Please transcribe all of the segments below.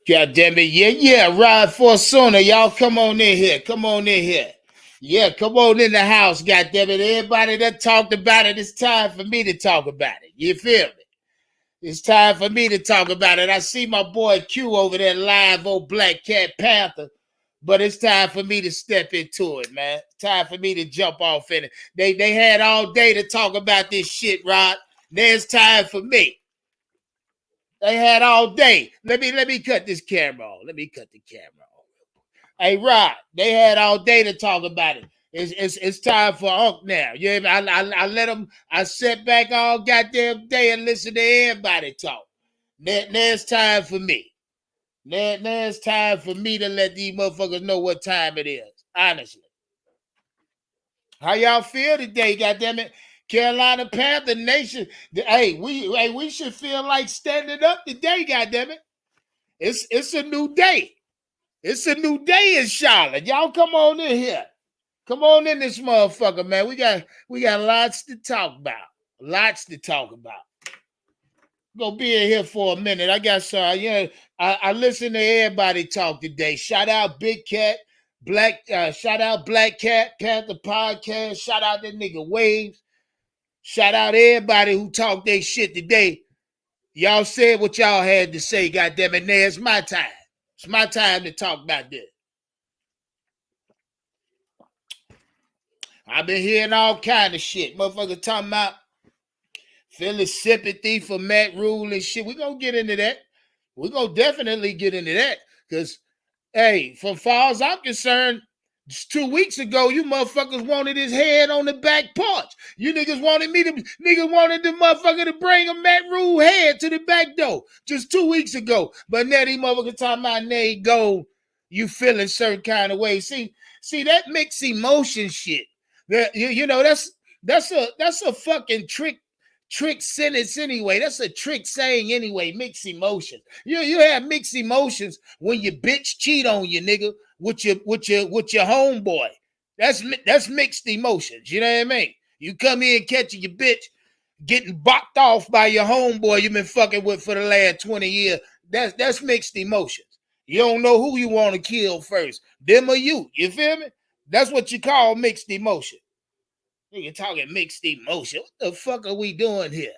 God damn it. Yeah. Ride for a sooner. Y'all come on in here. Come on in here. Yeah, come on in the house, God damn it. Everybody that talked about it, it's time for me to talk about it. You feel me? It's time for me to talk about it. I see my boy Q over there live on Black Cat Panther, but it's time for me to step into it, man. It's time for me to jump off in it. They had all day to talk about this shit, Rod. There's time for me. They had all day. Let me cut this camera off. Let me cut the camera off. Hey, Rod, they had all day to talk about it. It's time for Unc now. You know, I let them. I sat back all goddamn day and listened to everybody talk. Now it's time for me. Now it's time for me to let these motherfuckers know what time it is. Honestly, how y'all feel today? Goddamn it, Carolina Panther Nation. Hey, we should feel like standing up today. Goddamn it, it's a new day. It's a new day in Charlotte. Y'all come on in here. Come on in this motherfucker, man. We got lots to talk about. Lots to talk about. Gonna be in here for a minute. I got some, I listened to everybody talk today. Shout out Big Cat, shout out Black Cat, Panther Podcast, shout out that nigga Waves. Shout out everybody who talked their shit today. Y'all said what y'all had to say, goddamn it. Now it's my time. It's my time to talk about this. I've been hearing all kind of shit. Motherfuckers talking about feeling sympathy for M.Rhule and shit. We're going to get into that. We're going to definitely get into that. Because, hey, from far as I'm concerned, just 2 weeks ago, you motherfuckers wanted his head on the back porch. You niggas wanted the motherfucker to bring a M.Rhule head to the back door just 2 weeks ago. But now these motherfuckers talking about there you go, you feeling certain kind of way. See that mixed emotion shit. That that's a fucking trick sentence anyway. That's a trick saying anyway. Mixed emotions. You have mixed emotions when your bitch cheat on you, nigga, with your homeboy. That's mixed emotions. You know what I mean? You come in catching your bitch getting bopped off by your homeboy you've been fucking with for the last 20 years. That's mixed emotions. You don't know who you want to kill first, them or you. You feel me? That's what you call mixed emotion. You're talking mixed emotion. What the fuck are we doing here?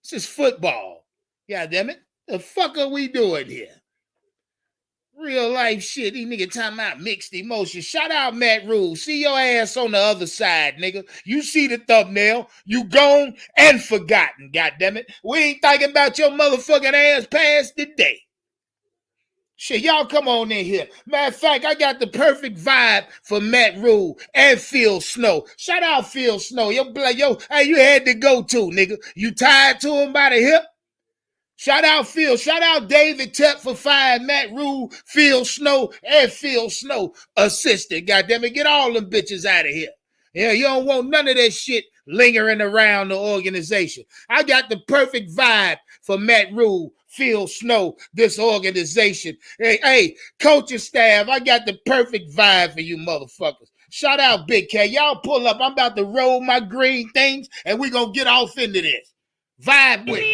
This is football. God damn it. The fuck are we doing here? Real life shit. These niggas talking about mixed emotion. Shout out M.Rhule. See your ass on the other side, nigga. You see the thumbnail. You gone and forgotten, God damn it. We ain't thinking about your motherfucking ass past the day. Shit, y'all come on in here. Matter of fact, I got the perfect vibe for M.Rhule and Phil Snow. Shout out Phil Snow. Hey, you had to go too, nigga. You tied to him by the hip? Shout out Phil. Shout out David Tuck for firing M.Rhule, Phil Snow, and Phil Snow assistant. Goddamn it, get all them bitches out of here. Yeah, you don't want none of that shit lingering around the organization. I got the perfect vibe for M.Rhule, Phil Snow, this organization. Hey, coaching staff, I got the perfect vibe for you motherfuckers. Shout out Big K. Y'all pull up. I'm about to roll my green things, and we're going to get off into this. Vibe with me.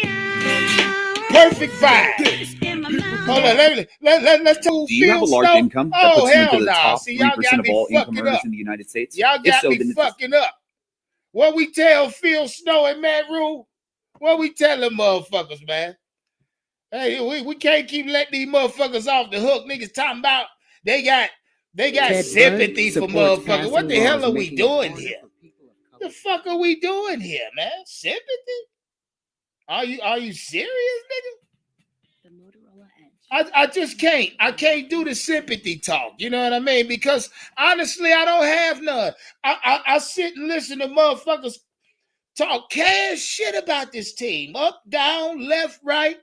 Perfect vibe. Hold on, let's talk. Do you have a large income that puts you into the top 3% of all income earners in the United States? Y'all got me fucking up. What we tell Phil Snow and M.Rhule? What we tell them motherfuckers, man? Hey, we can't keep letting these motherfuckers off the hook. Niggas talking about they got sympathy for motherfuckers. What the hell are we doing here? The fuck are we doing here, man? Sympathy? Are you serious, nigga? The Motorola Edge. I just can't. I can't do the sympathy talk. You know what I mean? Because honestly, I don't have none. I sit and listen to motherfuckers talk cash shit about this team. Up, down, left, right.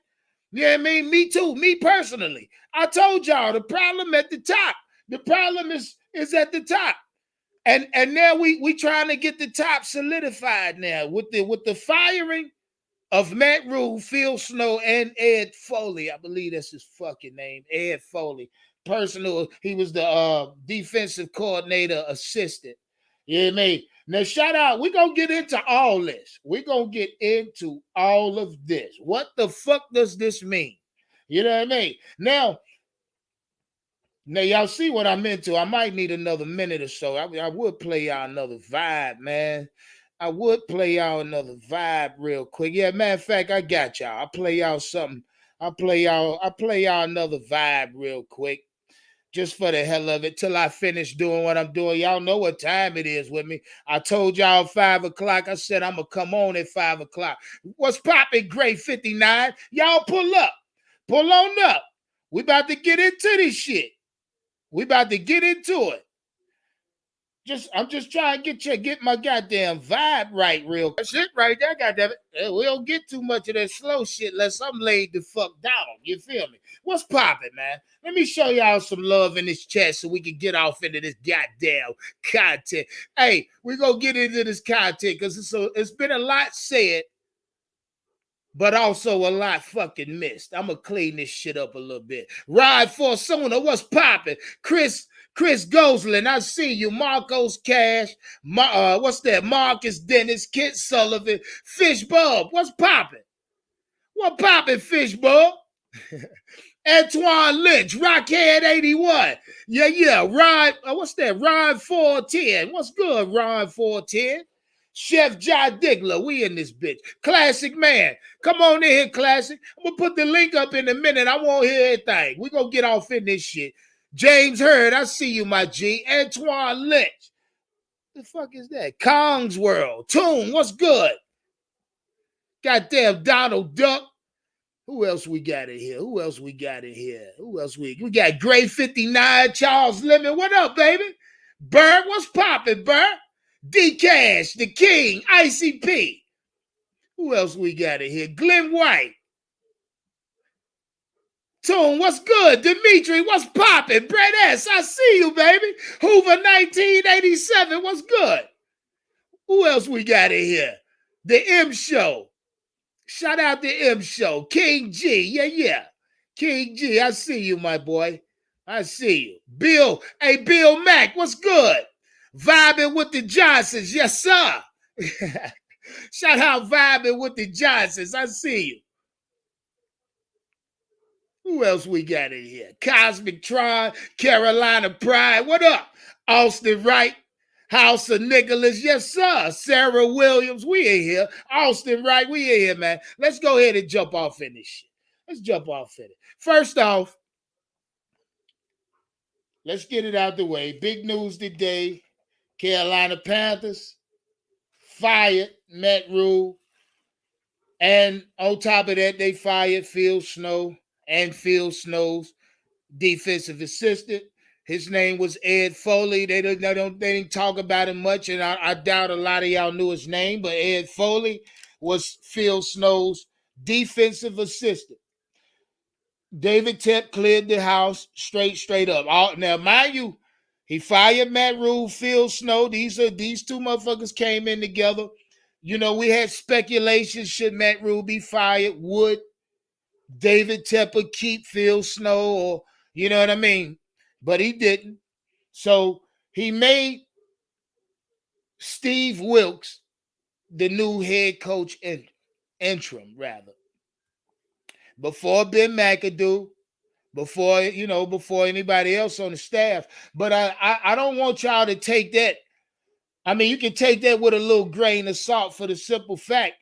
You know what I mean? Me too. Me personally. I told y'all the problem at the top. The problem is at the top. And now we trying to get the top solidified now with the firing of M.Rhule, Phil Snow, and Ed Foley. I believe that's his fucking name, Ed Foley. He was the defensive coordinator assistant. You know what I mean? Now, shout out. We're going to get into all this. We're going to get into all of this. What the fuck does this mean? You know what I mean? Now, Now y'all see what I'm into. I might need another minute or so. I would play y'all another vibe, man. I would play y'all another vibe real quick. Yeah, matter of fact, I got y'all. I'll play y'all something. I'll play y'all another vibe real quick. Just for the hell of it, till I finish doing what I'm doing. Y'all know what time it is with me. I told y'all 5 o'clock. I said I'm gonna come on at 5 o'clock. What's popping, Great 59? Y'all pull up. Pull on up. We about to get into this shit. We about to get into it. I'm just trying to get my goddamn vibe right real quick. That's it right there, goddamn it. We don't get too much of that slow shit unless I'm laid the fuck down. You feel me? What's popping, man? Let me show y'all some love in this chat so we can get off into this goddamn content. Hey, we gonna get into this content because it's been a lot said, but also a lot fucking missed. I'm gonna clean this shit up a little bit. Ride for Sona, what's popping? Chris Gosling, I see you. Marcos Cash, what's that? Marcus Dennis, Kent Sullivan, Fish Bub, what's popping? What popping, Fish Bub? Antoine Lynch, Rockhead 81. Yeah. Rod, what's that? Ron 410. What's good, Ron 410? Chef Jai Diggler, we in this bitch. Classic man. Come on in here, Classic. I'm gonna put the link up in a minute. I won't hear anything. We gonna get off in this shit. James Hurd, I see you, my G. Antoine Lynch. The fuck is that? Kong's World. Toon, what's good? Goddamn Donald Duck. Who else we got in here? Who else we got? Gray 59, Charles Lemon. What up, baby? Bird, what's poppin', Bird? D Cash, the King, ICP. Who else we got in here? Glenn White. Tone, what's good? Dimitri, what's poppin'? Brett S, I see you, baby. Hoover 1987, what's good? Who else we got in here? The M Show. Shout out to M Show. King G, yeah. King G, I see you, my boy. I see you. Bill, hey, Bill Mack, what's good? Vibing with the Johnsons, yes, sir. Shout out Vibing with the Johnsons, I see you. Who else we got in here? Cosmic Tron, Carolina Pride, what up? Austin Wright, House of Nicholas, yes, sir. Sarah Williams, we in here. Austin Wright, we in here, man. Let's go ahead and jump off in this shit. Let's jump off in it. First off, let's get it out the way. Big news today. Carolina Panthers fired M.Rhule. And on top of that, they fired Phil Snow and Phil Snow's defensive assistant. His name was Ed Foley. They didn't talk about him much, and I doubt a lot of y'all knew his name, but Ed Foley was Phil Snow's defensive assistant. David Tep cleared the house straight up. Now, mind you, he fired M.Rhule, Phil Snow. These two motherfuckers came in together. You know, we had speculation, should M.Rhule be fired? Would David Tepper keep Phil Snow? Or, you know what I mean? But he didn't. So he made Steve Wilkes the new head coach interim, rather. Before Ben McAdoo, before anybody else on the staff. But I don't want y'all to take that. I mean, you can take that with a little grain of salt for the simple fact,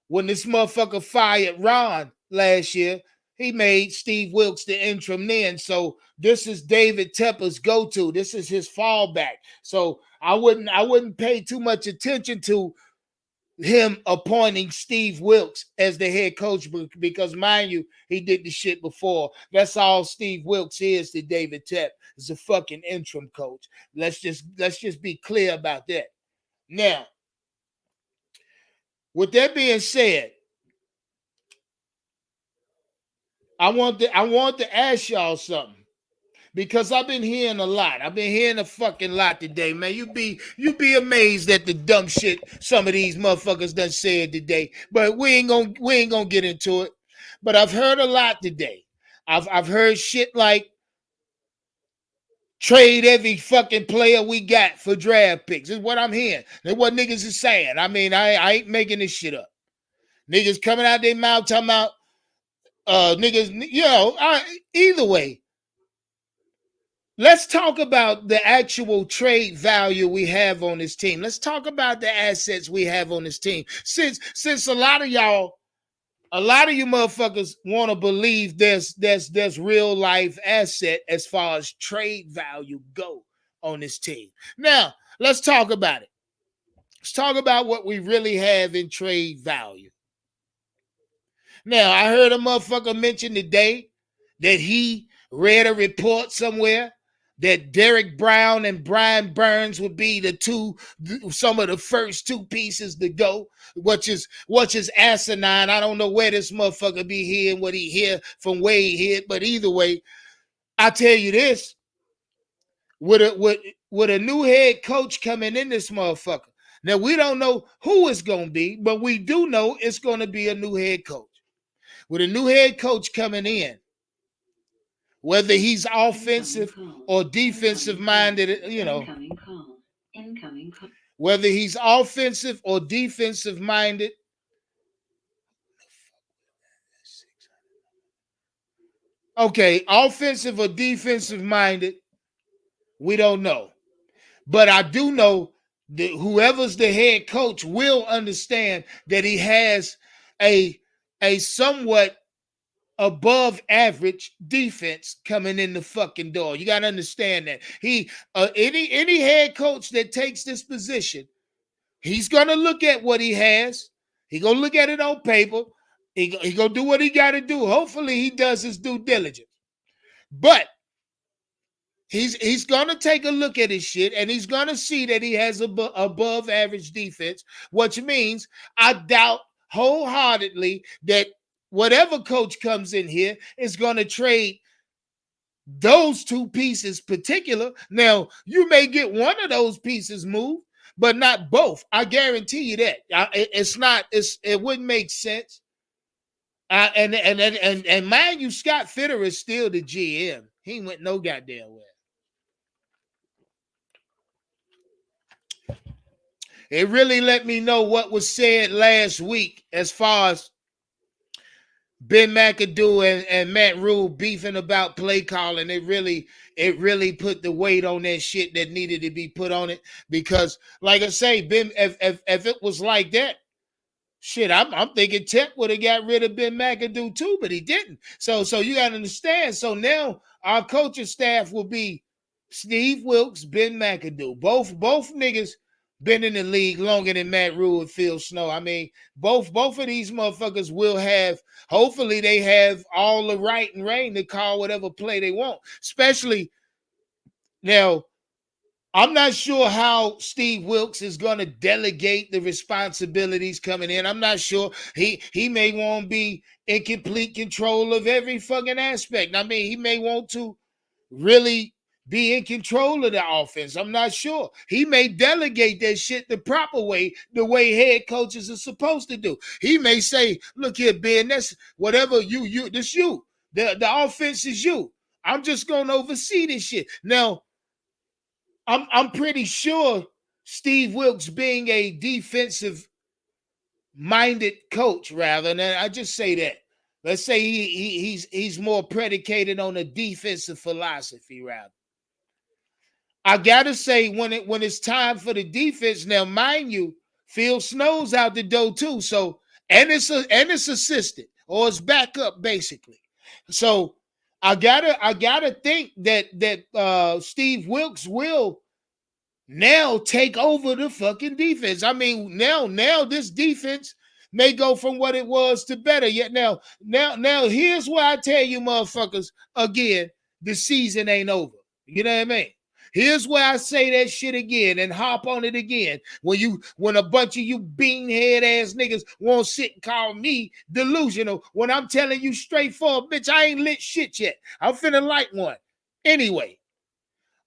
when this motherfucker fired Ron last year, he made Steve Wilkes the interim then. So this is David Tepper's go-to. This is his fallback. So I wouldn't pay too much attention to him appointing Steve Wilkes as the head coach, because mind you, he did the shit before. That's all Steve Wilkes is to David Tep. Is a fucking interim coach. Let's just be clear about that. Now, with that being said, I want to ask y'all something, because I've been hearing a lot. I've been hearing a fucking lot today, man. You be amazed at the dumb shit some of these motherfuckers done said today. But we ain't gonna get into it. But I've heard a lot today. I've heard shit like trade every fucking player we got for draft picks. This is what I'm hearing. That's what niggas is saying. I mean, I ain't making this shit up. Niggas coming out their mouth talking about niggas, either way. let's talk about the actual trade value we have on this team. Let's talk about the assets we have on this team. Since a lot of you motherfuckers want to believe there's real life asset as far as trade value go on this team. Now, let's talk about it. Let's talk about what we really have in trade value. Now, I heard a motherfucker mention today that he read a report somewhere that Derek Brown and Brian Burns would be some of the first two pieces to go, which is asinine. I don't know where this motherfucker be hearing what he hear from where he hear, but either way, I tell you this: with a new head coach coming in this motherfucker. Now we don't know who it's gonna be, but we do know it's gonna be a new head coach. With a new head coach coming in, whether he's offensive or defensive minded, whether he's offensive or defensive minded. Okay, offensive or defensive minded, we don't know. But I do know that whoever's the head coach will understand that he has a somewhat above average defense coming in the fucking door. You got to understand that. Any head coach that takes this position, he's going to look at what he has. He's going to look at it on paper. He going to do what he got to do. Hopefully he does his due diligence. But he's going to take a look at his shit, and he's going to see that he has above average defense, which means I doubt wholeheartedly that whatever coach comes in here is going to trade those two pieces particular. Now, you may get one of those pieces moved, but not both. I guarantee you that. It wouldn't make sense. And mind you, Scott Fitter is still the GM. He went no goddamn way. It really let me know what was said last week as far as Ben McAdoo and M.Rhule beefing about play calling. It really put the weight on that shit that needed to be put on it. Because, like I say, Ben, if it was like that, shit, I'm thinking Tech would have got rid of Ben McAdoo too, but he didn't. So you got to understand. So now our coaching staff will be Steve Wilkes, Ben McAdoo. Both niggas been in the league longer than M.Rhule and Phil Snow. I mean, both of these motherfuckers will have, hopefully they have all the right and reign to call whatever play they want. Especially now, I'm not sure how Steve Wilkes is going to delegate the responsibilities coming in. I'm not sure. He may want to be in complete control of every fucking aspect. I mean, he may want to really be in control of the offense. I'm not sure. He may delegate that shit the proper way, the way head coaches are supposed to do. He may say, look here, Ben, that's whatever this you. The offense is you. I'm just going to oversee this shit. Now, I'm pretty sure Steve Wilkes being a defensive minded coach, rather, and I just say that. Let's say he's more predicated on a defensive philosophy, rather. I gotta say, when it's time for the defense, now mind you, Phil Snow's out the door too. So and it's assistant or it's backup basically. So I gotta think that Steve Wilkes will now take over the fucking defense. I mean, now this defense may go from what it was to better. Yet now here's why I tell you motherfuckers again, the season ain't over. You know what I mean? Here's where I say that shit again and hop on it again. When a bunch of you beanhead ass niggas won't sit and call me delusional when I'm telling you straightforward, bitch, I ain't lit shit yet. I'm finna light one. Anyway,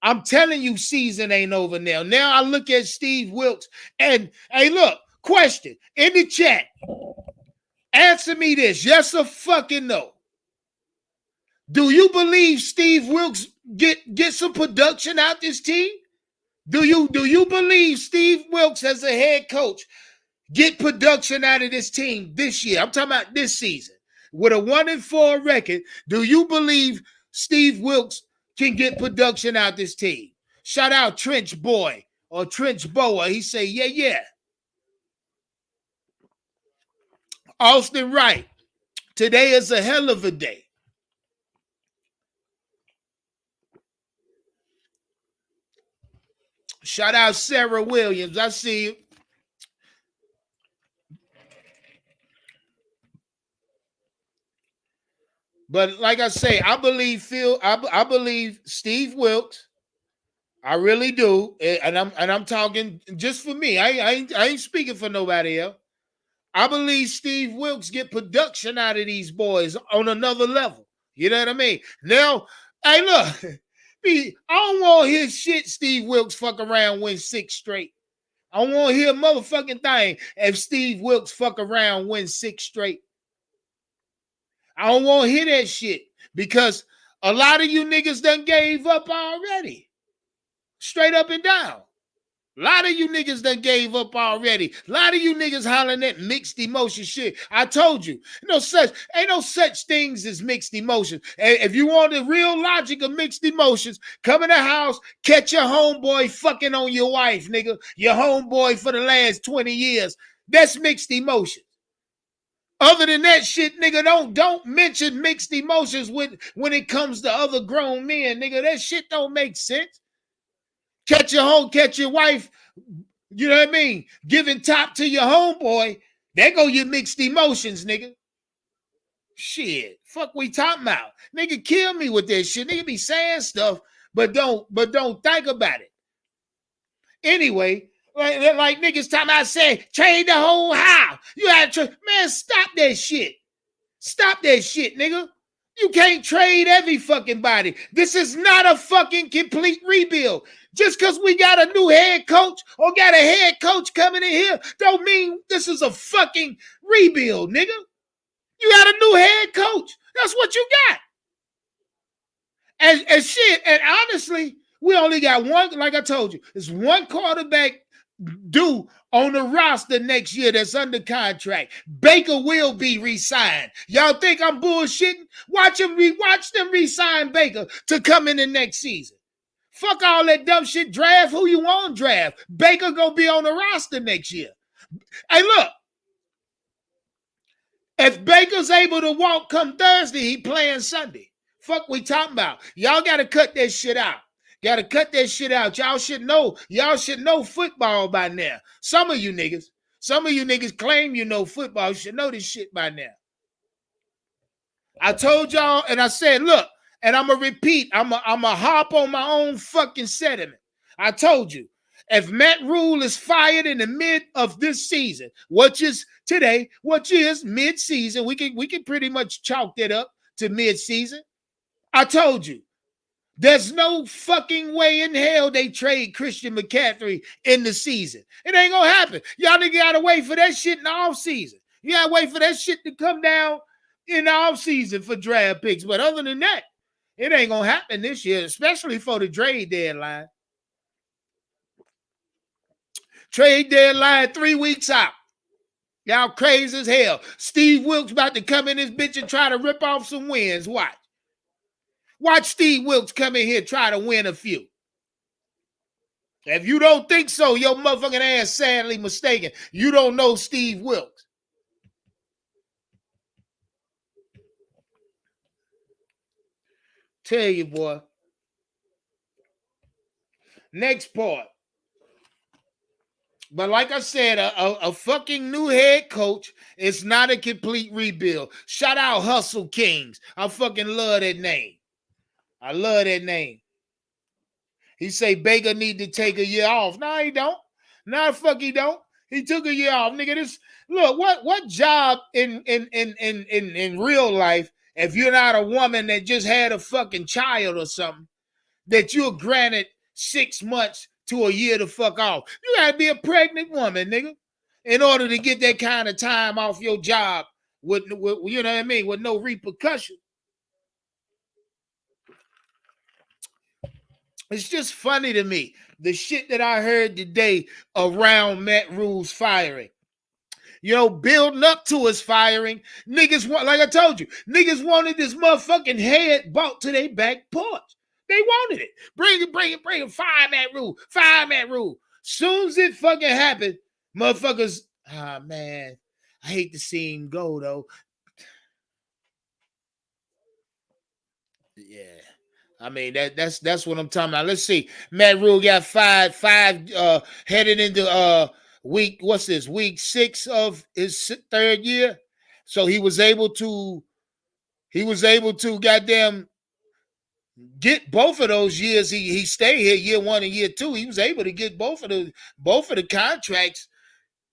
I'm telling you season ain't over now. Now I look at Steve Wilkes and, hey, look, question in the chat. Answer me this, yes or fucking no. Do you believe Steve Wilkes get some production out this team? Do you believe Steve Wilkes as a head coach get production out of this team this year? I'm talking about this season. With a 1-4 record, do you believe Steve Wilkes can get production out this team. Shout out Trench Boy or Trench Boa. He say, yeah. Austin Wright, today is a hell of a day. Shout out Sarah Williams. I see you. But like I say, I believe I believe Steve Wilkes. I really do, and I'm talking just for me. I ain't speaking for nobody else. I believe Steve Wilkes get production out of these boys on another level. You know what I mean? Now, hey, look, I don't want to hear shit Steve Wilkes fuck around win 6 straight. I don't want to hear a motherfucking thing if Steve Wilkes fuck around win 6 straight. I don't want to hear that shit because a lot of you niggas done gave up already. Straight up and down. A lot of you niggas done gave up already. A lot of you niggas hollering that mixed emotion shit. I told you, ain't no such things as mixed emotions. If you want the real logic of mixed emotions, come in the house, catch your homeboy fucking on your wife, nigga. Your homeboy for the last 20 years. That's mixed emotion. Other than that shit, nigga, don't mention mixed emotions when it comes to other grown men, nigga. That shit don't make sense. Catch your wife, you know what I mean? Giving top to your homeboy. There go your mixed emotions, nigga. Shit. Fuck we talking about. Nigga, kill me with that shit. Nigga be saying stuff, but don't think about it. Anyway, like niggas talking about saying, trade the whole house. You had to man, stop that shit. Stop that shit, nigga. You can't trade every fucking body. This is not a fucking complete rebuild. Just because we got a new head coach or got a head coach coming in here don't mean this is a fucking rebuild, nigga. You got a new head coach. That's what you got. And shit, and honestly, we only got one, like I told you, there's one quarterback due on the roster next year that's under contract. Baker will be re-signed. Y'all think I'm bullshitting? Watch them re-sign Baker to come in the next season. Fuck all that dumb shit. Draft who you want draft. Baker gonna be on the roster next year. Hey, look. If Baker's able to walk come Thursday, he playing Sunday. Fuck we talking about. Y'all gotta cut that shit out. Gotta cut that shit out. Y'all should know football by now. Some of you niggas claim you know football. You should know this shit by now. I told y'all, and I said, look, and I'm going to repeat, I'm going to hop on my own fucking sediment. I told you, if M.Rhule is fired in the mid of this season, which is today, which is mid-season, we can pretty much chalk that up to mid-season. I told you, there's no fucking way in hell they trade Christian McCaffrey in the season. It ain't going to happen. Y'all nigga got to wait for that shit in the offseason. You got to wait for that shit to come down in the offseason for draft picks. But other than that, it ain't going to happen this year, especially for the trade deadline. Trade deadline 3 weeks out. Y'all crazy as hell. Steve Wilkes about to come in this bitch and try to rip off some wins. Watch. Watch Steve Wilkes come in here try to win a few. If you don't think so, your motherfucking ass sadly mistaken. You don't know Steve Wilkes. Tell you, boy. Next part. But like I said, a fucking new head coach is not a complete rebuild. Shout out Hustle Kings. I fucking love that name. I love that name. He say Baker need to take a year off. No, he don't. No, fuck he don't. He took a year off. Nigga, this look, what job in real life, if you're not a woman that just had a fucking child or something, that you're granted 6 months to a year to fuck off? You gotta be a pregnant woman, nigga, in order to get that kind of time off your job with you know what I mean, with no repercussion. It's just funny to me, the shit that I heard today around M.Rhule's firing. You know, building up to his firing, niggas want, like I told you, niggas wanted this motherfucking head brought to their back porch. They wanted it. Bring it. Fire Matt Rhule. Fire Matt Rhule. Soon as it fucking happened, motherfuckers, man, I hate to see him go though. Yeah. I mean that's what I'm talking about. Let's see. Matt Rhule got five headed into week, what's this? Week 6 of his third year. So he was able to goddamn get both of those years. He stayed here year 1 and year 2. He was able to get both of the contracts.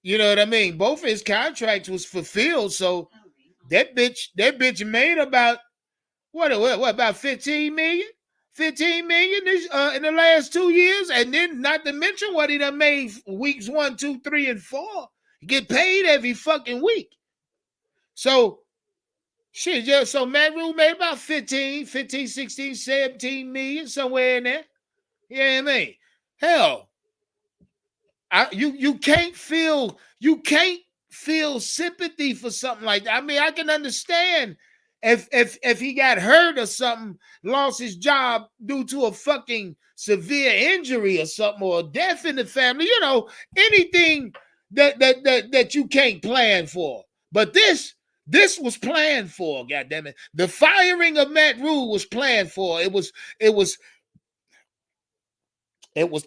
You know what I mean? Both of his contracts was fulfilled. So that bitch made about what about 15 million? 15 million in the last 2 years, and then not to mention what he done made weeks 1, 2, 3, and 4. He get paid every fucking week. So shit, yeah. So Matt Rhule made about 15, 16, 17 million, somewhere in there. You know what I mean? Hell, you can't feel sympathy for something like that. I mean, I can understand if he got hurt or something, lost his job due to a fucking severe injury or something, or death in the family, anything that you can't plan for. But this was planned for, goddammit. The firing of Matt Rhule was planned for. It was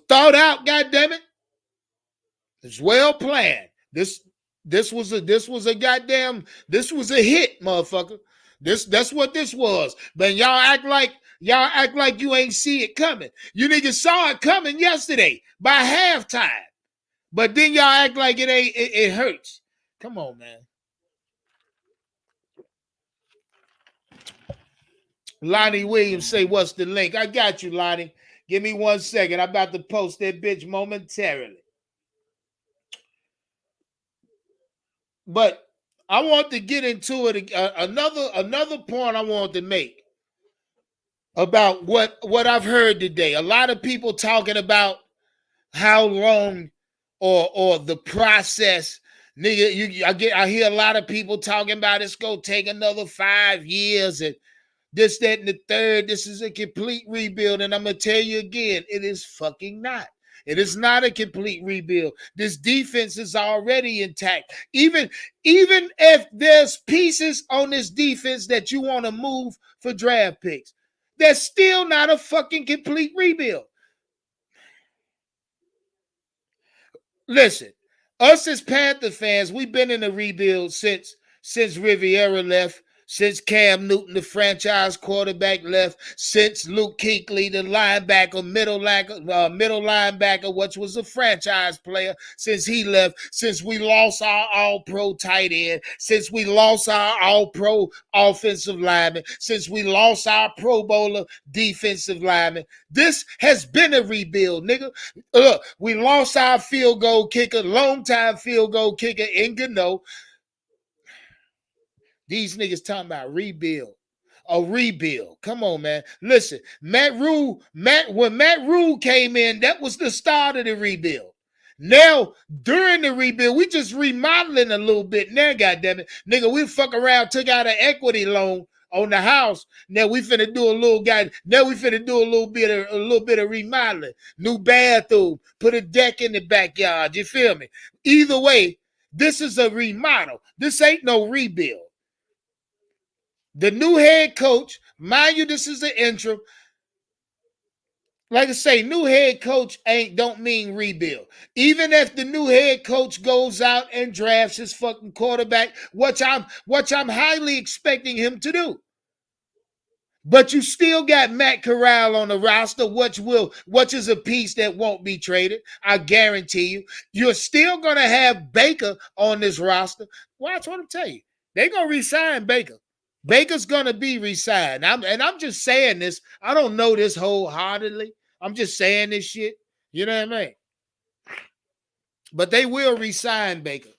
thought out, goddammit. It's well planned. This was a hit, motherfucker. That's what this was. But y'all act like you ain't see it coming. You niggas saw it coming yesterday by halftime. But then y'all act like it hurts. Come on, man. Lonnie Williams say, what's the link? I got you, Lonnie. Give me 1 second. I'm about to post that bitch momentarily. But I want to get into it. Another point I want to make about what I've heard today. A lot of people talking about how long or the process. Nigga, I hear a lot of people talking about it's gonna take another 5 years and this, that, and the third. This is a complete rebuild. And I'm gonna tell you again, it is fucking not. It is not a complete rebuild. This defense is already intact. Even if there's pieces on this defense that you want to move for draft picks, that's still not a fucking complete rebuild. Listen, us as Panther fans, we've been in a rebuild since Riviera left. Since Cam Newton, the franchise quarterback, left, since Luke Kuechly, the middle linebacker, which was a franchise player, since he left, since we lost our all-pro tight end, since we lost our all-pro offensive lineman, since we lost our Pro Bowler defensive lineman. This has been a rebuild, nigga. We lost our field goal kicker, long-time field goal kicker in Gano. These niggas talking about rebuild. A rebuild. Come on, man. Listen, when Matt Rhule came in, that was the start of the rebuild. Now, during the rebuild, we just remodeling a little bit now, goddammit. Nigga, we fuck around, took out an equity loan on the house. Now we finna do a little bit of remodeling. New bathroom, put a deck in the backyard. You feel me? Either way, this is a remodel. This ain't no rebuild. The new head coach, mind you, this is an interim. Like I say, new head coach don't mean rebuild. Even if the new head coach goes out and drafts his fucking quarterback, which I'm highly expecting him to do. But you still got Matt Corral on the roster, which is a piece that won't be traded. I guarantee you. You're still gonna have Baker on this roster. Watch what I'm telling you. They're gonna re-sign Baker. Baker's gonna be re-signed. I'm just saying this. I don't know this wholeheartedly. I'm just saying this shit. You know what I mean? But they will re-sign Baker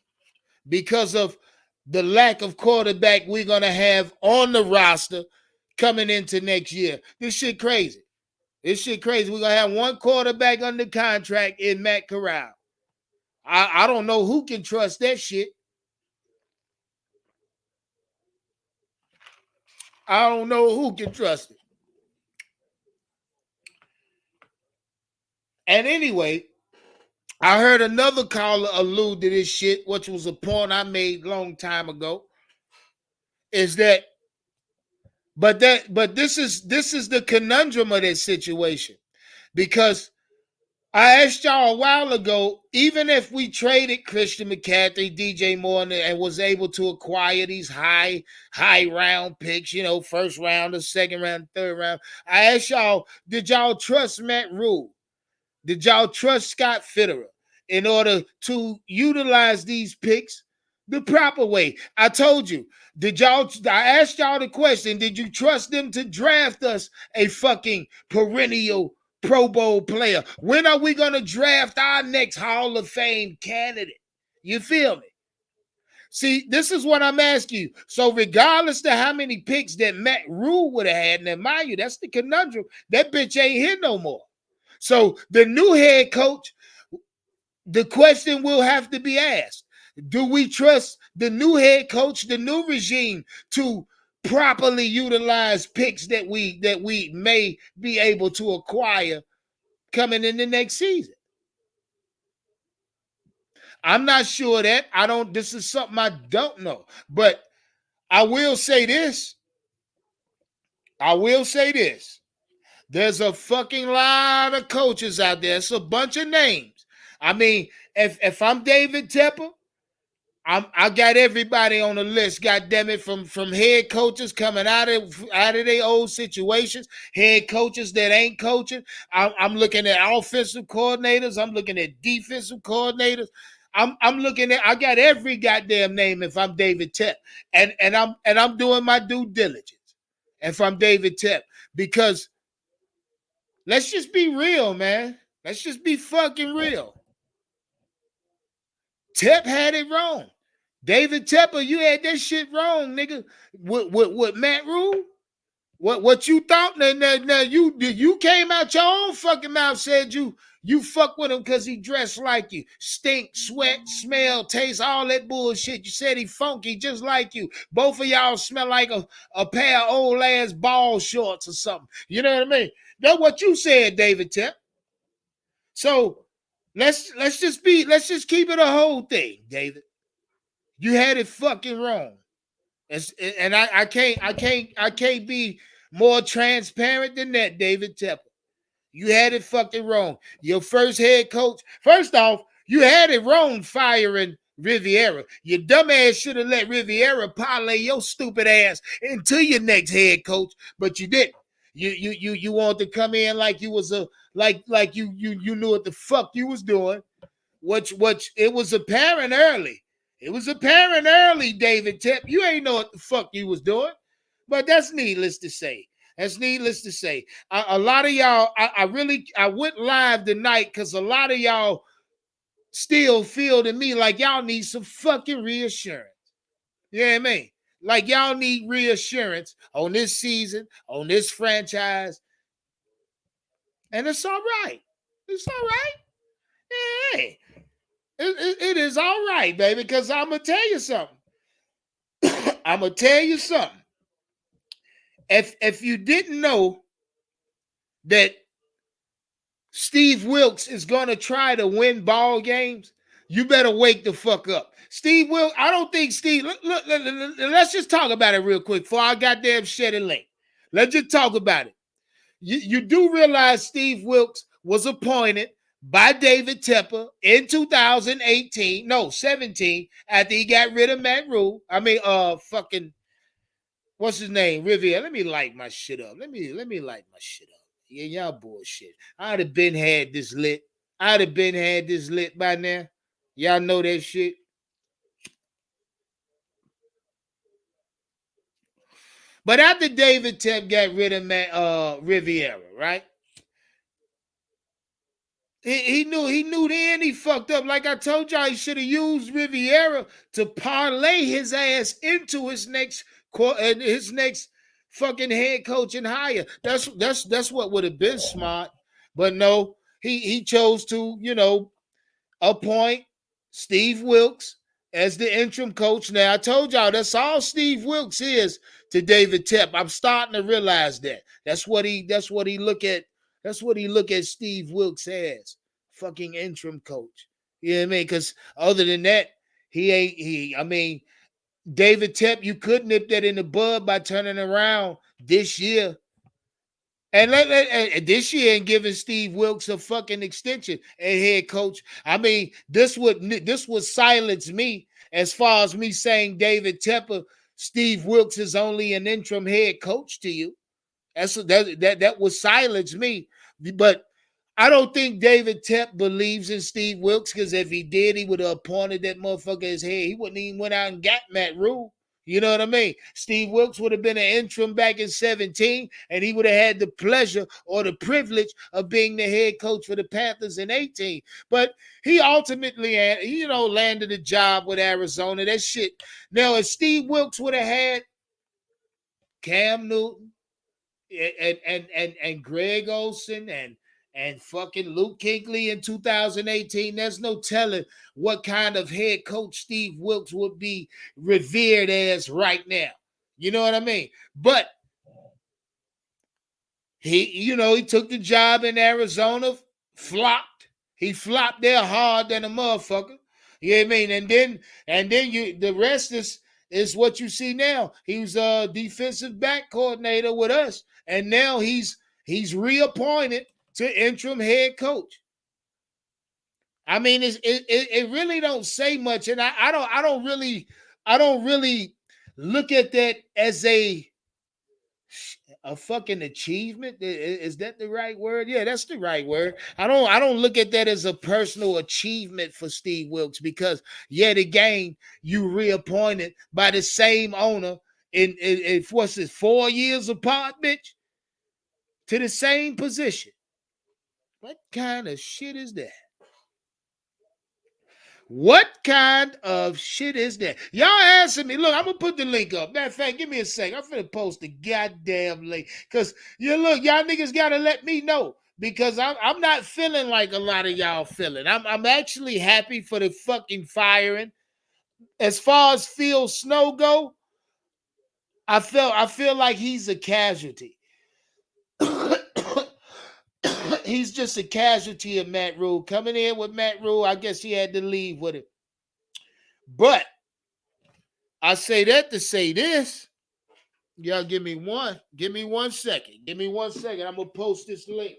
because of the lack of quarterback we're gonna have on the roster coming into next year. This shit crazy. We're gonna have one quarterback under contract in Matt Corral. I don't know who can trust that shit. I don't know who can trust it. And anyway, I heard another caller allude to this shit, which was a point I made a long time ago. Is that, but this is the conundrum of this situation, because I asked y'all a while ago, even if we traded Christian McCaffrey, DJ Moore, and was able to acquire these high round picks, first round, or second round, third round, I asked y'all, did y'all trust M.Rhule? Did y'all trust Scott Fitterer in order to utilize these picks the proper way? I told you, I asked y'all the question, did you trust them to draft us a fucking perennial Pro Bowl player? When are we going to draft our next Hall of Fame candidate? You feel me? See, this is what I'm asking you. So regardless to how many picks that M.Rhule would have had, and mind you, that's the conundrum, that bitch ain't here no more. So the new head coach, the question will have to be asked. Do we trust the new head coach, the new regime, to properly utilize picks that we may be able to acquire coming in the next season? I'm not sure that. This is something I don't know. But I will say this. There's a fucking lot of coaches out there. It's a bunch of names. I mean, if I'm David Tepper, I got everybody on the list, goddamn it, from head coaches coming out of their old situations, head coaches that ain't coaching. I'm looking at offensive coordinators. I'm looking at defensive coordinators. I'm looking at. I got every goddamn name if I'm David Tep, and I'm doing my due diligence if I'm David Tep, because let's just be real, man. Let's just be fucking real. Tep had it wrong. David Tepper, you had that shit wrong, nigga. With M.Rhule? What you thought? Now you came out your own fucking mouth, said you fuck with him because he dressed like you. Stink, sweat, smell, taste, all that bullshit. You said he funky just like you. Both of y'all smell like a pair of old ass ball shorts or something. You know what I mean? That's what you said, David Tep. So let's just keep it a whole thing, David. You had it fucking wrong. And I can't be more transparent than that, David Tepper. You had it fucking wrong. Your first head coach, first off, you had it wrong firing Riviera. Your dumb ass should have let Riviera parlay your stupid ass into your next head coach, but you didn't. You wanted to come in like you was like you knew what the fuck you was doing. Which it was apparent early. It was apparent early, David Tep. You ain't know what the fuck you was doing. But that's needless to say. A lot of y'all, I went live tonight because a lot of y'all still feel to me like y'all need some fucking reassurance. You know what I mean? Like y'all need reassurance on this season, on this franchise. And it's all right. It's all right. Hey. It is all right, baby, because I'm going to tell you something. If you didn't know that Steve Wilkes is going to try to win ball games, you better wake the fuck up. Steve Wilkes, I don't think Steve, look, let's just talk about it real quick before I goddamn shed a link. Let's just talk about it. You do realize Steve Wilkes was appointed by David Tepper in 17, after he got rid of M.Rhule. I mean, fucking, what's his name? Riviera. Let me light my shit up. Let me light my shit up. Yeah, y'all bullshit. I'd have been had this lit by now. Y'all know that shit. But after David Tep got rid of Riviera, right? He knew then he fucked up. Like I told y'all, he should have used Riviera to parlay his ass into his next fucking head coaching hire. That's what would have been smart. But no, he chose to, appoint Steve Wilkes as the interim coach. Now I told y'all that's all Steve Wilkes is to David Tep. I'm starting to realize that. That's what he look at Steve Wilkes as. fucking interim coach. You know what I mean? Because other than that, I mean, David Tep, you could nip that in the bud by turning around this year. And this year and giving Steve Wilks a fucking extension and head coach. I mean, this would silence me as far as me saying David Tepper, Steve Wilks is only an interim head coach to you. That would silence me. But I don't think David Tep believes in Steve Wilks, because if he did, he would have appointed that motherfucker as head. He wouldn't even went out and got M.Rhule. You know what I mean? Steve Wilks would have been an interim back in 2017, and he would have had the pleasure or the privilege of being the head coach for the Panthers in 2018. But he ultimately, landed a job with Arizona. That shit. Now, if Steve Wilks would have had Cam Newton and Greg Olsen and fucking Luke Kuechly in 2018, there's no telling what kind of head coach Steve Wilks would be revered as right now. You know what I mean? But he took the job in Arizona, flopped. He flopped there hard than a motherfucker. You know what I mean? And then the rest is what you see now. He was a defensive back coordinator with us, and now he's reappointed to interim head coach. I mean, it really don't say much, and I don't really look at that as a fucking achievement. Is that the right word? Yeah, that's the right word. I don't look at that as a personal achievement for Steve Wilks, because yet again you reappointed by the same owner in what's it, 4 years apart, bitch, to the same position. What kind of shit is that? What kind of shit is that? Y'all answer me. Look, I'm going to put the link up. Matter of fact, give me a second. I'm finna post the goddamn link. Because, y'all niggas got to let me know. Because I'm not feeling like a lot of y'all feeling. I'm actually happy for the fucking firing. As far as Phil Snow go, I feel like he's a casualty. He's just a casualty of M.Rhule. Coming in with M.Rhule, I guess he had to leave with it. But I say that to say this. Y'all give me 1 second. Give me 1 second. I'm going to post this link.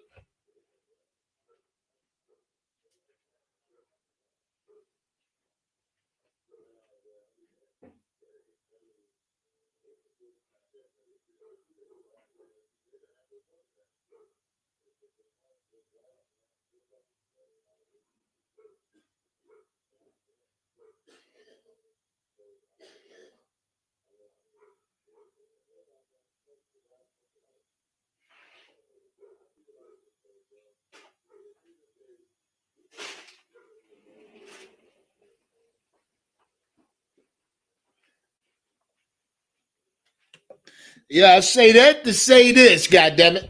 Yeah, I say that to say this, goddammit.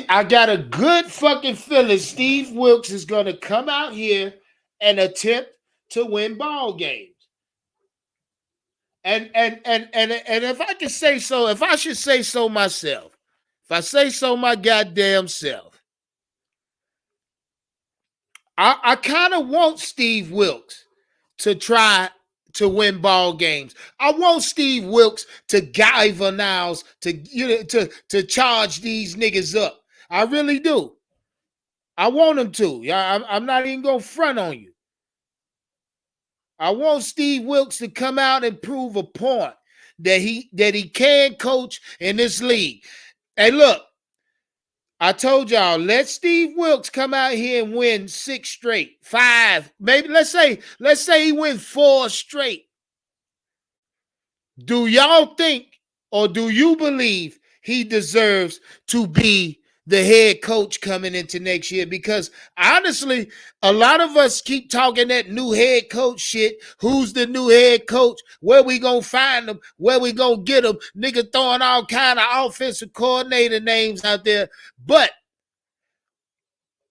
I got a good fucking feeling Steve Wilks is going to come out here and attempt to win ball games. And if I can say so, if I should say so myself, if I say so my goddamn self, I kind of want Steve Wilks to try to win ball games. I want Steve Wilks to galvanize, to charge these niggas up. I really do. I want him to. I'm not even gonna front on you. I want Steve Wilks to come out and prove a point that he can coach in this league. Hey, look, I told y'all, let Steve Wilks come out here and win 6 straight, 5, maybe let's say he wins 4 straight. Do y'all think, or do you believe he deserves to be the head coach coming into next year? Because honestly, a lot of us keep talking that new head coach shit. Who's the new head coach? Where we gonna find them? Where we gonna get them? Nigga throwing all kind of offensive coordinator names out there. But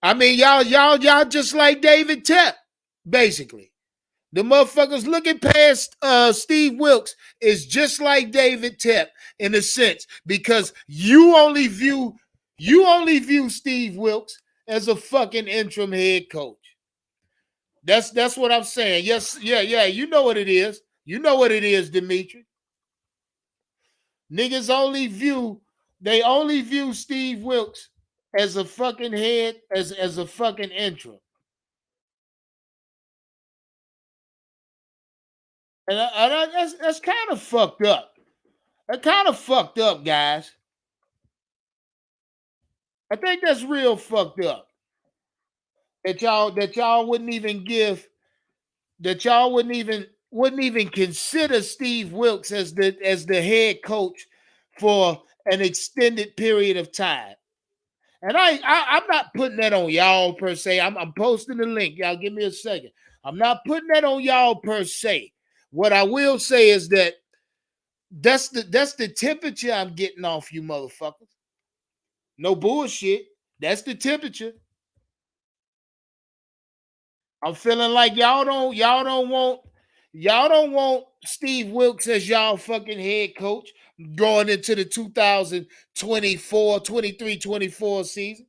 I mean, y'all just like David Tep, basically. The motherfuckers looking past Steve Wilks is just like David Tep in a sense, because you only view Steve Wilks as a fucking interim head coach. That's what I'm saying. Yes, yeah. You know what it is. You know what it is, Dimitri. Niggas only view Steve Wilkes as a fucking head, as a fucking interim. And that's kind of fucked up. That kind of fucked up, guys. I think that's real fucked up. That y'all wouldn't even give, that y'all wouldn't even consider Steve Wilkes as the head coach for an extended period of time. And I'm not putting that on y'all per se. I'm posting the link. Y'all give me a second. I'm not putting that on y'all per se. What I will say is that that's the temperature I'm getting off you motherfuckers. No bullshit. That's the temperature. I'm feeling like y'all don't want Steve Wilkes as y'all fucking head coach going into the 2024, 23, 24 season.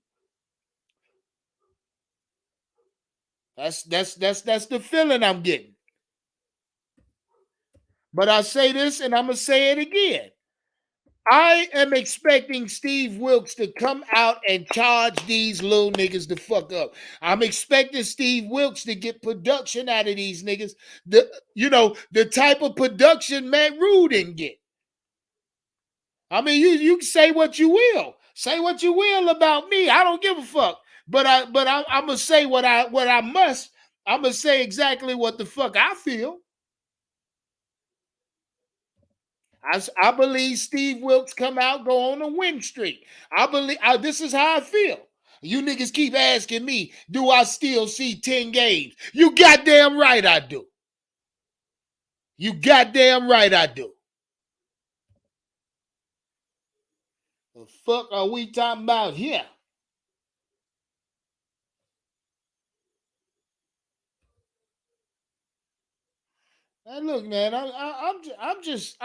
That's the feeling I'm getting. But I say this and I'm gonna say it again. I am expecting Steve Wilkes to come out and charge these little niggas the fuck up. I'm expecting Steve Wilkes to get production out of these niggas. The type of production M.Rhule didn't get. I mean, you can say what you will. Say what you will about me. I don't give a fuck. But I'm gonna say what I must. I'm gonna say exactly what the fuck I feel. I believe Steve Wilkes come out, go on a win streak. I believe this is how I feel. You niggas keep asking me, do I still see 10 games? You goddamn right I do. You goddamn right I do. The fuck are we talking about here? Now look, man, I'm just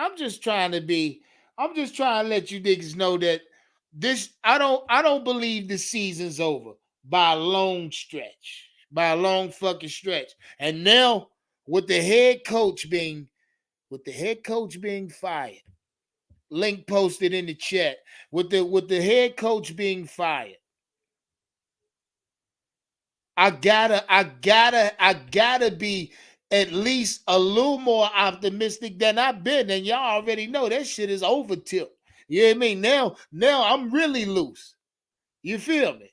trying to be. I'm just trying to let you niggas know that this. I don't believe the season's over by a long stretch, by a long fucking stretch. And now with the head coach being fired, link posted in the chat. With the head coach being fired, I gotta be at least a little more optimistic than I've been. And y'all already know that shit is over tip. You know what I mean? Now I'm really loose. You feel me?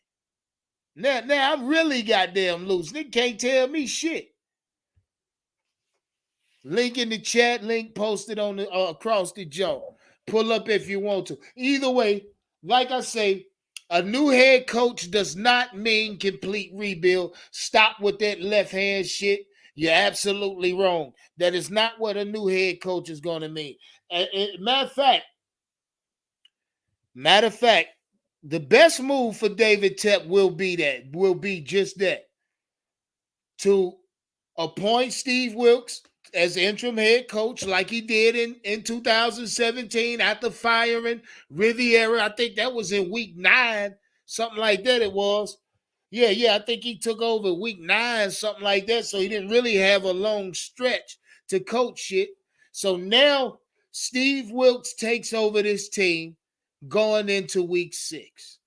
Now I'm really goddamn loose. They can't tell me shit. Link in the chat, link posted on the across the jaw. Pull up if you want to. Either way, like I say, a new head coach does not mean complete rebuild. Stop with that left hand shit. You're absolutely wrong. That is not what a new head coach is going to mean. Matter of fact, the best move for David Tep will be just that. To appoint Steve Wilkes as interim head coach like he did in 2017 after firing Riviera. I think that was in week 9, something like that it was. Yeah, I think he took over week 9, something like that. So he didn't really have a long stretch to coach shit. So now Steve Wilkes takes over this team going into week 6.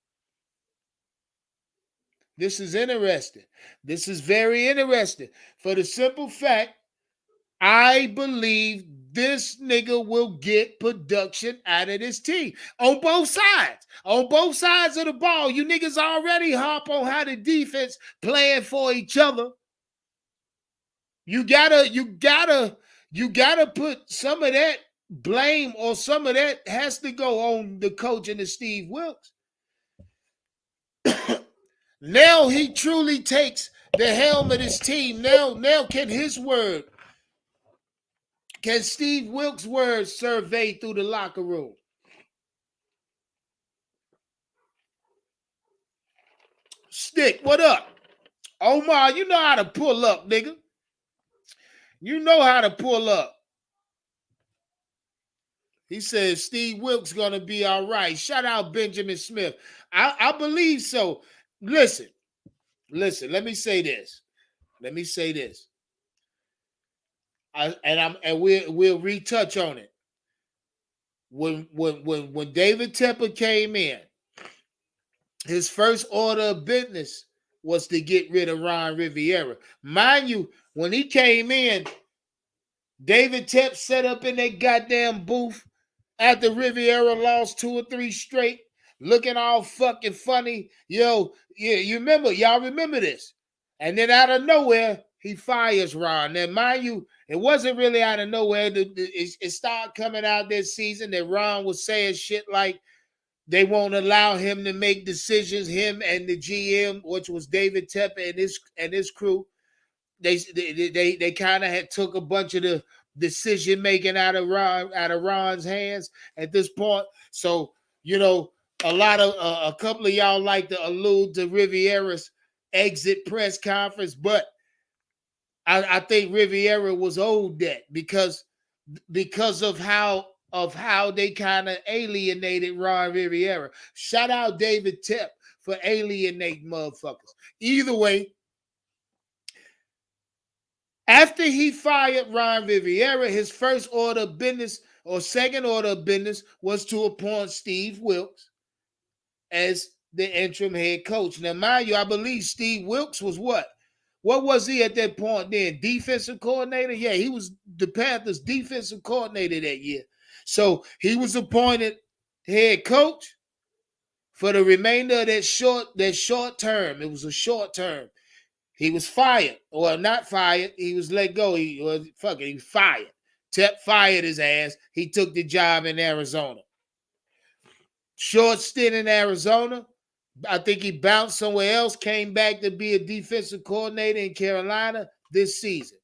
This is interesting. This is very interesting for the simple fact I believe this nigga will get production out of this team on both sides. On both sides of the ball, you niggas already hop on how the defense playing for each other. You gotta put some of that blame or some of that has to go on the coach and the Steve Wilkes. Now he truly takes the helm of his team. Now can Steve Wilkes' words survey through the locker room? Stick, what up? Omar, you know how to pull up, nigga. You know how to pull up. He says Steve Wilkes gonna be all right. Shout out Benjamin Smith. I believe so. Listen, Listen, let me say this. We'll retouch on it. When David Tepper came in, his first order of business was to get rid of Ron Rivera. Mind you, when he came in, David Tepper set up in that goddamn booth after Riviera lost 2 or 3 straight, looking all fucking funny. Yo, yeah, y'all remember this. And then out of nowhere, he fires Ron. Now, mind you, it wasn't really out of nowhere. It started coming out this season that Ron was saying shit like they won't allow him to make decisions, him and the GM, which was David Tepper and his crew. They kind of had took a bunch of the decision making out of Ron's hands at this point. So a couple of y'all like to allude to Riviera's exit press conference, but I think Riviera was owed that because of how they kind of alienated Ron Riviera. Shout out David Tepper for alienating motherfuckers. Either way, after he fired Ron Riviera, his first order of business or second order of business was to appoint Steve Wilks as the interim head coach. Now, mind you, I believe Steve Wilks was what? What was he at that point then? Defensive coordinator? Yeah, he was the Panthers' defensive coordinator that year. So he was appointed head coach for the remainder of that short term. It was a short term. He was fired, or not fired. He was let go. He was fired. Tep fired his ass. He took the job in Arizona. Short stint in Arizona. I think he bounced somewhere else, came back to be a defensive coordinator in Carolina this season.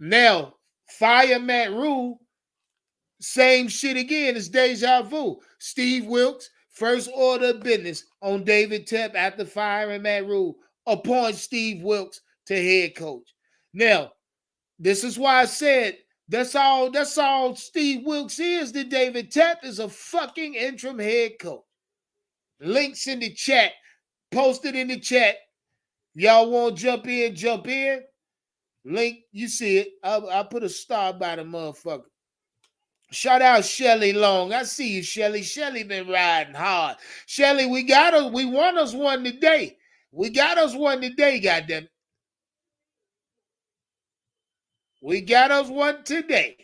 Now, fire M.Rhule, same shit again. It's deja vu. Steve Wilks, first order of business on David Tepper after firing M.Rhule, appoint Steve Wilks to head coach. Now, this is why I said that's all Steve Wilks is to David Tepper is a fucking interim head coach. Links in the chat. Posted in the chat. Y'all want to jump in? Link, you see it. I'll put a star by the motherfucker. Shout out Shelly Long. I see you, Shelly. Shelly been riding hard. Shelly, we won us one today. Goddamn. We got us one today.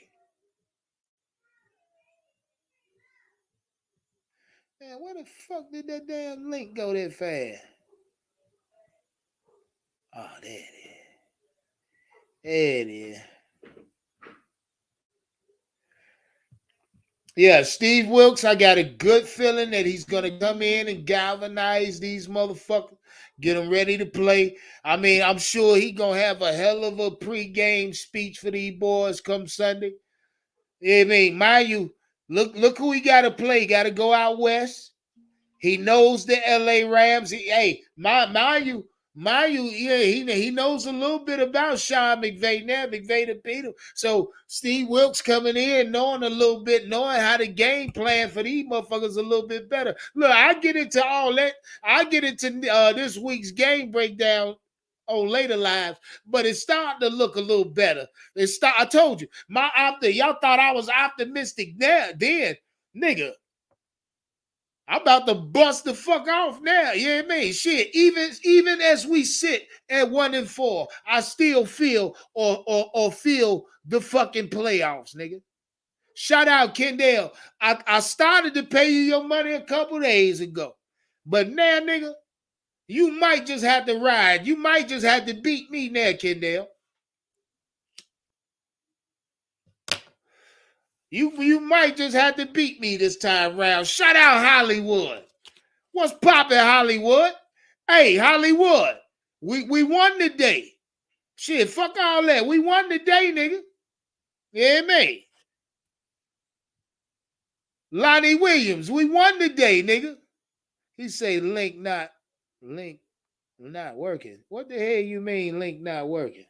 Man, where the fuck did that damn link go that fast? Oh, there it is. There it is. Yeah, Steve Wilks, I got a good feeling that he's going to come in and galvanize these motherfuckers, get them ready to play. I mean, I'm sure he's going to have a hell of a pregame speech for these boys come Sunday. I mean, mind you, look who he got to play. Got to go out west. He knows the LA Rams. Mind you, yeah, he knows a little bit about Sean McVay now. McVay to beat him. So Steve Wilks coming in, knowing a little bit, knowing how to game plan for these motherfuckers a little bit better. Look, I get into all that. I get into this week's game breakdown on later lives, but it's starting to look a little better. I told you, y'all thought I was optimistic then, nigga. I'm about to bust the fuck off now. You know what I mean? Shit. Even as we sit at 1-4, I still feel or feel the fucking playoffs, nigga. Shout out Kendall. I started to pay you your money a couple days ago. But now, nigga, you might just have to ride. You might just have to beat me now, Kendall. You might just have to beat me this time round. Shout out Hollywood. What's poppin', Hollywood? Hey, Hollywood, we won today. Shit, fuck all that. We won today, nigga. Yeah, me. Lonnie Williams, we won today, nigga. He say link not working. What the hell you mean link not working?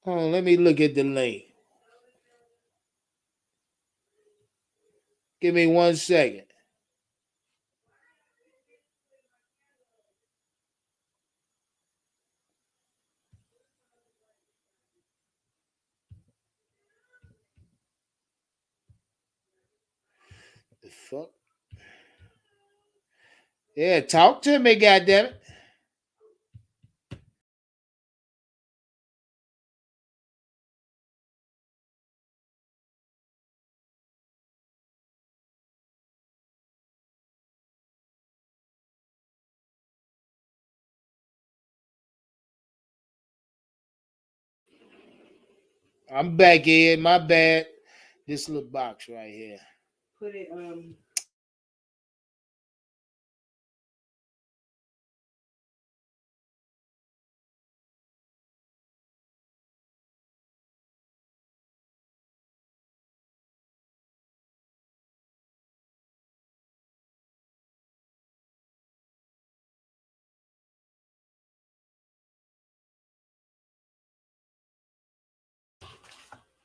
Oh, let me look at the link. Give me 1 second. The fuck? Yeah, talk to me, goddammit. I'm back in. My bad. This little box right here. Put it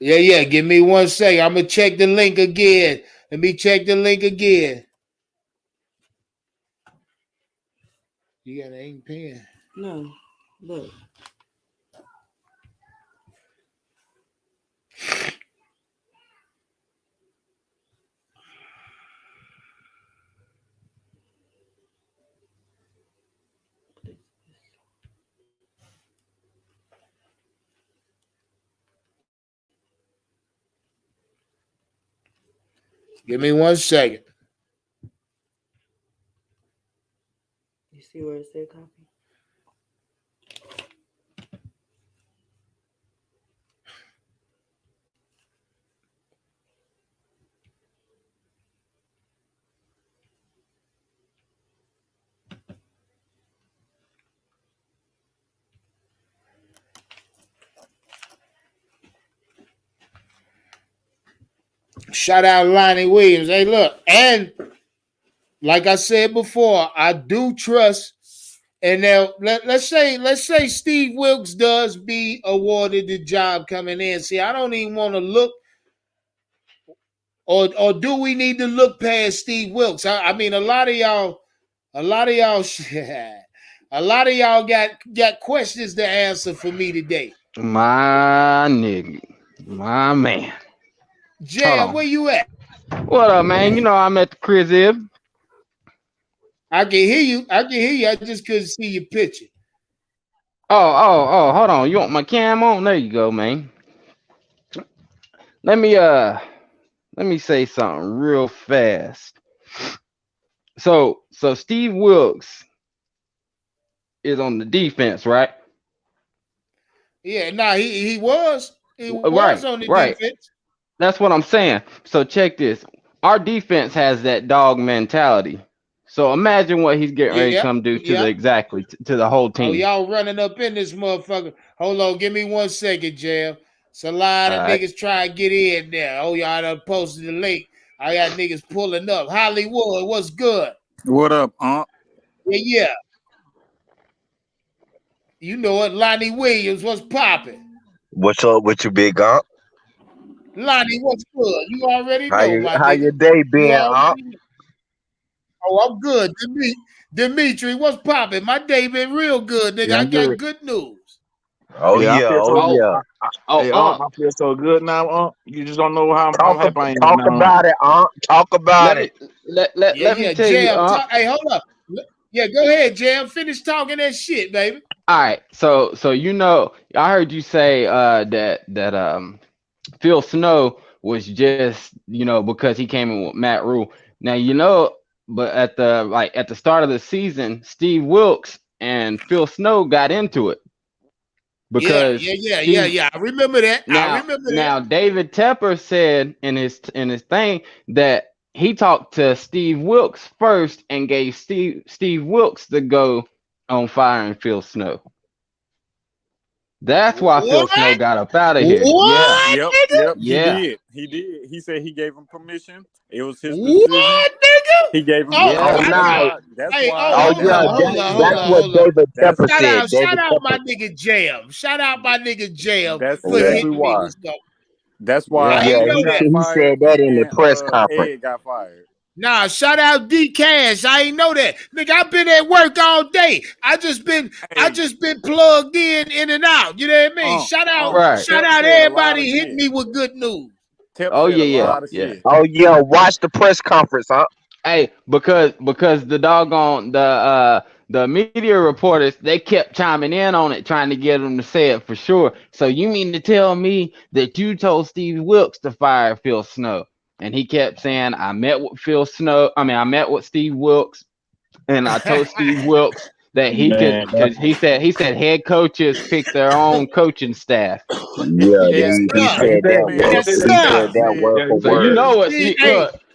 Yeah. Give me 1 second. I'm gonna check the link again. Let me check the link again. You got an ink pen? No. Look. Give me 1 second. You see where it said copy? Shout out Lonnie Williams. Hey, look, and like I said before, I do trust. And now let's say Steve Wilkes does be awarded the job coming in. See, I don't even want to look, or do we need to look past Steve Wilkes? I mean, a lot of y'all, a lot of y'all got questions to answer for me today. My nigga, my man. Jam, where you at? What up, man? You know I'm at the crib. I can hear you. I just couldn't see your picture. Oh, hold on. You want my cam on? There you go, man. Let me say something real fast. So Steve Wilkes is on the defense, right? Yeah, nah, he was Right, on the right. defense. That's what I'm saying. So check this. Our defense has that dog mentality. So imagine what he's getting ready to come do to to the whole team. Oh, y'all running up in this motherfucker. Hold on, give me 1 second, Jam. It's a lot of niggas trying to get in there. Oh, y'all done posted the link. I got niggas pulling up. Hollywood, what's good? What up, Yeah. You know it, Lonnie Williams, what's popping? What's up with you, big Unc? Lonnie, what's good? You already know, my How nigga. your day been, Unc? Oh, I'm good. Dimitri, what's popping? My day been real good, nigga. Yeah, I got good. good news. Oh Yeah, yeah, I feel so good now, You just don't know how happy I am talk now. about it, Unc. Talk about it. Let me tell Jam, you. Hey, hold up. Yeah, go ahead, Jam. Finish talking that shit, baby. All right. So you know, I heard you say that Phil Snow was just, because he came in with M.Rhule. Now, but at the start of the season, Steve Wilkes and Phil Snow got into it. Because yeah. I remember that. Now David Tepper said in his thing that he talked to Steve Wilkes first and gave Steve Wilkes the go on firing Phil Snow. That's why Phil Snow got up out of here. What? Yep. Yeah. He did. He said he gave him permission. It was his decision. What, nigga? He gave him. That's hold what David Tepper said. Shout out my nigga Jam. Shout out my nigga Jam. That's exactly why. That's why I ain't know that. He said that in the press conference. Ed got fired. Nah, shout out D Cash. I ain't know that. Nigga, I've been at work all day. I just been plugged in and out. You know what I mean? Shout out everybody hitting me with good news. Oh yeah. Oh yeah, watch the press conference, huh? Hey, because the doggone the media reporters, they kept chiming in on it, trying to get him to say it for sure. So you mean to tell me that you told Steve Wilkes to fire Phil Snow? And he kept saying, I met with Steve Wilkes, and I told Steve Wilkes that he could, because he said head coaches pick their own coaching staff. Yeah, he said that word for So word. you know what?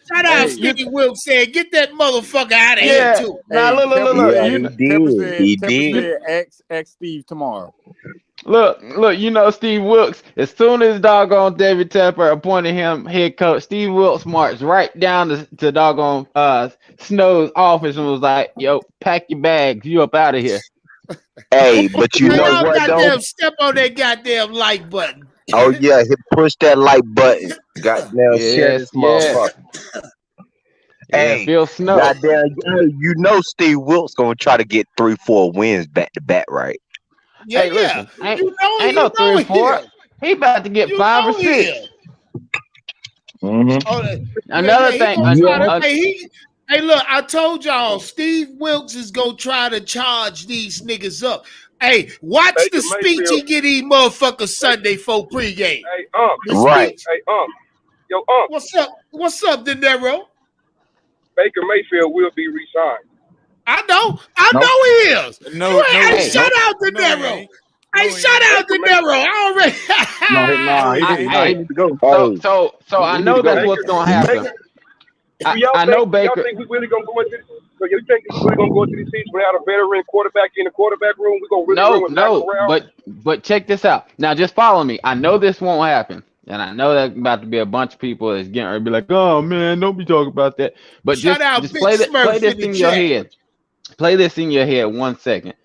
Shout out Steve Wilkes said, get that motherfucker out of here too. Now look. He did. Ask Steve tomorrow. Look, you know Steve Wilkes, as soon as doggone David Tepper appointed him head coach, Steve Wilkes marched right down to doggone Snow's office and was like, yo, pack your bags, you up out of here. Hey, but you know what though? Step on that goddamn like button. Oh yeah, push that like button. Goddamn share this motherfucker. Hey, Phil Snow. Goddamn, you know Steve Wilkes gonna try to get 3-4 wins back to back, right? Yeah, hey, listen, ain't no 3 or 4. He about to get 5 or 6. Another thing. Hey, look, I told y'all, Steve Wilkes is gonna try to charge these niggas up. Hey, watch the speech he get these motherfuckers Sunday for pregame. Hey, right. Hey, yo, What's up, De Niro? Baker Mayfield will be re-signed. I know he is. Shout out to Nero. Shout out to Nero. I already. He need to go. So I know that's what's gonna happen. I know Baker. Y'all think we really gonna go into this? So you think we're really gonna go into this season without a veteran quarterback in the quarterback room? We're gonna really no. But check this out. Now just follow me. I know this won't happen. And I know there's about to be a bunch of people that's getting ready to be like, oh man, don't be talking about that. But just play this in your head. Play this in your head 1 second.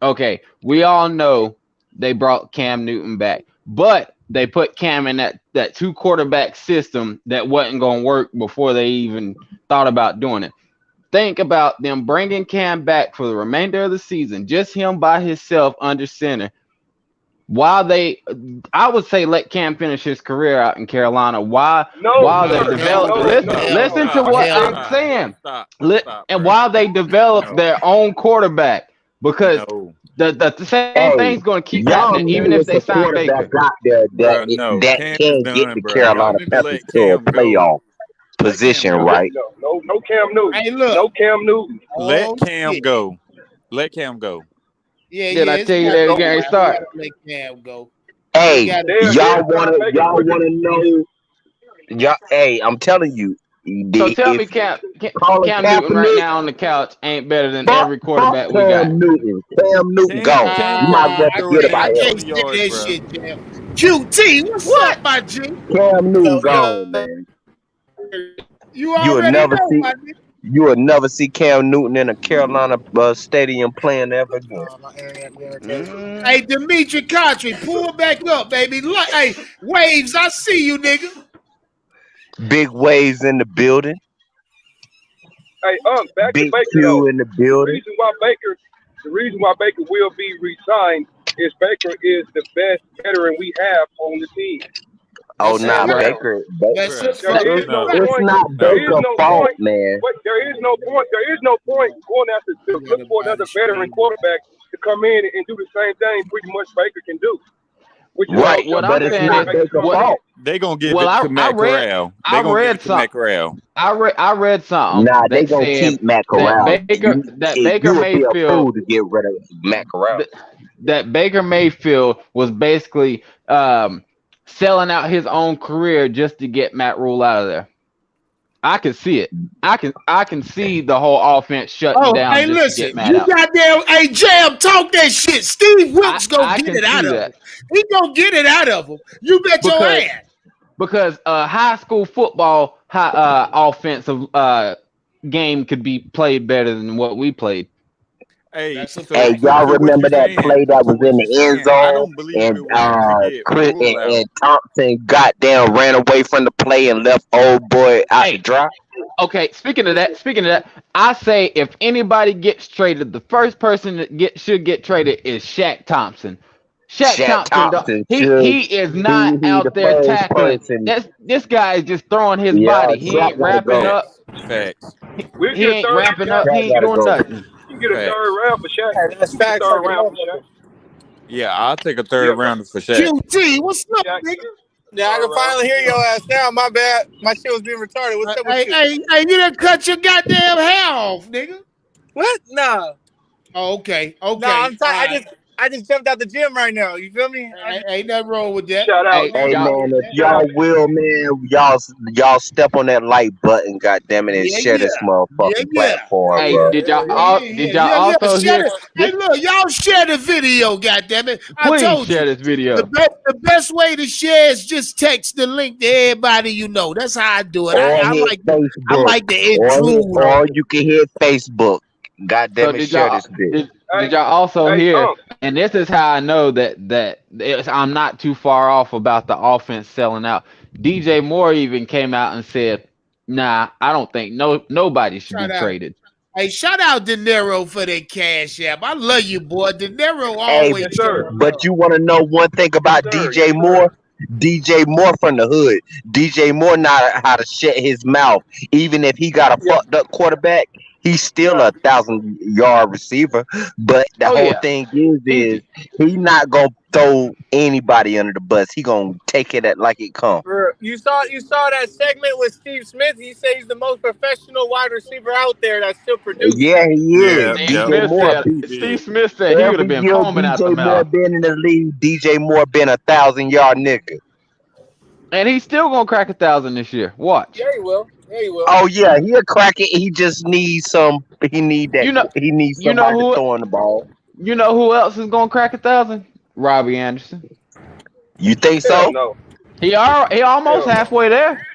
Okay, we all know they brought Cam Newton back, but they put Cam in that 2 quarterback system that wasn't going to work before they even thought about doing it. Think about them bringing Cam back for the remainder of the season, just him by himself under center. I would say let Cam finish his career out in Carolina. While they develop, listen to what I'm saying. And while they develop their own quarterback, because the same thing's going to keep happening, even if they sign Baker. That can get the Carolina Panthers to a playoff position, right? No Cam Newton. Hey, look. No Cam Newton. Let Cam go. Let Cam go. Did I tell you that you can't start? Let Cam go. Hey, y'all wanna know? Hey, I'm telling you. So tell me, Cam Newton right now on the couch ain't better than every quarterback we got. Cam Newton go. You might as well forget about him. QT, what's up, my G? Cam Newton gone, man. You will never see Cam Newton in a Carolina stadium playing ever again. Hey, Dimitri Country, pull back up, baby. Look, hey, Waves, I see you, nigga. Big Waves in the building. Hey, back Big to Baker. Q in the building. The reason why Baker will be re-signed is Baker is the best veteran we have on the team. Oh, nah, Baker. It's not Baker's fault, man. But there is no point going after to look for another veteran quarterback to come in and do the same thing pretty much Baker can do. Right, but it's not Baker's fault. They gonna give it to Matt Corral. I read something. Nah, they gonna keep Matt Corral. Baker Mayfield to get rid of Matt Corral. That Baker Mayfield was basically selling out his own career just to get M.Rhule out of there. I can see it. I can see the whole offense shutting down. Hey, just listen, to get Matt you out. goddamn, hey, Jam, talk that shit. Steve Wilkes gonna get it out of him. He gonna get it out of him. You bet your ass. Because high school football offensive game could be played better than what we played. Hey, That's a so, Hey, fact. so y'all to what remember you're that saying, play that was in the end I zone don't believe and it was to get Chris ruled out. and Thompson goddamn ran away from the play and left old boy out to Hey, dry? okay. Speaking of that, I say if anybody gets traded, the first person that should get traded is Shaq Thompson. Shaq Shaq Thompson, Thompson should he is not he the out there first tackling. person. This guy is just throwing his Yeah, body. He Shaq ain't gotta wrapping go. up. Facts. We'll He get a ain't third for wrapping Shaq. up. He Shaq ain't gotta doing go. nothing. You can get a third Facts. round for Shaq. Hey, that's You can get a facts third like a round for Shaq. motherfucker. Yeah, I'll take a third Yeah, rounder for Shaq. QT, what's up, Shaq. nigga? Yeah, I Third can round. finally hear your ass now. My bad. My shit was being retarded. What's up with you? Hey, you done cut your goddamn hair off, nigga. What? Nah. Oh, okay, Nah, okay. I'm All tired. right. I just jumped out the gym right now. You feel me? Ain't nothing wrong with that. Shout out. Hey, Ain't Hey nothing y'all. wrong man, with if that. Shout out. y'all will, man, y'all step on that like button, goddamn it, and Yeah, share yeah. this Yeah, motherfucking yeah. platform, Hey, bro. did y'all Yeah. also Share hear it. Hey, this? look, y'all share the video, goddammit. I Please told you. share this video. The best way to share is just text the link to everybody you know. That's how I do it. Or I hit like Facebook, to or intrude on you can hit Facebook. So Goddamn it, share this bitch. Hey, did y'all also hey, hear? And this is how I know I'm not too far off about the offense selling out. DJ Moore even came out and said, "Nah, I don't think nobody should be Shout out. traded." Hey, shout out De Niro for that cash app. I love you, boy. De Niro Hey, always yes, sir. showing but love. you want to know one thing Yes, about sir. DJ Yes, sir. Moore? DJ Moore from the hood. DJ Moore know how to shut his mouth. Even if he got a Yeah. fucked up quarterback, he's still Yeah. a 1,000-yard receiver. But the Oh whole yeah, thing is easy. he not gonna throw anybody under the bus. He gonna take it like it come. You saw that segment with Steve Smith. He says he's the most professional wide receiver out there that still produces. Yeah, he is. Yeah, Steve yeah, DJ Smith Moore. said. he Steve did. Smith said he would have Every been year foaming out the DJ Moore mouth, been in the league, DJ Moore been a 1,000-yard nigga. and he's still gonna crack 1,000 this year. Watch. Yeah, he will. Yeah, he will. Oh yeah, he'll crack it. He just needs some. He need that. You know, He needs you know somebody to who, throw in the ball. you know who else is gonna crack 1,000? Robbie Anderson. You think Hell so? no. He almost Hell no. halfway there.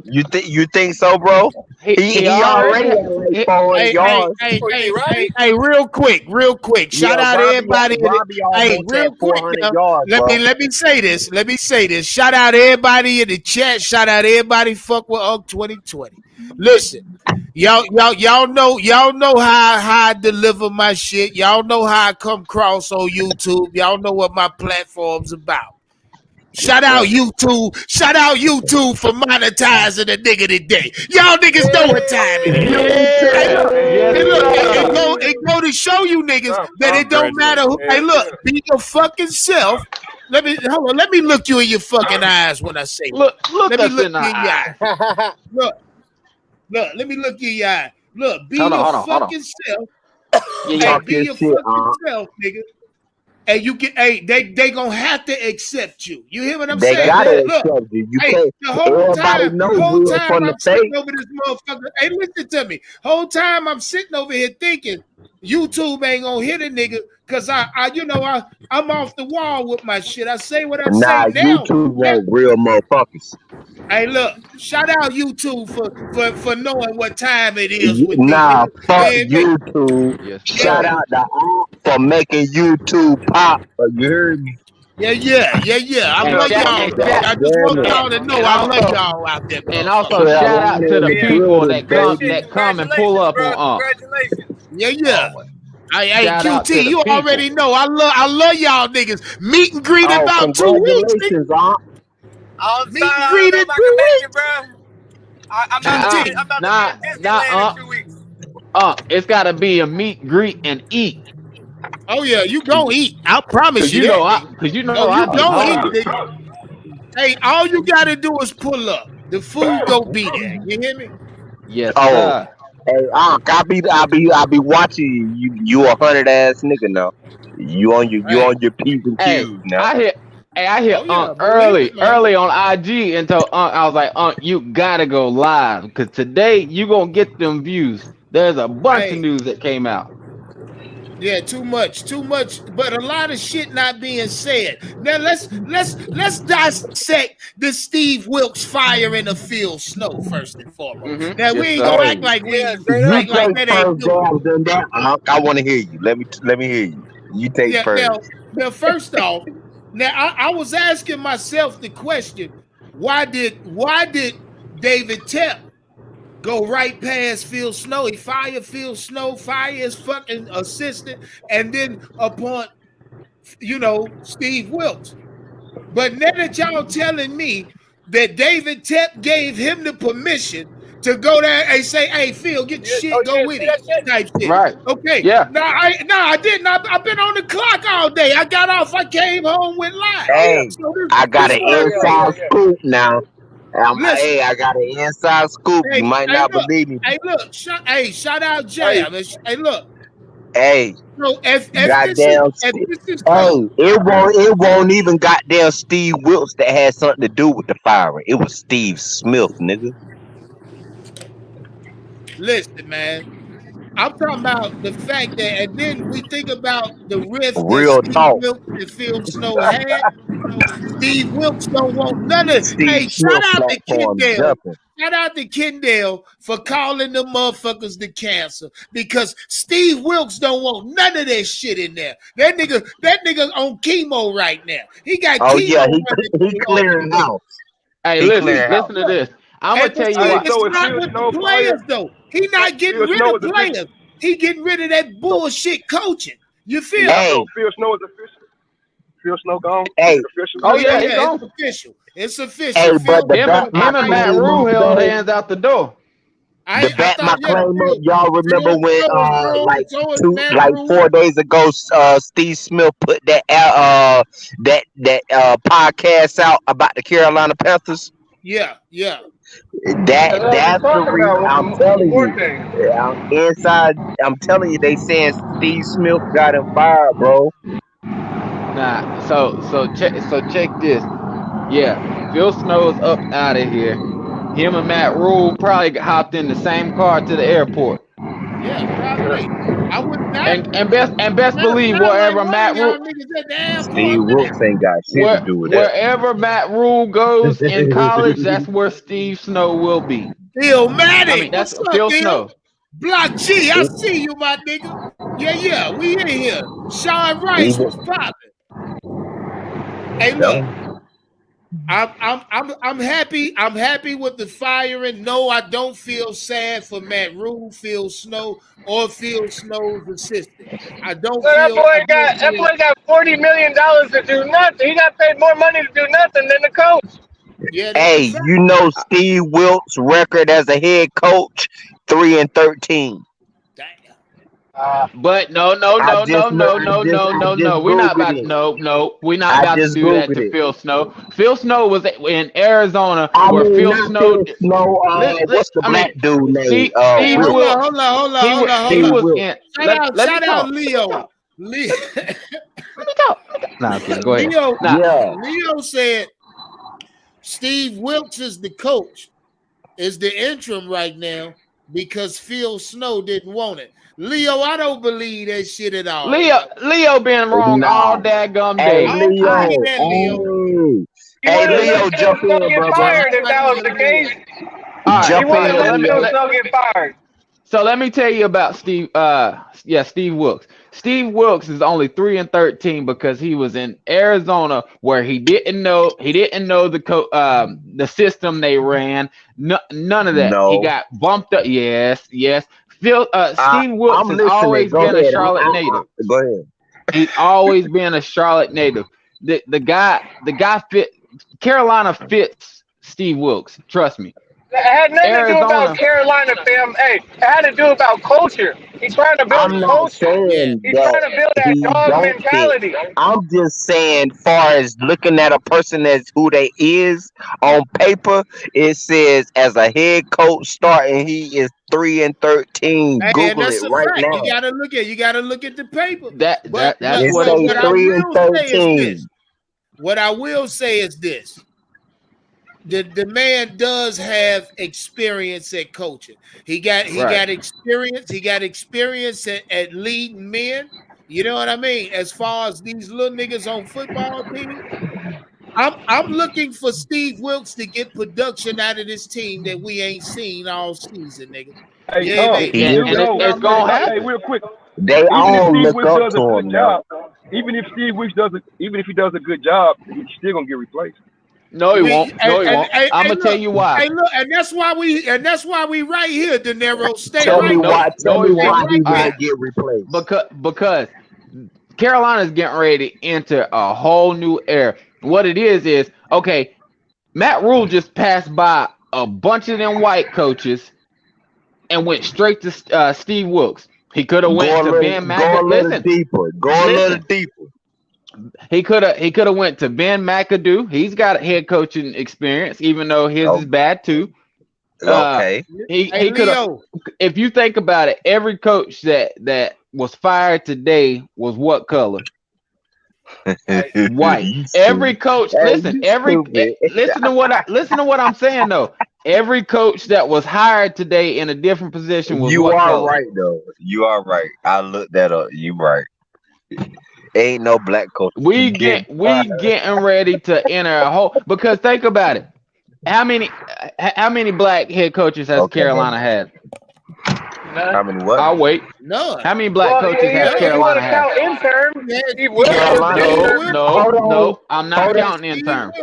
You think so, bro? He He already already. at like He, 400 yards. Oh, you think Robbie? Real quick. Yeah, Shout out everybody. Robbie Hey, almost real at quick, 400 now, yards, bro. let me say this. Let me say this. Shout out everybody in the chat. Shout out everybody. Fuck with UG 2020. Listen, y'all know how I deliver my shit. Y'all know how I come across on YouTube. Y'all know what my platform's about. Shout out YouTube. Shout out YouTube for monetizing a nigga today. Y'all niggas know what time it is. Hey, look. yes, Hey, look, sir. it go to show you niggas that it don't matter who. Hey, Congratulations. look, be your fucking self. Let me look you in your fucking eyes when I say that. Look Let me us look in the you in your eye. eye. Look, let me look you in your eye. Look, be Hold your on. fucking self. Yeah, Hey, Talk be your your shit, fucking self, nigga. And you get, they gonna have to accept you. You hear what I'm They saying? gotta Look, accept you. You hey, can't. the Everybody know whole real time from the I'm sitting fake. over this motherfucker. Hey, listen to me. Whole time I'm sitting over here thinking YouTube ain't gonna hit a nigga because I'm off the wall with my shit. I say what I say Nah, now. YouTube want real motherfuckers. Hey, look, shout out YouTube for knowing what time it is with me, Nah, nigga. fuck You hear me? YouTube. yes, Yeah, Shout sir. out to all for making YouTube pop. You heard me? yeah. I And love chat y'all. and chat I just want Damn it. y'all to know and I love also y'all out there, and also motherfucker. shout out Carolina to in the the Yeah. people building, that Real baby. shit. come and pull Congratulations, up bro. on Congratulations. Yeah. Oh my. Hey, Shout out QT, to the you people. already know I love y'all niggas. Meet and greet in Oh, about 2 weeks, nigga. congratulations, Aunt. I'm Meet sorry, and I don't greet know in if I can 2 make it, weeks. bro. I'm QT. about to be Nah, in Disneyland in 2 weeks. it's gotta be a meet, greet, and eat. Oh yeah, you gonna eat. I promise Cause you you know that, nigga. Oh, I you be gonna eat, hungry. nigga. Hey, all you gotta do is pull up. The food go be there. You hear me? Yes, Oh, sir. hey, Aunt, I be watching you. You a 100 ass nigga now. You Hey, on your P's and Hey, Q's now. I hit oh yeah, believe early it, man. on IG and told I was like, you gotta go live because today you gonna get them views. There's a bunch of Hey, news that came out. Yeah, too much, but a lot of shit not being said. Now let's dissect the Steve Wilkes fire in the Phil Snow first and foremost. Now we Yes, ain't sir. gonna Hey, act like you act like take that ain't first new. jabs in that. I want to hear you. Let me hear you. You take Yeah, first. now first off, now I was asking myself the question: why did David Tep go right past Phil Snow? He fired Phil Snow, fire his fucking assistant, and then upon Steve Wilkes. But now that y'all telling me that David Tep gave him the permission to go there and say, "Hey, Phil, get your shit, You go didn't with see it," that shit? type shit. Right. Okay. Yeah. No, I didn't. I've been on the clock all day. I got off. I came home with live. Oh yeah. Hey, So I got this an what I'm saying. inside scoop now. Listen, Hey, I got an inside scoop. You might not believe me. look. Shout out Hey, Jam. Hey, look. Hey, So if goddamn. this is Hey, cold, it won't even goddamn Steve Wilkes that had something to do with the firing. It was Steve Smith, nigga. listen, man. I'm talking about the fact that, and then we think about the rift that Real Steve talk. Wilkes and Phil Snow had. Steve Wilkes don't want none of. Steve Hey, Smith shout out to platform Kendall. jumping. Shout out to Kendall for calling the motherfuckers the cancer, because Steve Wilkes don't want none of that shit in there. That nigga on chemo right now. He got Oh chemo yeah, running through he the clearing organization. house. Hey, He listen, clearing house. listen to this. I'm Hey, gonna but tell you see, Hey, why. it's so is not Phil with the Snow players fired? though. He not getting Phil rid Snow of is official. players. He getting rid of that bullshit coaching. You feel me? Hey, So Phil Snow is official. Phil Snow gone. Is hey, it official? Oh Yeah, yeah, he it's gone. official. It's official. hey, Phil but don't want no Him and part of Matt it. Rule held though, hands out the door. to I back my thought, yeah, claim up, y'all remember Phil when Snow is gone. So is Matt like Rule. 4 days ago, Steve Smith put that podcast out about the Carolina Panthers. Yeah. that's what I was just That's the talking reason about I'm with the telling you. thing. Inside, I'm telling you, they saying Steve Smith got him fired, bro. Nah, so check this. Yeah, Phil Snow's up out of here. Him and Matt Rule probably hopped in the same car to the airport. Yeah, probably. I would not. And best Matter of believe fact, like wherever one of Matt y'all Rule niggas at the airport Steve now. Wilkes ain't got shit to do with that. wherever Matt Rule goes in college, that's where Steve Snow will be. Bill I Maddie, mean, that's what's up, Phil Bill? Snow. Block G, I see you, my nigga. Yeah, we in here. Sean Rice Even was popping. Hey, look, I'm happy. I'm happy with the firing. No, I don't feel sad for Matt Rule, Phil Snow, or Phil Snow's assistant. I don't So that feel. boy got $40 million to do nothing. He got paid more money to do nothing than the coach. Yeah, that's a hey, fact. you know Steve Wilkes' record as a head coach, 3-13. Damn. But no. I just We're not googled about it. no. We're not I about to just do that googled to it. Phil Snow. Phil Snow was in Arizona I where mean, Phil not Snow. Phil Snow. What's the I mean, black dude name? Hey, Steve hold Wilkes. on, Wilkes. He Steve was Wilkes. in. Shout Let me out, talk. Leo. Leo, Let me talk. Nah, okay, go ahead. Nah, Yeah. Leo said Steve Wilkes is the coach, is the interim right now because Phil Snow didn't want it. Leo, I don't believe that shit at all, bro. Leo been wrong all Nah. daggum Hey, day. I don't I believe Leo. that, Leo. He Hey, would have Leo, let Phil jump Snow in, get brother. fired if Everybody that was know the Leo. case. all right. He Jump would in, have let Phil Leo. Snow get fired. So let me tell you about Steve. Steve Wilkes. Steve Wilkes is only 3-13 because he was in Arizona where he didn't know the system they ran. None of that. He No. got bumped up. Yes. Steve Wilkes I'm has listening. always Go been a ahead. Charlotte native. Go ahead. He's always been a Charlotte native. The guy fit. Carolina fits Steve Wilkes. Trust me. It had nothing to do about Arizona. Carolina, fam. Hey, it had to do about culture. He's trying to build I'm a not culture. Yeah. saying He's that trying to build that he dog don't fit. mentality. I'm just saying, far as looking at a person as who they is on paper, it says as a head coach starting, he is 3-13. Hey, and Google that's it a right fact. now. You gotta look at the paper. That's It what say What I will say is this. 3-13. What I will say is this. the man does have experience at coaching. He got experience. He got experience at leading men. You know what I mean? As far as these little niggas on football team, I'm looking for Steve Wilkes to get production out of this team that we ain't seen all season, nigga. Hey, Yeah, it's gonna happen. Hey, real quick. They all look up to him now. Even if Steve Wilkes even if he does a good job, he's still gonna get replaced. No, he won't. No, he won't. I'm gonna tell you why. Hey, look, and that's why we right here, De Niro. Stay Tell right me why. Tell me why he right won't get replaced. Because Carolina's getting ready to enter a whole new era. What it is okay. Matt Rhule just passed by a bunch of them white coaches and went straight to Steve Wilkes. He could have went to Ben McAdoo. Go a little deeper. Go a little deeper. He could have went to Ben McAdoo. He's got head coaching experience, even though his is bad too. Okay. He could have. If you think about it, every coach that was fired today was what color? White. Every coach. Listen to what I'm saying though. Every coach that was hired today in a different position was You what are color? right though. You are right. I looked that up. You right. Ain't no black coach. We getting ready to enter a whole, because think about it. How many black head coaches has Carolina had? How many what? I'll wait. None. How many black coaches has Carolina had? No. I'm not counting intern.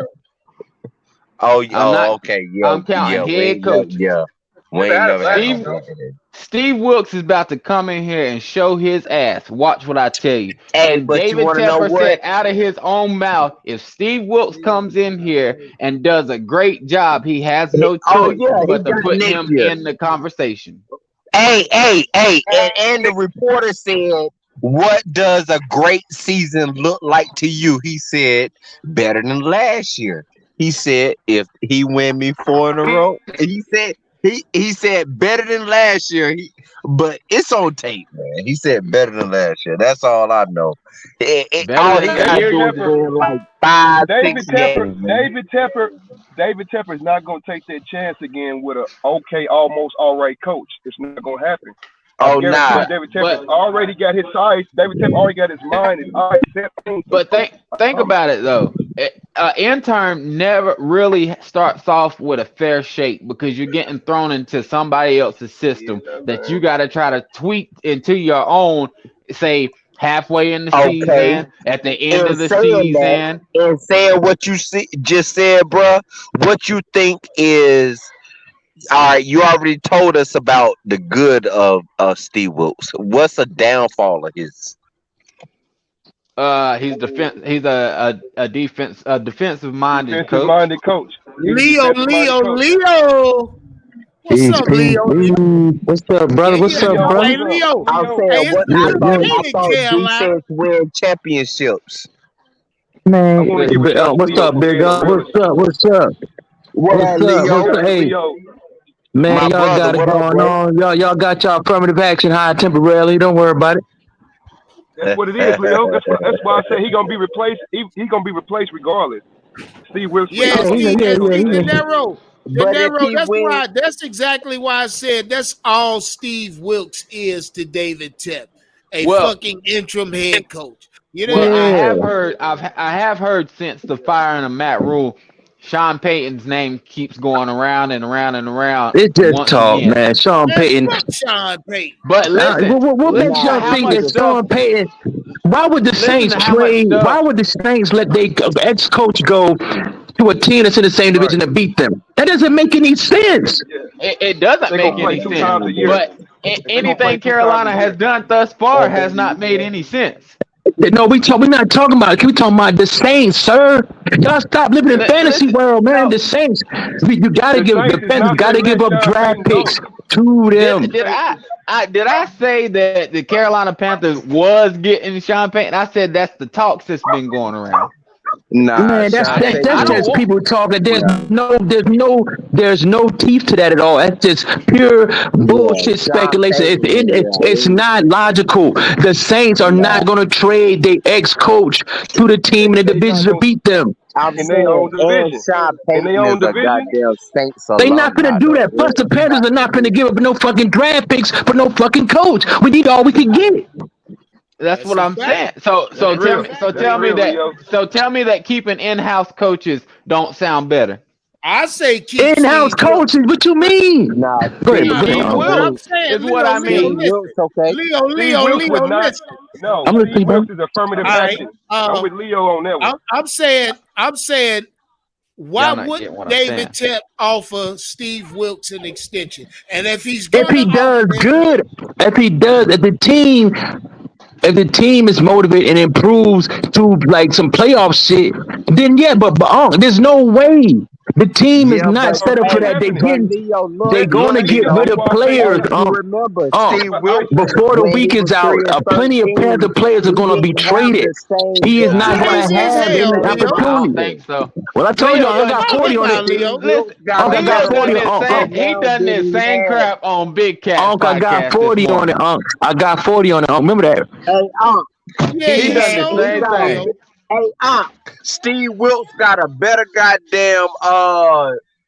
Okay. Yeah. I'm counting head coaches. Yeah. We ain't never had Steve Wilkes is about to come in here and show his ass. Watch what I tell you. And David Tepper said out of his own mouth, if Steve Wilkes comes in here and does a great job, he has no choice but to put him in the conversation. Hey. And the reporter said, what does a great season look like to you? He said, better than last year. He said, if he win me 4 in a row, he said better than last year. But it's on tape, man. He said better than last year. That's all I know. All he got to do is win like 5, 6 games. David Tepper is not going to take that chance again with a almost all right coach. It's not going to happen. David Tepper already got his size. David Tepper already got his mind. His eyes set. But think about it though. Intern never really starts off with a fair shake, because you're getting thrown into somebody else's system that you got to try to tweak into your own. Say halfway in the season, at the end of the season, and saying what you just said, bruh. What you think is? All right, you already told us about the good of Steve Wilkes. What's a downfall of his? He's a defensive minded coach. Leo. What's up, Leo? What's up, brother? What's up, brother? Hey, Leo. I thought defense win championships. Man, what's up, big up? What's up? Hey. Man, y'all got it going on. Y'all got y'all affirmative action high temporarily. Don't worry about it. That's what it is, Leo. That's why I said he's gonna be replaced. He's gonna be replaced regardless. Steve Wilkes. That's exactly why I said that's all Steve Wilkes is to David Tepper, fucking interim head coach. You know, I have heard since the firing of Matt Rhule, Sean Payton's name keeps going around and around and around. It's just talk, man. Sean Payton. But listen, what makes y'all think that Sean Payton? Why would the Saints trade? Why would the Saints let their ex-coach go to a team that's in the same division to beat them? That doesn't make any sense. It doesn't make any sense. But anything Carolina has done thus far has not made any sense. No, we're not talking about it. We're talking about the Saints, sir. Y'all stop living in fantasy world, man. The Saints. You gotta give the Panthers gotta give up draft picks to them. Did I say that the Carolina Panthers was getting Sean Payton? I said that's the talks that's been going around. Nah, man, that's just people talking. There's no teeth to that at all. That's just pure bullshit speculation. It's not logical. The Saints are not going to trade their ex-coach to the team in the division to beat them. I'm in saying, their own and division. Sean In their Payton own is a division. goddamn Saints They not alumni, finna do though, that. Plus, bro. the Panthers are not finna give up no fucking draft picks for no fucking coach. We need all we can get. That's That's what a I'm fact. saying. So That's That's a real. fact. That's real, Leo. tell me that keeping in-house coaches don't sound better. I say keep In-house Steve Wilkes. coaches, what you mean? Nah, Go ahead, Steve, go ahead. Steve What I'm Wilkes saying, is what I Leo, Steve mean. listen. Wilkes, okay. Steve Wilkes would not. Listen. No, I'm Steve listening, bro. Wilkes is affirmative All right. action. I'm with Leo on that one. I'm saying, why Y'all not getting wouldn't what I'm saying. David Tep offer Steve Wilkes an extension? And if he's If gonna he does offer it, good, if the team is motivated and improves to like some playoff shit, then yeah, but there's no way. The team is Yeah, not but set up for hey, that. but Leo, They gonna get Leo, Leo, rid of before I say players. this, you remember Steve Wilkes Before the when he week was is out, 3-13, plenty of Panther players are he gonna be didn't have traded. the same He is not discipline gonna crazy as have hell, any Leo. I don't opportunity. think so. Well, I told you, Leo I done got Talking 40 on about it. Leo. listen. got I Leo got done 40 this on. same. He now done than this he same had. crap on Big Cat I got podcast this 40 on morning. it. I got 40 on it. Remember that. Hey, Yeah, He he done the showed same do, thing. Leo. Hey, Steve Wilkes got a better goddamn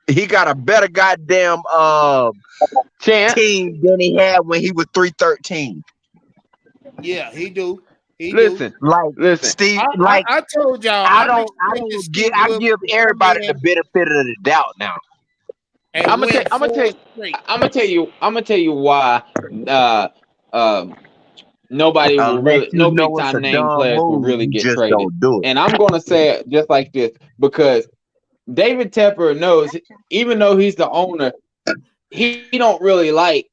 he got a better goddamn Chance. team than he had when he was 3-13. Yeah, he do. He Listen. do. Like Steve, like I told y'all. I I'm don't Steve I Wilkes give to come everybody the in benefit of the doubt now. and I'm win gonna 4 straight. tell you why. Nobody will Unless really, you no big know it's a time name dumb players will move, really you get just traded. don't do it. And I'm gonna say it just like this because David Tepper knows, even though he's the owner, he don't really like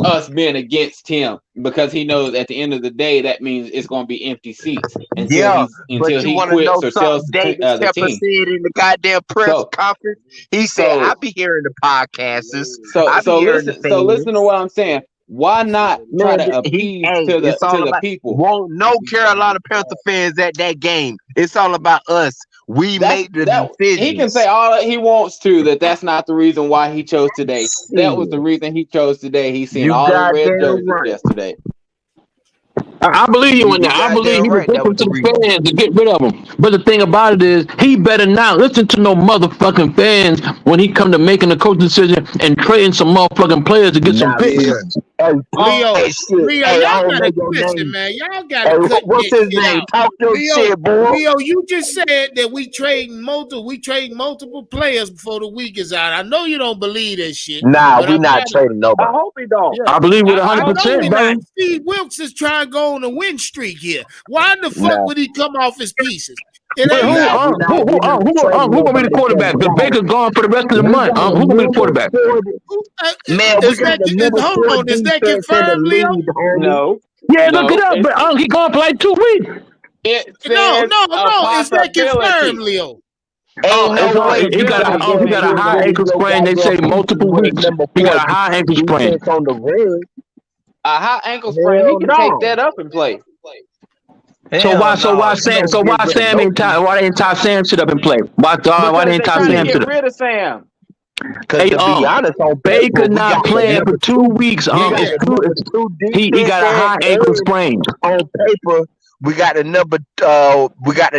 us being against him because he knows at the end of the day that means it's going to be empty seats until but you he want to know quits or sells something David the Tepper team. said in the goddamn press So conference? He said, I be hearing the podcasts. so listen to what I'm saying. Why not try to appease to the people? Won't no Carolina Panther fans at that game. It's all about us. We make the decisions. He can say all he wants to that's not the reason why he chose today. That was the reason he chose today. He seen all the red jerseys yesterday. I believe you in that. I believe he was looking to the fans to get rid of them. But the thing about it is, he better not listen to no motherfucking fans when he come to making a coach decision and trading some motherfucking players to get some picks. Leo, y'all gotta your listen, name. man. Y'all gotta cut what's this his shit name? out. Talk your shit, boy. Leo, you just said that we trading multiple players before the week is out. I know you don't believe that shit. Nah, we not trading nobody. I hope he don't. I believe with I know 100%, we bro. not. Steve Wilkes is trying to go on a win streak here. Why in the fuck would he come off his pieces? It Wait, ain't who gonna be the quarterback? Because Baker's gone for the rest of the month. Who gonna be the quarterback? Man, we got the number 4 is that defense in the confirmed, Leo? league, homie. No. Yeah, look it up. But he gone for like 2 weeks. No. Is that confirmed, Leo? He got a high ankle sprain. They say multiple weeks. He got a high ankle sprain. On the run. A high ankle sprain, he can take that up and play. So why Sam ain't top Sam shit up and play? Why didn't top Sam shit up? Get rid of Sam. Hey, to be honest, Baker not playing for 2 weeks. He got a high ankle sprain. On paper, we got the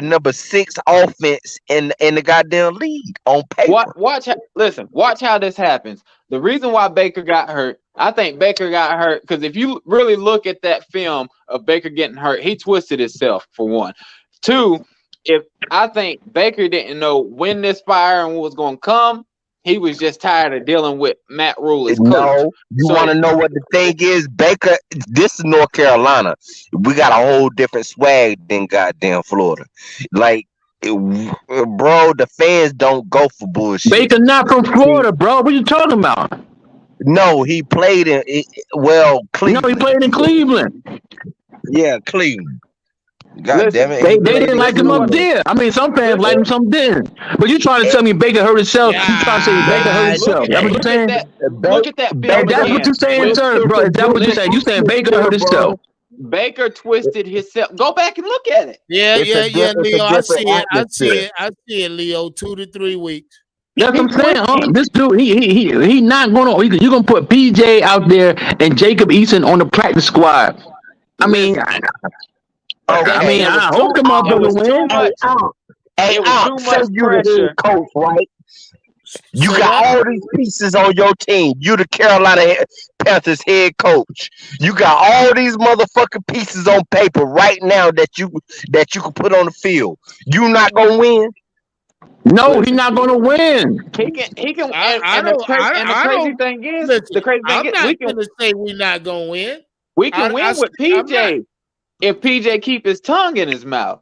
number 6 offense in the goddamn league on paper. Watch how this happens. The reason why Baker got hurt, I think Baker got hurt because if you really look at that film of Baker getting hurt, he twisted himself for one. 2, I think Baker didn't know when this firing was going to come. He was just tired of dealing with M.Rhule as coach. No, you want to know what the thing is? Baker, this is North Carolina. We got a whole different swag than goddamn Florida. Like, bro, the fans don't go for bullshit. Baker not from Florida, bro. What you talking about? No, he played in Cleveland. No, he played in Cleveland. Yeah, Cleveland. God damn it. They didn't like him up there. I mean, some fans like him, some didn't. But you trying to tell me Baker hurt himself? You trying to say Baker hurt himself? That's what you're saying? Look at that film. That's what you're saying, sir, bro. Is that what you're saying? You saying Baker hurt himself? Baker twisted himself. Go back and look at it. Yeah, Leo. I see it, Leo. 2 to 3 weeks. That's what I'm saying. This dude, he not gonna. You're gonna put PJ out there and Jacob Eason on the practice squad. I mean, I hope the motherfucker win. Hey, It was too say much you the head pressure. coach, right? You So got what? all these pieces on your team. You the Carolina Panthers head coach. You got all these motherfucking pieces on paper right now that you can put on the field. You not gonna win. No, he's Listen, not going to win. he can, I and the don't. crazy and the I crazy don't. thing is, Listen, I'm not we can gonna say we're not gonna win. win with I'm not. PJ if PJ keep his tongue in his mouth.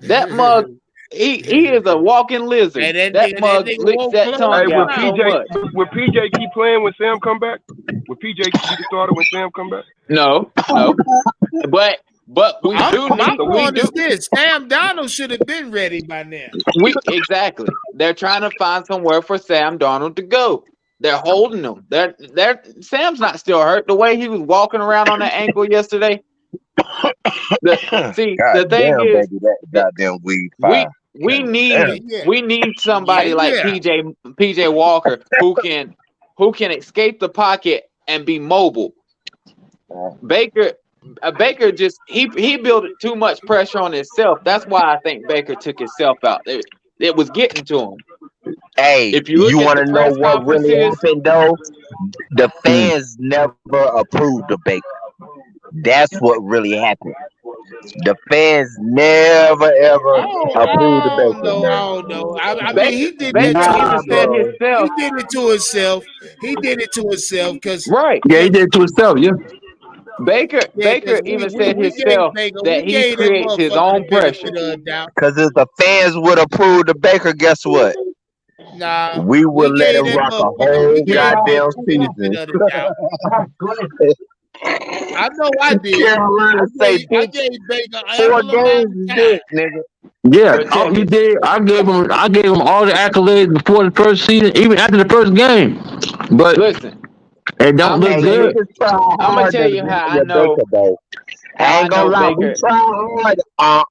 That mug, he is a walking lizard. Hey, That mug nigga licks won't that close tongue his will out so mouth. much. PJ keep playing when Sam come back? Will PJ be the starter when Sam come back? No, but we My do point is this: Sam Donald should have been ready by now. exactly. They're trying to find somewhere for Sam Darnold to go. They're holding him. They're Sam's not still hurt. The way he was walking around on that ankle yesterday. The thing damn, is, baby, that goddamn weed we fire. we need Yeah. we need somebody like PJ Walker who can escape the pocket and be mobile. Baker just he built too much pressure on himself. That's why I think Baker took himself out. It was getting to him. Hey, If you look at want the to know press what really conferences, happened though? The fans never approved of Baker. That's what really happened. The fans never ever approved of Baker. I don't know. I mean, he did Baker that to even said himself. himself. He did it to himself. He did it to himself because Right. Yeah, he did it to himself. Yeah. Baker even said himself that he creates his own pressure. Because if the fans would approve of Baker, guess what? Nah, we would let him that rock a motherfucker- whole we gave that goddamn motherfucker the season. benefit of the doubt. I know I did. Carolina say I gave Baker 4 ample amount games of is time. it, nigga. Yeah, But check you it. did. I gave him all the accolades before the first season, even after the first game. But Listen, it don't look good. I'm gonna tell you how I know. I ain't gonna lie, we try hard.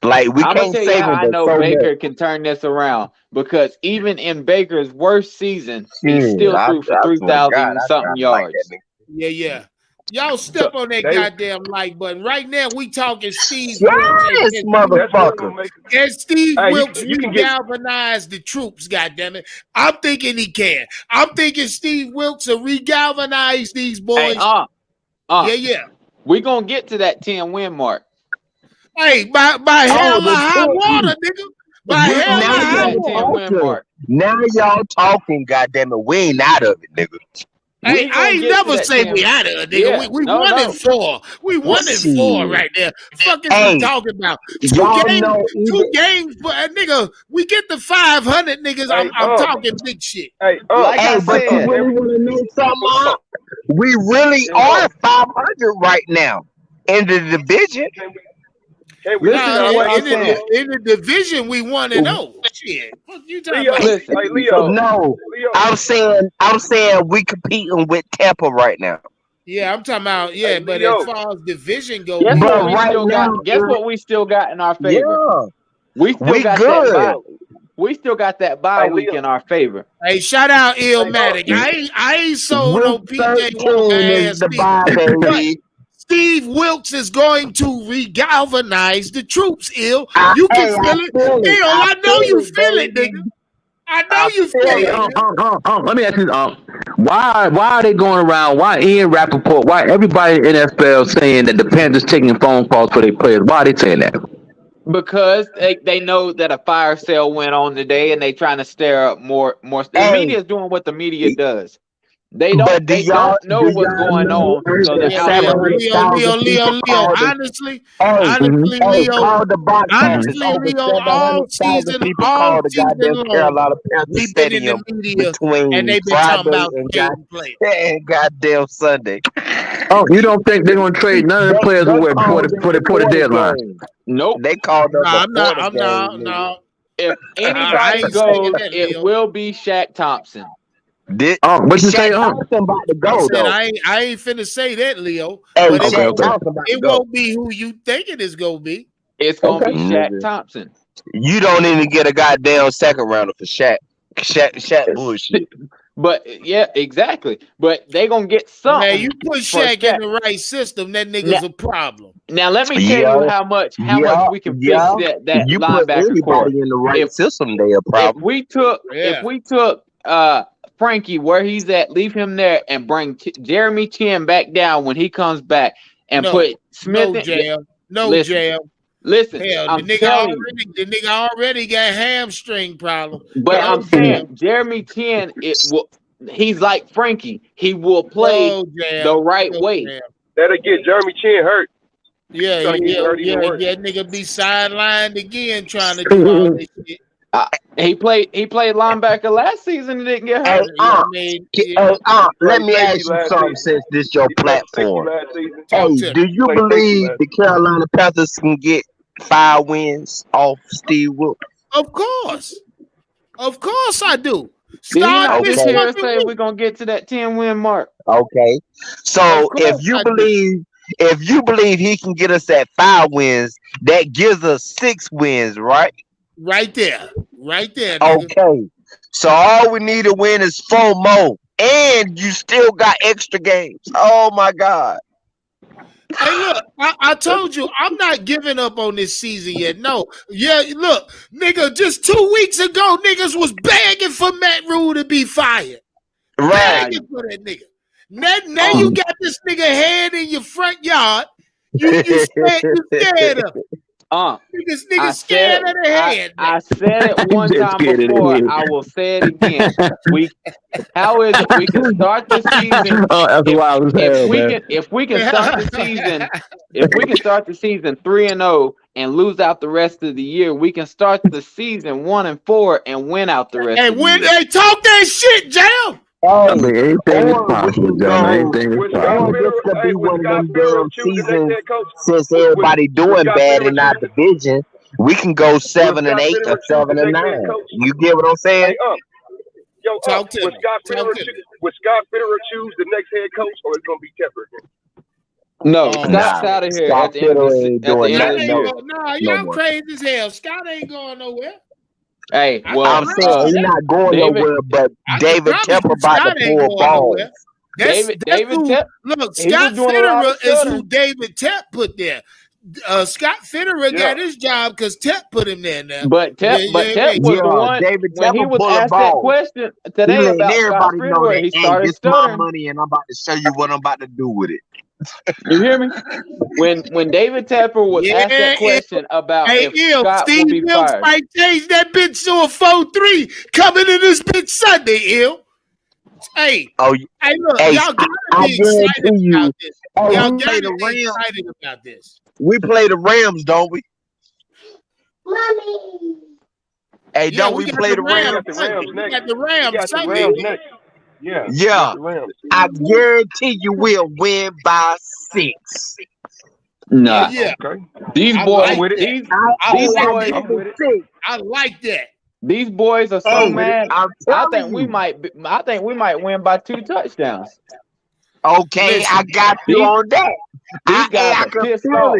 Like we I'm can't gonna tell you save how him, I but know so Baker much. can turn this around, because even in Baker's worst season, he Shit, still I threw for swear to 3,000 God, and I something kinda like yards. that nigga. Yeah. Y'all step on that they- goddamn like button. Right now, we talking Steve Yes, Wilkes. motherfucker. And Steve Hey, Wilkes you can get- regalvanized the troops, goddammit. I'm thinking he can. I'm thinking Steve Wilkes will regalvanize these boys. Hey, yeah. We gonna get to that 10-win mark. Hey, by hell or high water, nigga. By hell or high water. Now y'all talking, goddammit. We ain't out of it, nigga. Hey, I ain't never say we out of it, nigga. Yeah, we no, won no. in 4. We won in 4 right there. Fuck is we talking about? y'all know Two games, but nigga, we get the 500 niggas. Hey, I'm talking big shit. Hey, Like I but you said, really want to know something? We really are 500 right now in the division. Listen to what I'm saying. In the division, we 1-0. Shit, what you talking Leo, about? Listen, hey, Leo. No, Leo. I'm saying we competing with Tampa right now. Yeah, I'm talking about but Leo. as far as division goes, guess But what we right still now, got? Guess what we still got in our favor? Yeah, We still we got good. that bye. We still got that bye Hey, week Leo. in our favor. Hey, shout out Illmatic. I ain't sold no Week PJ 13 Walker is ass the nigga. bye, But baby. Steve Wilkes is going to regalvanize the troops, Ill. I You can feel feel it. it. Ill, I know you feel it, baby. nigga. I know you feel Hey, it. let me ask you, why are they going around? Why Ian Rappaport? Why everybody in NFL saying that the Panthers taking phone calls for their players? Why are they saying that? Because they know that a fire sale went on today, and they trying to stir up more. The media is doing what the media does. They don't know what's going on, so they're out there. Leo. Honestly, Leo. Call the box Honestly, office. Leo, Over 700,000 people called the goddamn long, Carolina Panthers we've been in Stadium the media, between and they've been talking Friday about trading players. and goddamn Sunday. Oh, you don't think they're going to trade none of the players who were before the deadline? Nope. They called up Nah, before the game. no. If I anybody ain't goes, saying that, it Leo. will be Shaq Thompson. What you say? Thompson about to go, I said though. I ain't finna say that, Leo. Hey, but Shaq Thompson about to it go. won't be who you think it is gonna be. It's gonna be Shaq Thompson. You don't even get a goddamn second rounder for Shaq. Shaq bullshit. But yeah, exactly. But they gonna get something. Man, you put Shaq in the right system, that nigga's a problem. Now let me tell you how much we can fix that you linebacker put core. anybody in the right system, they a problem. If we took Frankie where he's at, leave him there, and bring Jeremy Chin back down when he comes back, and put Smith in jail. Listen, hell, I'm the nigga already got hamstring problem. But I'm saying Jeremy Chin, he's like Frankie. He will play the right way. That'll get Jeremy Chin hurt. Yeah, nigga be sidelined again trying to do all this shit. He played linebacker last season and didn't get hurt. Let me ask you something since this your platform. Hey, do you believe the Carolina Panthers can get 5 wins off Steve Wilkes? Of course I do. Say we're gonna get to that 10-win mark. Okay, so if you believe he can get us at 5 wins, that gives us 6 wins, right? Right there. Nigga. Okay, so all we need to win is 4 more, and you still got extra games. Oh my God! Hey, look, I told you I'm not giving up on this season yet. No, look, nigga, just 2 weeks ago, niggas was begging for M.Rhule to be fired. Right. Begging for that nigga. Now you got this nigga head in your front yard. You scared of it. Niggas scared of the head. I said it one time before. I will say it again. How is it we can start the season? If we can start the season 3-0 and lose out the rest of the year, we can start the season 1-4 and win out the rest of the year. Hey, talk that shit, Jam. I mean, anything is possible, John. Anything is possible. This could be one of them damn seasons since everybody doing bad in our division. We can go 7-8 or 7-9. You get what I'm saying? Would Scott Fitterer choose the next head coach, or is it gonna be Tepper again? No, Scott's out of here at the end of the year. Nah, y'all crazy as hell. Scott ain't going nowhere. Hey, well, I'm saying he's not going nowhere, but David Tepper about to pull balls. David Tepper. Look, Scott Fitterer is who David Tepper put there. Scott Fitterer got his job because Tepper put him there now. But Tepper was the one David when he was asked that question today about Scott Fitterer, he started stuttering. My money, and I'm about to show you what I'm about to do with it. You hear me? When David Tepper was asked that question about if Scott Steve would be Wilkes fired, might change that bitch to a 4-3 coming in this bitch Sunday, Ill. Hey, look, y'all gotta be excited about this. Y'all gotta be excited about this. We play the Rams, don't we? Mommy. Hey, don't we play the Rams? We got the Rams Sunday. Yeah. I guarantee you we'll win by 6. Nah. Yeah. Okay. These boys, I like that. These boys are so mad. I think we might win by 2 touchdowns. Okay, I got you on that. These guys are pissed off.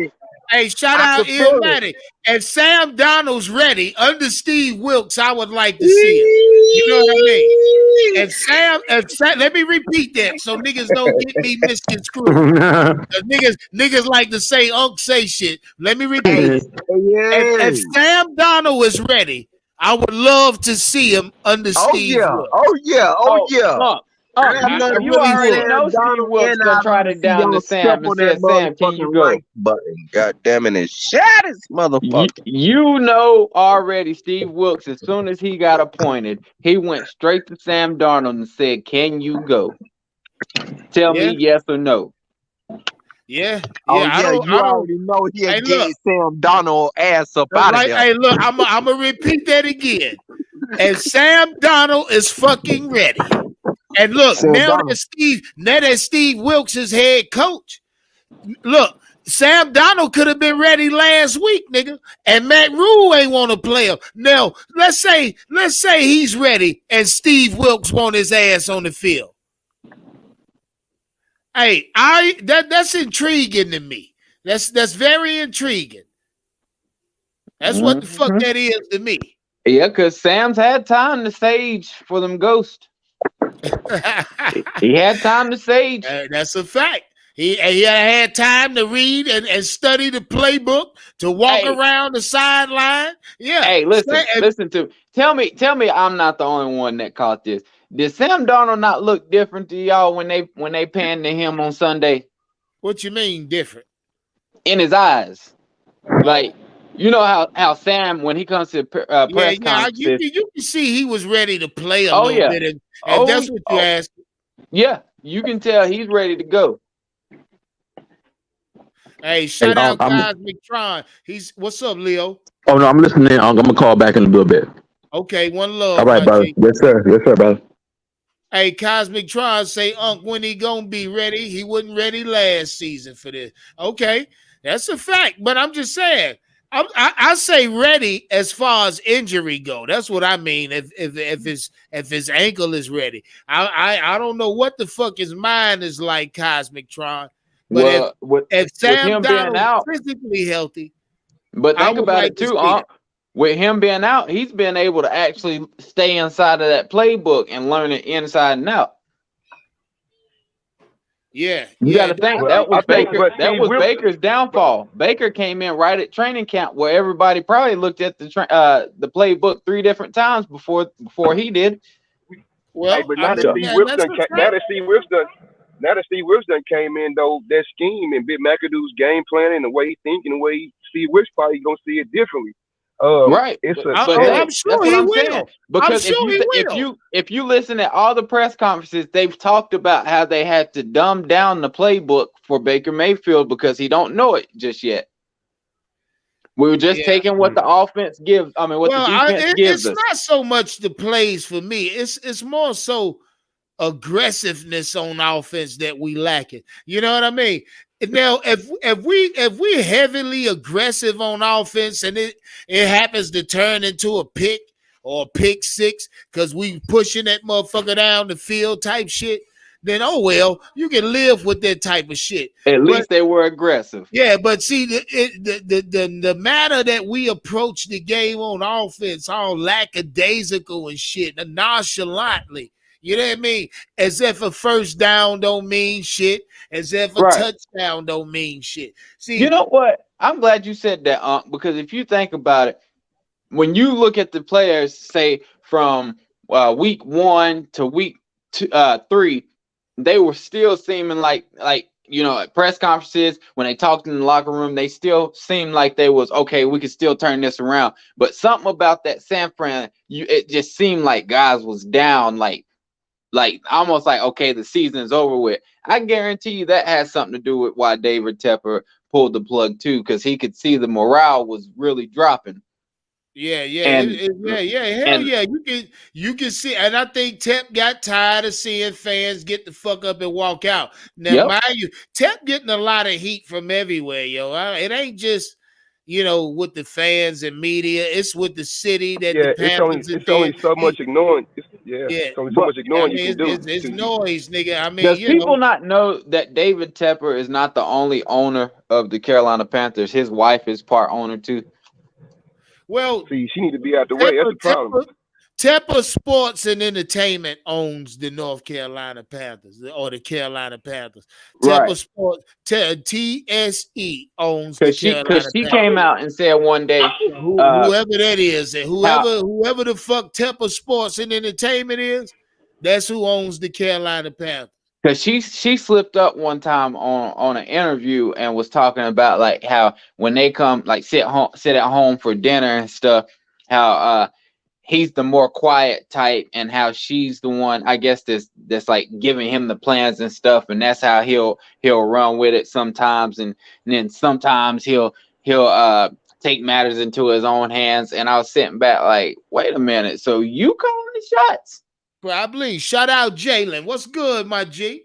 Hey, shout out Ilmatic. If Sam Donald's ready under Steve Wilkes, I would like to see him. You know what I mean? If Sam, let me repeat that so niggas don't get me misconstrued. Niggas like to say say shit. Let me repeat. If Sam Donald is ready, I would love to see him under Steve Wilkes. Oh yeah. You already know Steve Wilkes gonna try to down to Sam and say, Sam, can you go? God damn it, and shot his motherfucker. You know already Steve Wilkes, as soon as he got appointed, he went straight to Sam Darnold and said, can you go? Tell me yes or no. Yeah. You already know he'll get Sam Darnold ass up out of there. Hey, look, I'm gonna repeat that again. And Sam Darnold is fucking ready. And look, now that Steve Wilkes is head coach, look, Sam Darnold could have been ready last week, nigga, and M.Rhule ain't want to play him. Now, let's say he's ready, and Steve Wilkes want his ass on the field. Hey, that's intriguing to me. That's very intriguing. That's what the fuck that is to me. Yeah, because Sam's had time to sage for them ghosts. He had time to sage. That's a fact. He had time to read and study the playbook, to walk around the sideline. Yeah. Hey, listen to me. Tell me I'm not the only one that caught this. Did Sam Darnold not look different to y'all when they panned to him on Sunday? What you mean different? In his eyes. Like, you know how Sam, when he comes to press conferences, you can see he was ready to play a little bit. And that's what you asked. Yeah, you can tell he's ready to go. Hey, shout out Cosmic Tron. What's up, Leo? Oh no, I'm listening. I'm gonna call back in a little bit. Okay, one love. All right, brother. Yes, sir, brother. Hey, Cosmic Tron say, when he gonna be ready? He wasn't ready last season for this. Okay, that's a fact. But I'm just saying, I say ready as far as injury go. That's what I mean. If his ankle is ready, I don't know what the fuck his mind is like, Cosmic Tron. But if Sam Darnold physically healthy, but think about it too, with him being out, he's been able to actually stay inside of that playbook and learn it inside and out. Yeah, you got to think that was Baker's downfall. Baker came in right at training camp where everybody probably looked at the playbook 3 different times before he did. Well, but now that Steve Wilson came in, though, that scheme and Big McAdoo's game planning, the way he thinking, the way Steve Wilson probably gonna see it differently. Right. I'm sure he will. Because if you listen to all the press conferences, they've talked about how they had to dumb down the playbook for Baker Mayfield because he don't know it just yet. We were just taking what the offense gives. I mean, what the defense gives us. It's not so much the plays for me. It's more so aggressiveness on offense that we lacking. You know what I mean? Now, if we heavily aggressive on offense and it happens to turn into a pick or a pick 6 because we pushing that motherfucker down the field type shit, then you can live with that type of shit. At least they were aggressive. Yeah, but see, the matter that we approach the game on offense all lackadaisical and shit, and nonchalantly. You know what I mean? As if a first down don't mean shit. As if a touchdown don't mean shit. See, you know what? I'm glad you said that, because if you think about it, when you look at the players, say from week 1 to week 3, they were still seeming like at press conferences, when they talked in the locker room, they still seemed like they was okay. We could still turn this around. But something about that San Fran, it just seemed like guys was down, like almost like, okay, the season is over with. I guarantee you that has something to do with why David Tepper pulled the plug too, because he could see the morale was really dropping. Yeah. Hell yeah. You can see, and I think Tep got tired of seeing fans get the fuck up and walk out. Now, mind you, Tep getting a lot of heat from everywhere, yo. It ain't just with the fans and media. It's with the city that the Panthers it's only so much ignoring. It's only so much ignoring you can do. It's noise, nigga. I mean, does people not know that David Tepper is not the only owner of the Carolina Panthers? His wife is part owner too. Well, see, she need to be out the way. That's the problem. Tepper Sports and Entertainment owns the North Carolina Panthers or the Carolina Panthers. Tepper Sports, TSE owns the Carolina Panthers. Because she came out and said one day, whoever that is, and whoever the fuck Tepper Sports and Entertainment is, that's who owns the Carolina Panthers. Because she slipped up one time on an interview and was talking about like how when they come like sit at home for dinner and stuff, how he's the more quiet type, and how she's the one, I guess, that's like giving him the plans and stuff, and that's how he'll run with it sometimes, and then sometimes he'll take matters into his own hands. And I was sitting back like, wait a minute, so you calling the shots? Probably. Shout out Jalen. What's good, my G?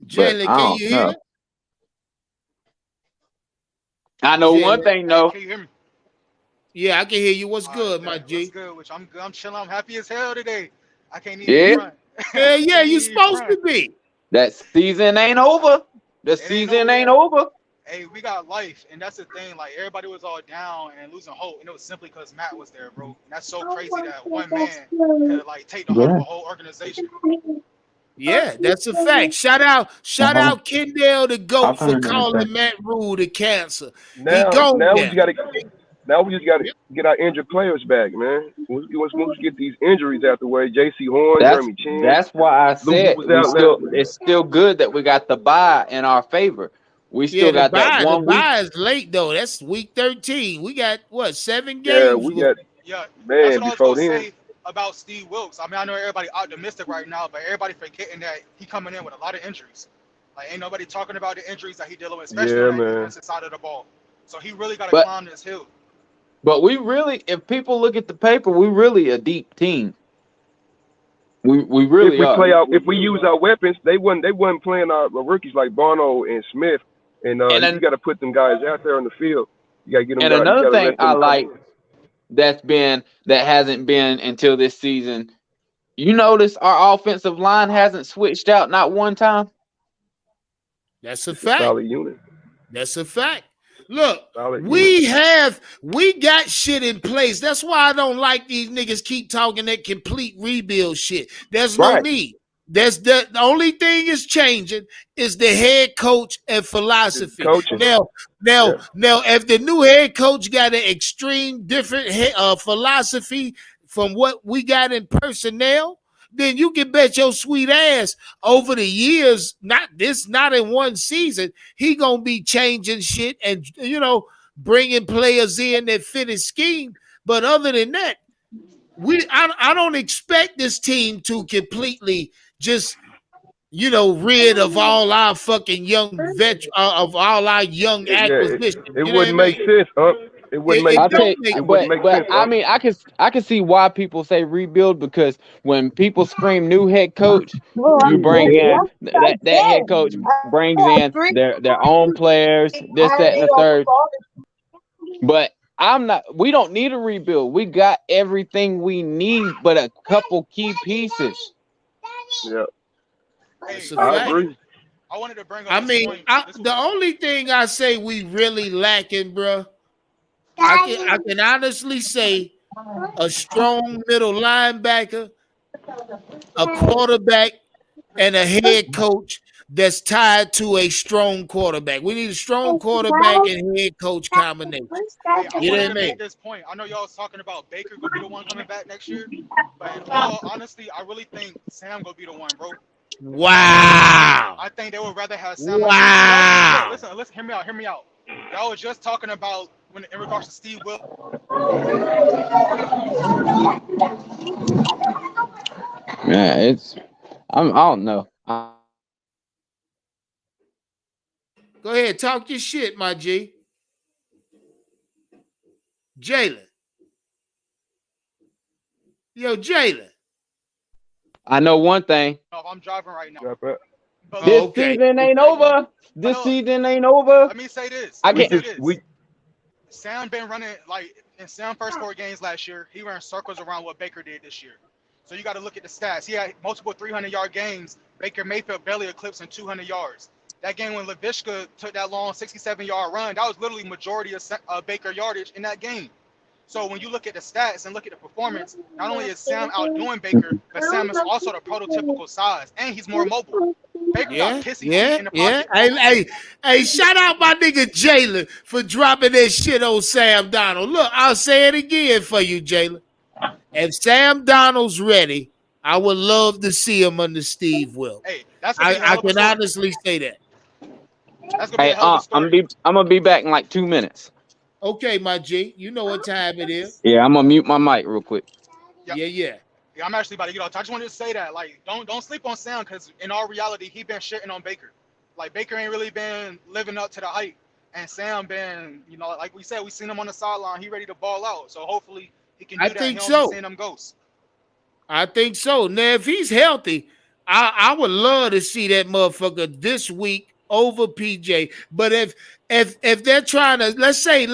Jalen, can you hear? I know one thing, though. Can you hear me? Yeah, I can hear you. What's good, my G? What's good? Which I'm chilling. I'm happy as hell today. I can't even front. Yeah, you supposed to be. That season ain't over. The season ain't over. hey, we got life, and that's the thing. Like everybody was all down and losing hope, and it was simply because Matt was there, bro. And that's so crazy that one man could like take the heart of a whole organization. Yeah, that's a fact. Shout out Kendall the GOAT for calling M.Rhule the cancer. He Now, gone now we there. just gotta, get our injured players back, man. Once we get these injuries out the way, J.C. Horn, Jeremy Chin, That's why I Lulu said was out last week. it's still good that we got the bye in our favor. We still got that The 1 week. bye is late though. That's week 13. We got what 7 Yeah, games? we got Yeah, that's man what I was before gonna then. say about Steve Wilkes. I mean, I know everybody optimistic right now, but everybody forgetting that he coming in with a lot of injuries. Like, ain't nobody talking about the injuries that he dealing with, especially Yeah, on the man. defensive side of the ball. So he really got to But climb this hill. but we really, if people look at the paper, we really a deep team. We If really we are. play out, if we use our weapons, they wasn't playing our rookies like Bono and Smith, and And you then got to put them guys out there on the field. You got to get them and guys. You another got to thing let I them come like in. that hasn't been until this season. You notice our offensive line hasn't switched out not one time. That's a It's a fact. solid unit. That's a fact. Look, Solid unit. we got shit in place. That's why I don't like these niggas keep talking that complete rebuild shit. There's no Right. need. There's the only thing is changing is the head coach and philosophy. Coaching. Now, Yeah. if the new head coach got an extreme different philosophy from what we got in personnel, then you can bet your sweet ass over the years, not in one season, he gonna be changing shit and bringing players in that fit his scheme. But other than that, I don't expect this team to completely just rid of all our fucking young of all our young acquisitions. It wouldn't make sense, huh? It wouldn't make I'll sense. take, It wouldn't make but sense, I huh? mean, I can see why people say rebuild, because when people scream new head coach, you bring in that head coach brings in their own players, this, that, and the third. But we don't need a rebuild. We got everything we need, but a couple key pieces. Yeah, Hey, I agree. I wanted to bring up I this mean, point. the only thing I say we really lacking, bro, I can honestly say a strong middle linebacker, a quarterback, and a head coach that's tied to a strong quarterback. We need a strong quarterback and head coach combination. Hey, I You know wanted what I to mean? make this point. I know y'all was talking about Baker gonna be the one coming back next year, but in all honesty, I really think Sam gonna be the one, bro. Wow. I think they would rather have Sam. Wow. Listen, hear me out. Y'all was just talking about in regards to Steve Wilkes. Yeah, I don't know. Go ahead, talk your shit, my G. Jalen. Yo, Jalen. I know one thing. I'm driving right now. But This season ain't over. This season ain't over. Let me say this. Sam been running, like, in Sam first 4 games last year, he ran circles around what Baker did this year. So you got to look at the stats. He had multiple 300-yard games. Baker Mayfield barely eclipsing 200 yards. That game when Laviska took that long 67-yard run, that was literally majority of Baker yardage in that game. So when you look at the stats and look at the performance, not only is Sam outdoing Baker, but Sam is also the prototypical size, and he's more mobile. Baker got pissy feet in the pocket. Hey, shout out my nigga Jalen for dropping that shit on Sam Donald. Look, I'll say it again for you, Jalen. If Sam Donald's ready, I would love to see him under Steve Wilkes. Hey, that's I can honestly say that. That's gonna be a hell of a story. I'm gonna be back in like 2 minutes. Okay, my G, you know what time it is. Yeah, I'm gonna mute my mic real quick. Yeah. I'm actually about to get off. I just wanted to say that, like, don't sleep on Sam, because in all reality, he been shitting on Baker. Like, Baker ain't really been living up to the hype, and Sam been, like we said, we seen him on the sideline. He ready to ball out. So hopefully he can do that. Think he don't so. be seeing them ghosts. I think so. Now, if he's healthy, I would love to see that motherfucker this week over PJ. But if they're trying to, let's say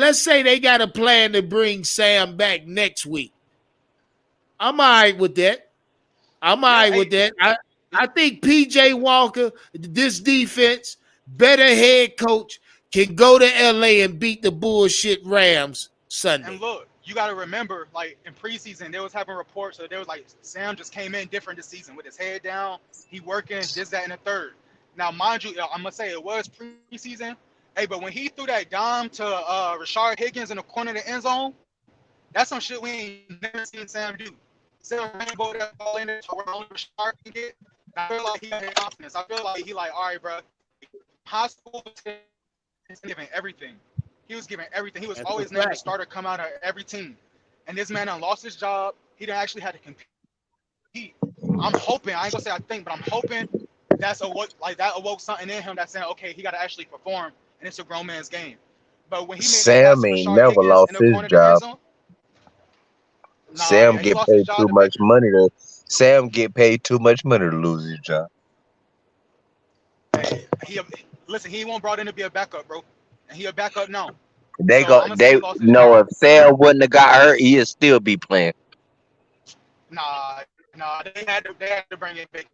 they got a plan to bring Sam back next week, I'm all right with that. I think PJ Walker, this defense, better head coach, can go to LA and beat the bullshit Rams Sunday. And look, you got to remember, like in preseason, they was having reports that there was like Sam just came in different this season with his head down. He working, this, that, and the third. Now, mind you, I'm gonna say it was preseason. Hey, but when he threw that dime to Rashard Higgins in the corner of the end zone, that's some shit we ain't never seen Sam do. Sam rainbow that ball in there to where only Rashard can get. I feel like he had confidence. I feel like he like, all right, bro. High school, he's giving everything. He was giving everything. He was always named the starter come out of every team. And this man done lost his job. He done actually had to compete. I'm hoping, I ain't gonna say I think, but I'm hoping that awoke something in him that's saying, okay, he got to actually perform, and it's a grown man's game. But when he made Sam ain't never lost his job. Sam get paid too much money to. Sam get paid too much money to lose his job. Hey, he won't brought in to be a backup, bro, and he a backup now. If Sam wouldn't have got hurt, he'd still be playing. Nah, they had to bring in Baker.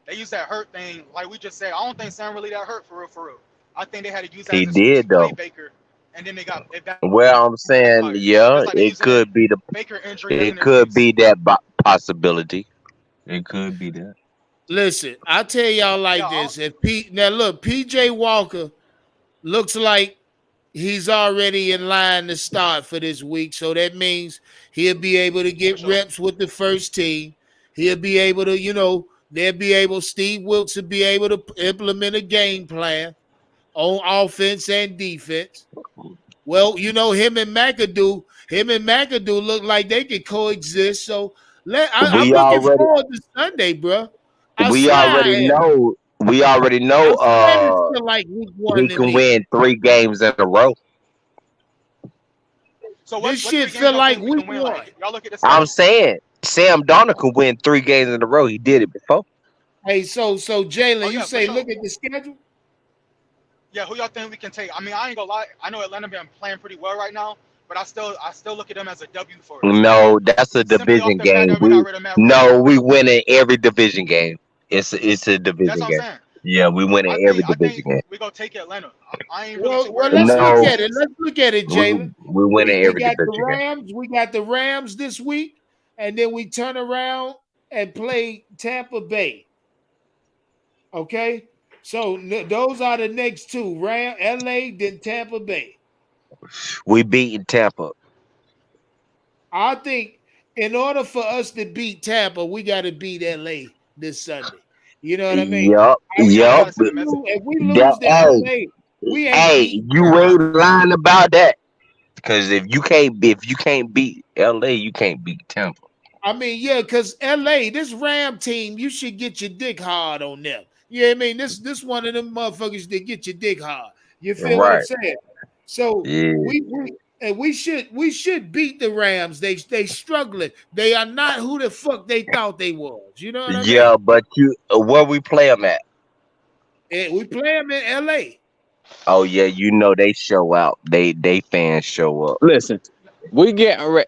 They used that hurt thing, like we just said. I don't think Sam really got hurt for real. I think they had to use that. He did though. Baker, and then they got. Well, I'm saying, it could be the Baker injury. It could be that possibility. It could be that. Listen, I tell y'all like this. If PJ Walker looks like he's already in line to start for this week, so that means he'll be able to get reps with the first team. He'll be able to, Steve Wilkes will be able to implement a game plan on offense and defense. Well, him and McAdoo look like they could coexist. So I'm looking forward to Sunday, bro. We already know. Like he can win 3 games in a row. So this shit feel like week 1. Y'all look at the I'm saying Sam Darnold can win 3 games in a row. He did it before. Hey, so Jalen, you say look at the schedule? Yeah, who y'all think we can take? I mean, I ain't gonna lie. I know Atlanta been playing pretty well right now, but I still look at them as a W for us. No, that's a division game. We win in every division game. It's a division game. Saying. Yeah, we win in every division game. We gonna take Atlanta. I ain't really let's look at it. Let's look at it, Jalen. We win in every division the Rams. Game. We got the Rams this week, and then we turn around and play Tampa Bay. Okay, so those are the next 2: LA, then Tampa Bay. We beating Tampa. I think in order for us to beat Tampa, we got to beat LA this Sunday. You know what I mean? Yup. If we lose LA, we ain't. You ain't lying about that. Because if you can't beat LA, you can't beat Tampa. I mean, yeah, because LA, this Ram team, you should get your dick hard on them. You know what I mean? This one of them motherfuckers that get your dick hard. You feel what I'm saying? So we should beat the Rams. They struggling. They are not who the fuck they thought they was. You know what I mean? Yeah, but where we play them at? We play them in LA. Oh yeah, they show out. They fans show up. Listen, we getting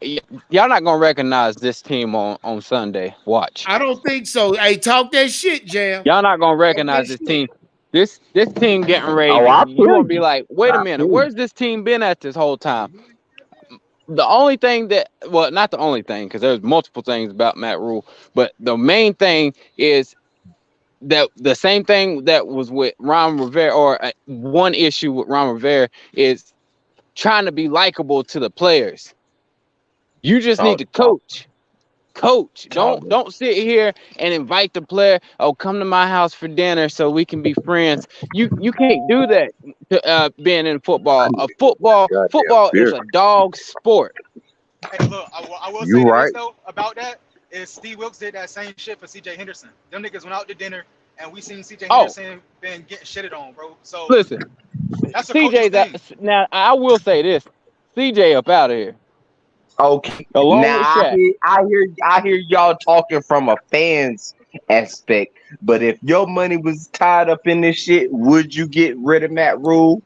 y'all not gonna recognize this team on Sunday. Watch. I don't think so. Hey, talk that shit, Jam. Y'all not gonna recognize this team. This team getting ready. You gonna be like, wait a minute, where's this team been at this whole time? The only thing not the only thing, because there's multiple things about M.Rhule, but the main thing is that the same thing that was with Ron Rivera, or one issue with Ron Rivera, is trying to be likable to the players. You just need to coach. Don't sit here and invite the player. Oh, come to my house for dinner so we can be friends. You can't do that. Being in football, football is a dog sport. Hey, look, I will say this though about that is Steve Wilkes did that same shit for C.J. Henderson. Them niggas went out to dinner and we seen C.J. Henderson been getting shitted on, bro. So listen, that's CJ's now. I will say this: CJ up out of here. Okay. Now I hear y'all talking from a fan's aspect, but if your money was tied up in this shit, would you get rid of M.Rhule?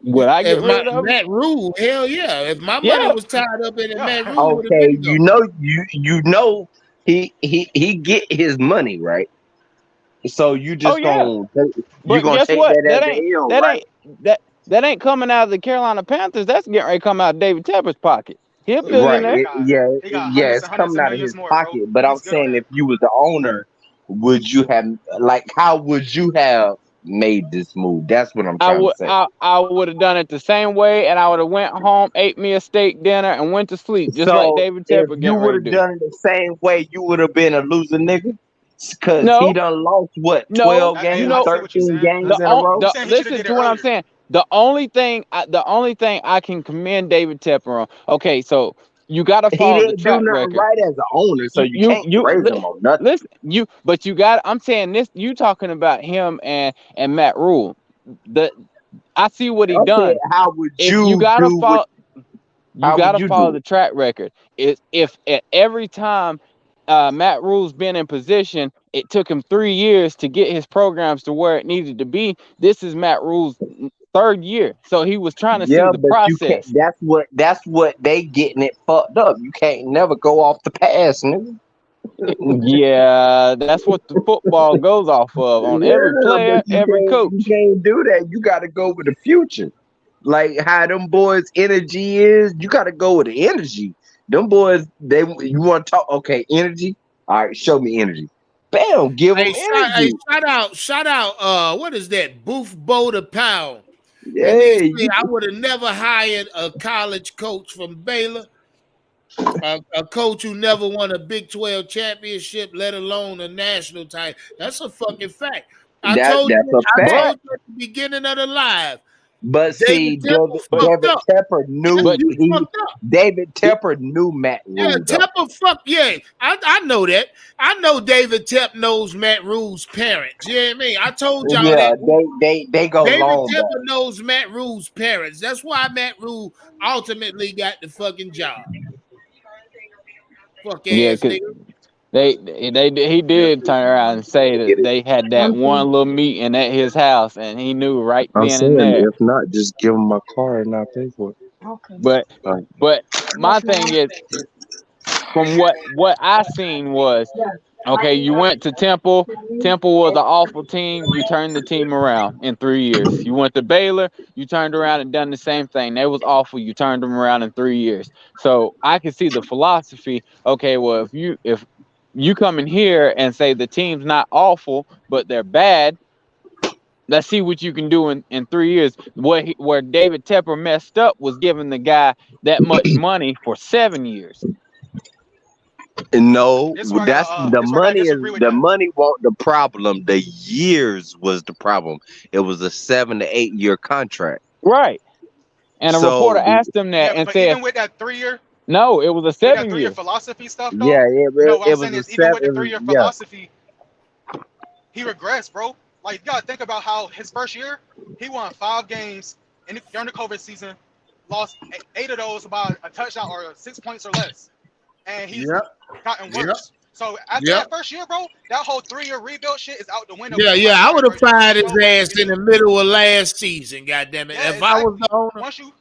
Would I get rid of M.Rhule? Hell yeah! If my money was tied up in it, M.Rhule. Okay, you know he get his money, right? So you just gonna But guess take what? that as an L, right? That ain't coming out of the Carolina Panthers. That's getting ready to come out of David Tepper's pocket. He's a billionaire. Right. He got hundreds It's and hundreds coming of out of millions his more, pocket. bro. But I'm He's good on saying that. if you was the owner, would you have how would you have made this move? That's what I'm trying to say. I would have done it the same way, and I would have went home, ate me a steak dinner, and went to sleep, just like So David if Tepper you getting would ready to have do. done it the same way, you would have been a loser nigga. Cause he No, done lost what, no, 12 Hey, games, I see what you're 13 saying. games in a row? You saying he should have listen did it to what I'm earlier. saying. The only thing I can commend David Tepper on. Okay, so you got to He follow the didn't do track nothing record. right as an owner, so you can't praise him on nothing. Listen, but you got. I'm saying this. You talking about him and M.Rhule. I see what he done. How would You gotta follow. You how got would to you follow do the it? track record. If at every time M.Rhule's been in position, it took him 3 years to get his programs to where it needed to be. This is M.Rhule's 3rd year, so he was trying to see Yeah, the but you can't. process. That's what they getting it fucked up. You can't never go off the past, nigga. Yeah, that's what the football goes off of on every Yeah, player, but you every coach. can't do that. You got to go with the future. Like how them boys' energy is, you got to go with the energy. Them boys, you want to talk? Okay, energy. All right, show me energy. Bam, give them energy. Shout out. What is that? Booth Boulder Pound. Yeah, I would have never hired a college coach from Baylor, a coach who never won a Big 12 championship, let alone a national title. That's a fucking fact. I told you at the beginning of the live. But see, David Tepper knew David Tepper knew M.Rhule. Yeah, Tepper I know that. I know David Tepper knows M.Rhule's parents. You know what I mean? I told y'all that. They go David long. Tepper knows M.Rhule's parents. That's why M.Rhule ultimately got the fucking job. Fuck ass nigga. He did turn around and say that they had that one little meeting at his house, and he knew right then and there. If not, just give him my car and I'll pay for it. Okay. But my thing is, from what I seen was, okay, you went to Temple. Temple was an awful team. You turned the team around in 3 years. You went to Baylor. You turned around and done the same thing. They was awful. You turned them around in 3 years. So I can see the philosophy. Okay, well, if you come in here and say the team's not awful, but they're bad, let's see what you can do in 3 years. Where David Tepper messed up was giving the guy that much money for 7 years. No, that's the money wasn't the problem. The years was the problem. It was a 7 to 8 year contract. Right. And a reporter asked him that and said, even with that 3 year. No, it was a 7 year. 3 year philosophy stuff, though. Yeah, what I'm saying is, even with the 3 year philosophy, he regressed, bro. Like, you gotta think about how his first year, he won 5 games during the COVID season, lost 8 of those by a touchdown or 6 points or less, and he's gotten worse. So after that first year, bro, that whole 3 year rebuild shit is out the window. Yeah, I would have fired his ass in the middle of last season. Goddamn it! If I was the owner, see,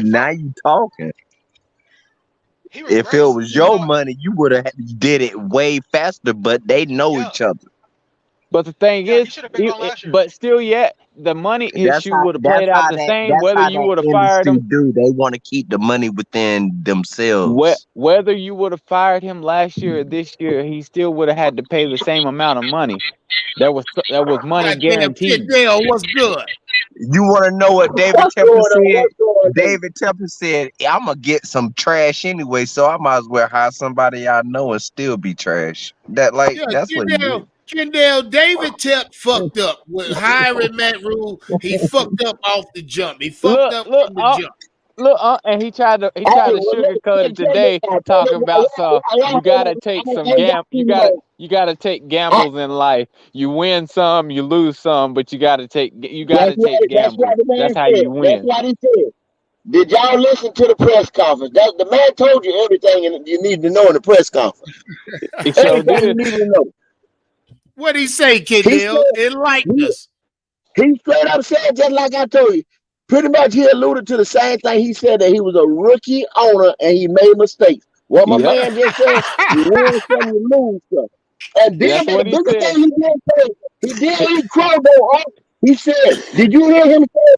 now you talking. If it was your money, you would have did it way faster. But they know each other. But the thing is, but still, yet the money issue would have played out the same. Whether you would have fired him, they want to keep the money within themselves. Whether you would have fired him last year or this year, he still would have had to pay the same amount of money. That was money guaranteed. What's good? You want to know what David Tepper said? David Tepper said, "I'm gonna get some trash anyway, so I might as well hire somebody I know and still be trash." That's what he did. Kendall, David Tepper fucked up with hiring M.Rhule. He fucked up off the jump. He fucked up from the jump. Look, and he tried to sugarcoat it today, talking about you gotta take some you gotta take gambles in life. You win some, you lose some, but you gotta take gambles. That's how you win. That's what he said. Did y'all listen to the press conference? The man told you everything you need to know in the press conference. He sure did. What'd he say, Kendall? Enlighten us. He straight up said, just like I told you, pretty much he alluded to the same thing. He said that he was a rookie owner and he made mistakes. What my man just said, you win some, you lose some. And then That's what the he biggest said. thing he did eat crow though. He said, "Did you hear him say?"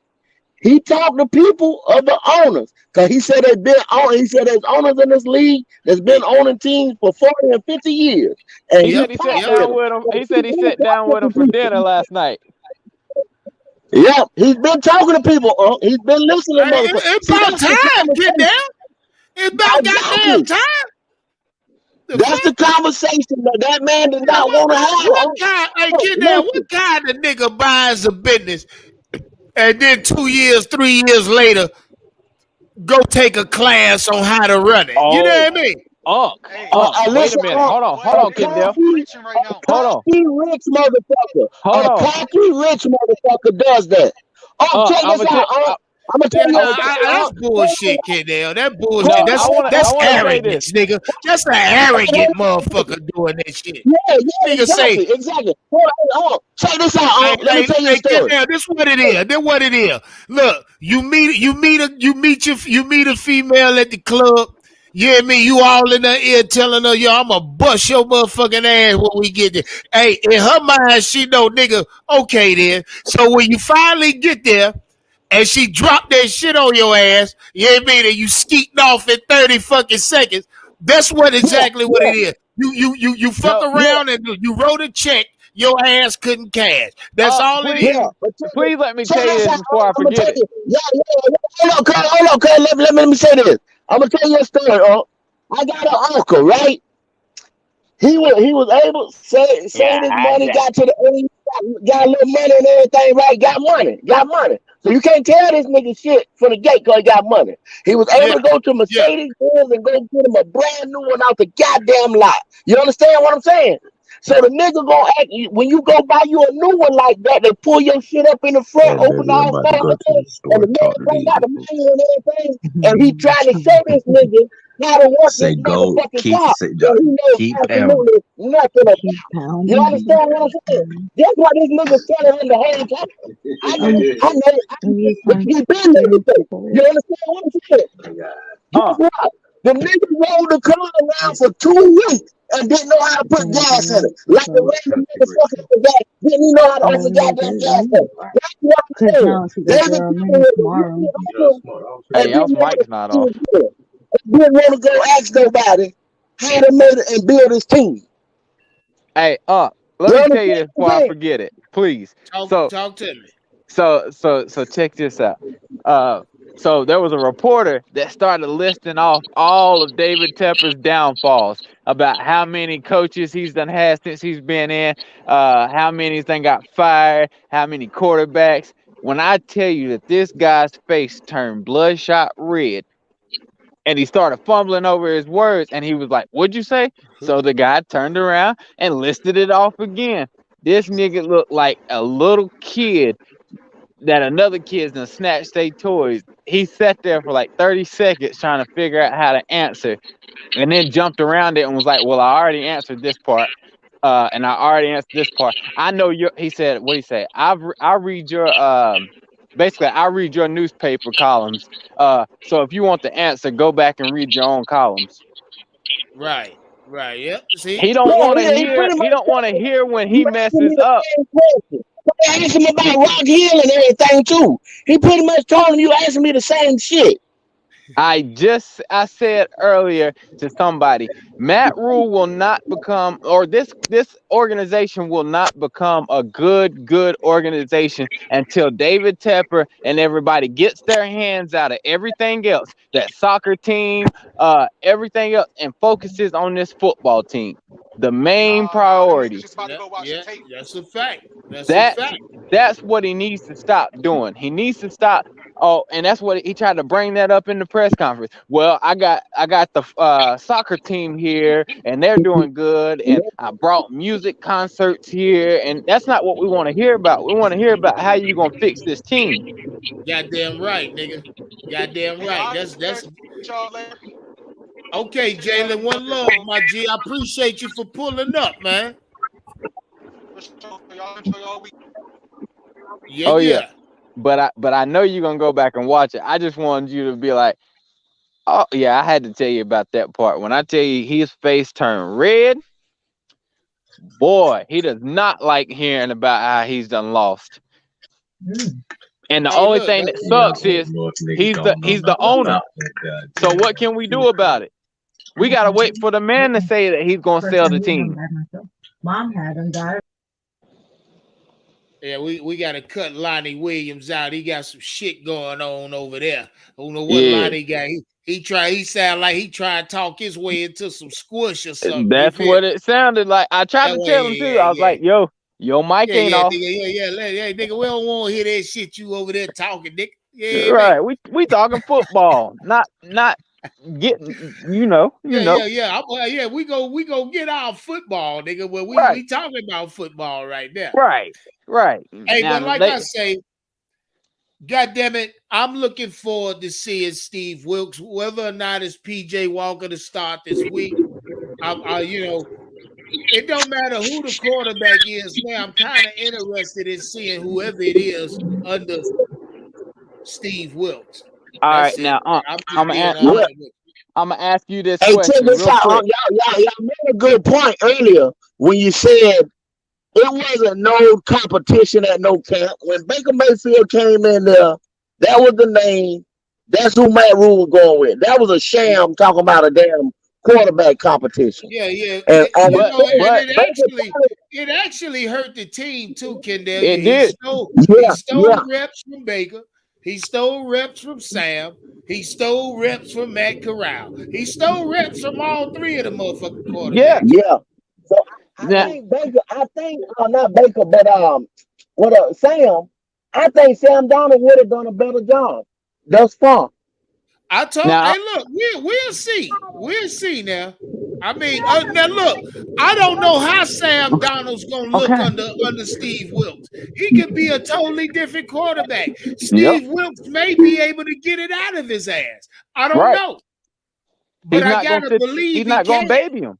He talked to people of the owners because he said they've been on. He said there's owners in this league that's been owning teams for 40 and 50 years, and He he said he sat talked Yep. with down them. with him. So He said he sat down with him for dinner last night. yeah, he's been talking to people. He's been listening to Hey, motherfuckers. it's See, about that's the time, kid. conversation. Now it's about goddamn Exactly. time. The That's fuck? the conversation that man did Yeah, not want to what have. kind? Hey, Oh, kid. Now, what listen. kind of nigga buys a business and then 2 years, 3 years later, go take a class on how to run it? You know Oh, what I mean? Hey, Wait a Listen, minute. Hold on, boy, a niggas Kendall. is preaching right now. Hold on, cocky rich motherfucker. hold A on. cocky rich motherfucker does that. Check I'm this gonna out. tell. I'm gonna Yeah, tell you. I'm nah, gonna tell you. that's bullshit, kid. Now, that bullshit. No, That's I that's wanna say this. arrogance, nigga. That's an arrogant motherfucker doing that shit. Yeah, Nigga say, exactly. Hold on. Check this out. Let me tell you a Kid, story. now this what it is. This what it is. Look, you meet a female at the club. You hear me? You all in her ear telling her, yo, I'ma bust your motherfucking ass when we get there. Hey, in her mind, she know, nigga, okay then. So when you finally get there and she dropped that shit on your ass, you hear me? And you skeeting off in 30 fucking seconds. That's what exactly what it is. You fuck No, around and you wrote a check your ass couldn't cash. That's all it please, is. please let me Check tell you this this out. before I I'm gonna tell forget it. you. Hold on, cuz. Let me say this. I'm gonna tell you a story. I got an uncle, right? He was able to save his money, Yeah. got to the end, got a little money and everything, right? Got money. So you can't tell this nigga shit from the gate because he got money. He was able Yeah, to go to yeah. Mercedes Benz and go get him a brand new one out the goddamn lot. You understand what I'm saying? So the nigga gonna act when you go buy you a new one like that, they pull your shit up in the front, Hey, open baby, I'm all about to four go to doors, the and store. the Talk nigga to bring these out the niggas. money and everything, and he trying to show this nigga how to work this Say go. motherfucking car. So he knows Keep pounding. absolutely nothing about. Keep You pounding. understand what I'm saying? That's why this nigga telling him the whole time. I know, I'm just like, he been there very before. cold. You understand what I'm saying? Guess what? The nigga rolled the car around for 2 weeks and didn't know how to put And gas in it. then, Like the so, random motherfucker at the gas didn't even know how to open goddamn gas tank. That's what I'm because saying. now she got David girl Taylor money was a tomorrow. really awesome Hey, and y'all's didn't want mic's not off. to go ask nobody how to make it and build his team. Hey, let You me tell understand you this what before I'm I saying? forget it, please. Talk So to me. So check this out. So there was a reporter that started listing off all of David Tepper's downfalls about how many coaches he's done had since he's been in, how many's done got fired, how many quarterbacks. When I tell you that this guy's face turned bloodshot red and he started fumbling over his words and he was like, "What'd you say?" So the guy turned around and listed it off again. This nigga looked like a little kid that another kid's done snatched their toys. He sat there for like 30 seconds trying to figure out how to answer and then jumped around it and was like, "Well, I already answered this part. And I already answered this part. I know he said, what did he say? I read your basically I read your newspaper columns. So if you want the answer, go back and read your own columns." Right. Yep. See? He don't Yeah, want to he hear, pretty he much don't want to hear when you he asking me messes the up. same question. I asked him about Rock Hill and everything too. He pretty much told him you asking me the same shit. I said earlier to somebody, M.Rhule will not become, or this organization will not become a good organization until David Tepper and everybody gets their hands out of everything else, that soccer team, everything else, and focuses on this football team. The main priority. Just about to go watch the tape. That's a fact. That's a fact. That's what he needs to stop doing. He needs to stop. Oh, and that's what he tried to bring that up in the press conference. Well, I got the soccer team here, and they're doing good, and I brought music concerts here, and that's not what we want to hear about. We want to hear about how you gonna fix this team. Goddamn right, nigga. Goddamn Hey, right. I'll That's catch y'all later. okay, Jalen. One love, my G. I appreciate you for pulling up, man. Y'all enjoy y'all week. Oh yeah, Yeah. but I know you're gonna go back and watch it. I just wanted you to be like, oh yeah, I had to tell you about that part. When I tell you his face turned red, boy, he does not like hearing about how he's done lost. And the Hey, only look, thing that sucks is he's the owner. So what can we do about it? We gotta wait for the man to say that he's gonna sell the team. Mom had him die. Yeah, we got to cut Lonnie Williams out. He got some shit going on over there. I don't know what Yeah. Lonnie got. He sound like he trying to talk his way into some squish or something. That's what it sounded like. I tried to tell him too. I was like, yo, your mic ain't off. Nigga, nigga, we don't want to hear that shit you over there talking, nigga. Yeah, right. We talking football, not getting, you know. Yeah. We go get our football, nigga. Well, we talking about football right now. Right. Hey, now, but like I say, God damn it, I'm looking forward to seeing Steve Wilkes, whether or not it's PJ Walker to start this week. It don't matter who the quarterback is now. I'm kind of interested in seeing whoever it is under Steve Wilkes. All right, now I'm gonna ask you this question check this real out. quick. Y'all made a good point earlier when you said it wasn't no competition at no camp. When Baker Mayfield came in there, that was the name. That's who M.Rhule was going with. That was a sham talking about a damn quarterback competition. Yeah. And it actually hurt the team too, Kendall. It did. He stole reps from Baker. He stole reps from Sam. He stole reps from Matt Corral. He stole reps from all three of the motherfucking quarterbacks. Yeah. So I think Baker. Not Baker, but Sam. I think Sam Donald would have done a better job thus far. Hey, look, we'll see. We'll see now. I mean, now look, I don't know how Sam Donald's gonna look under Steve Wilkes. He could be a totally different quarterback. Steve Wilkes may be able to get it out of his ass. I don't know. But I gotta believe he's not gonna baby him.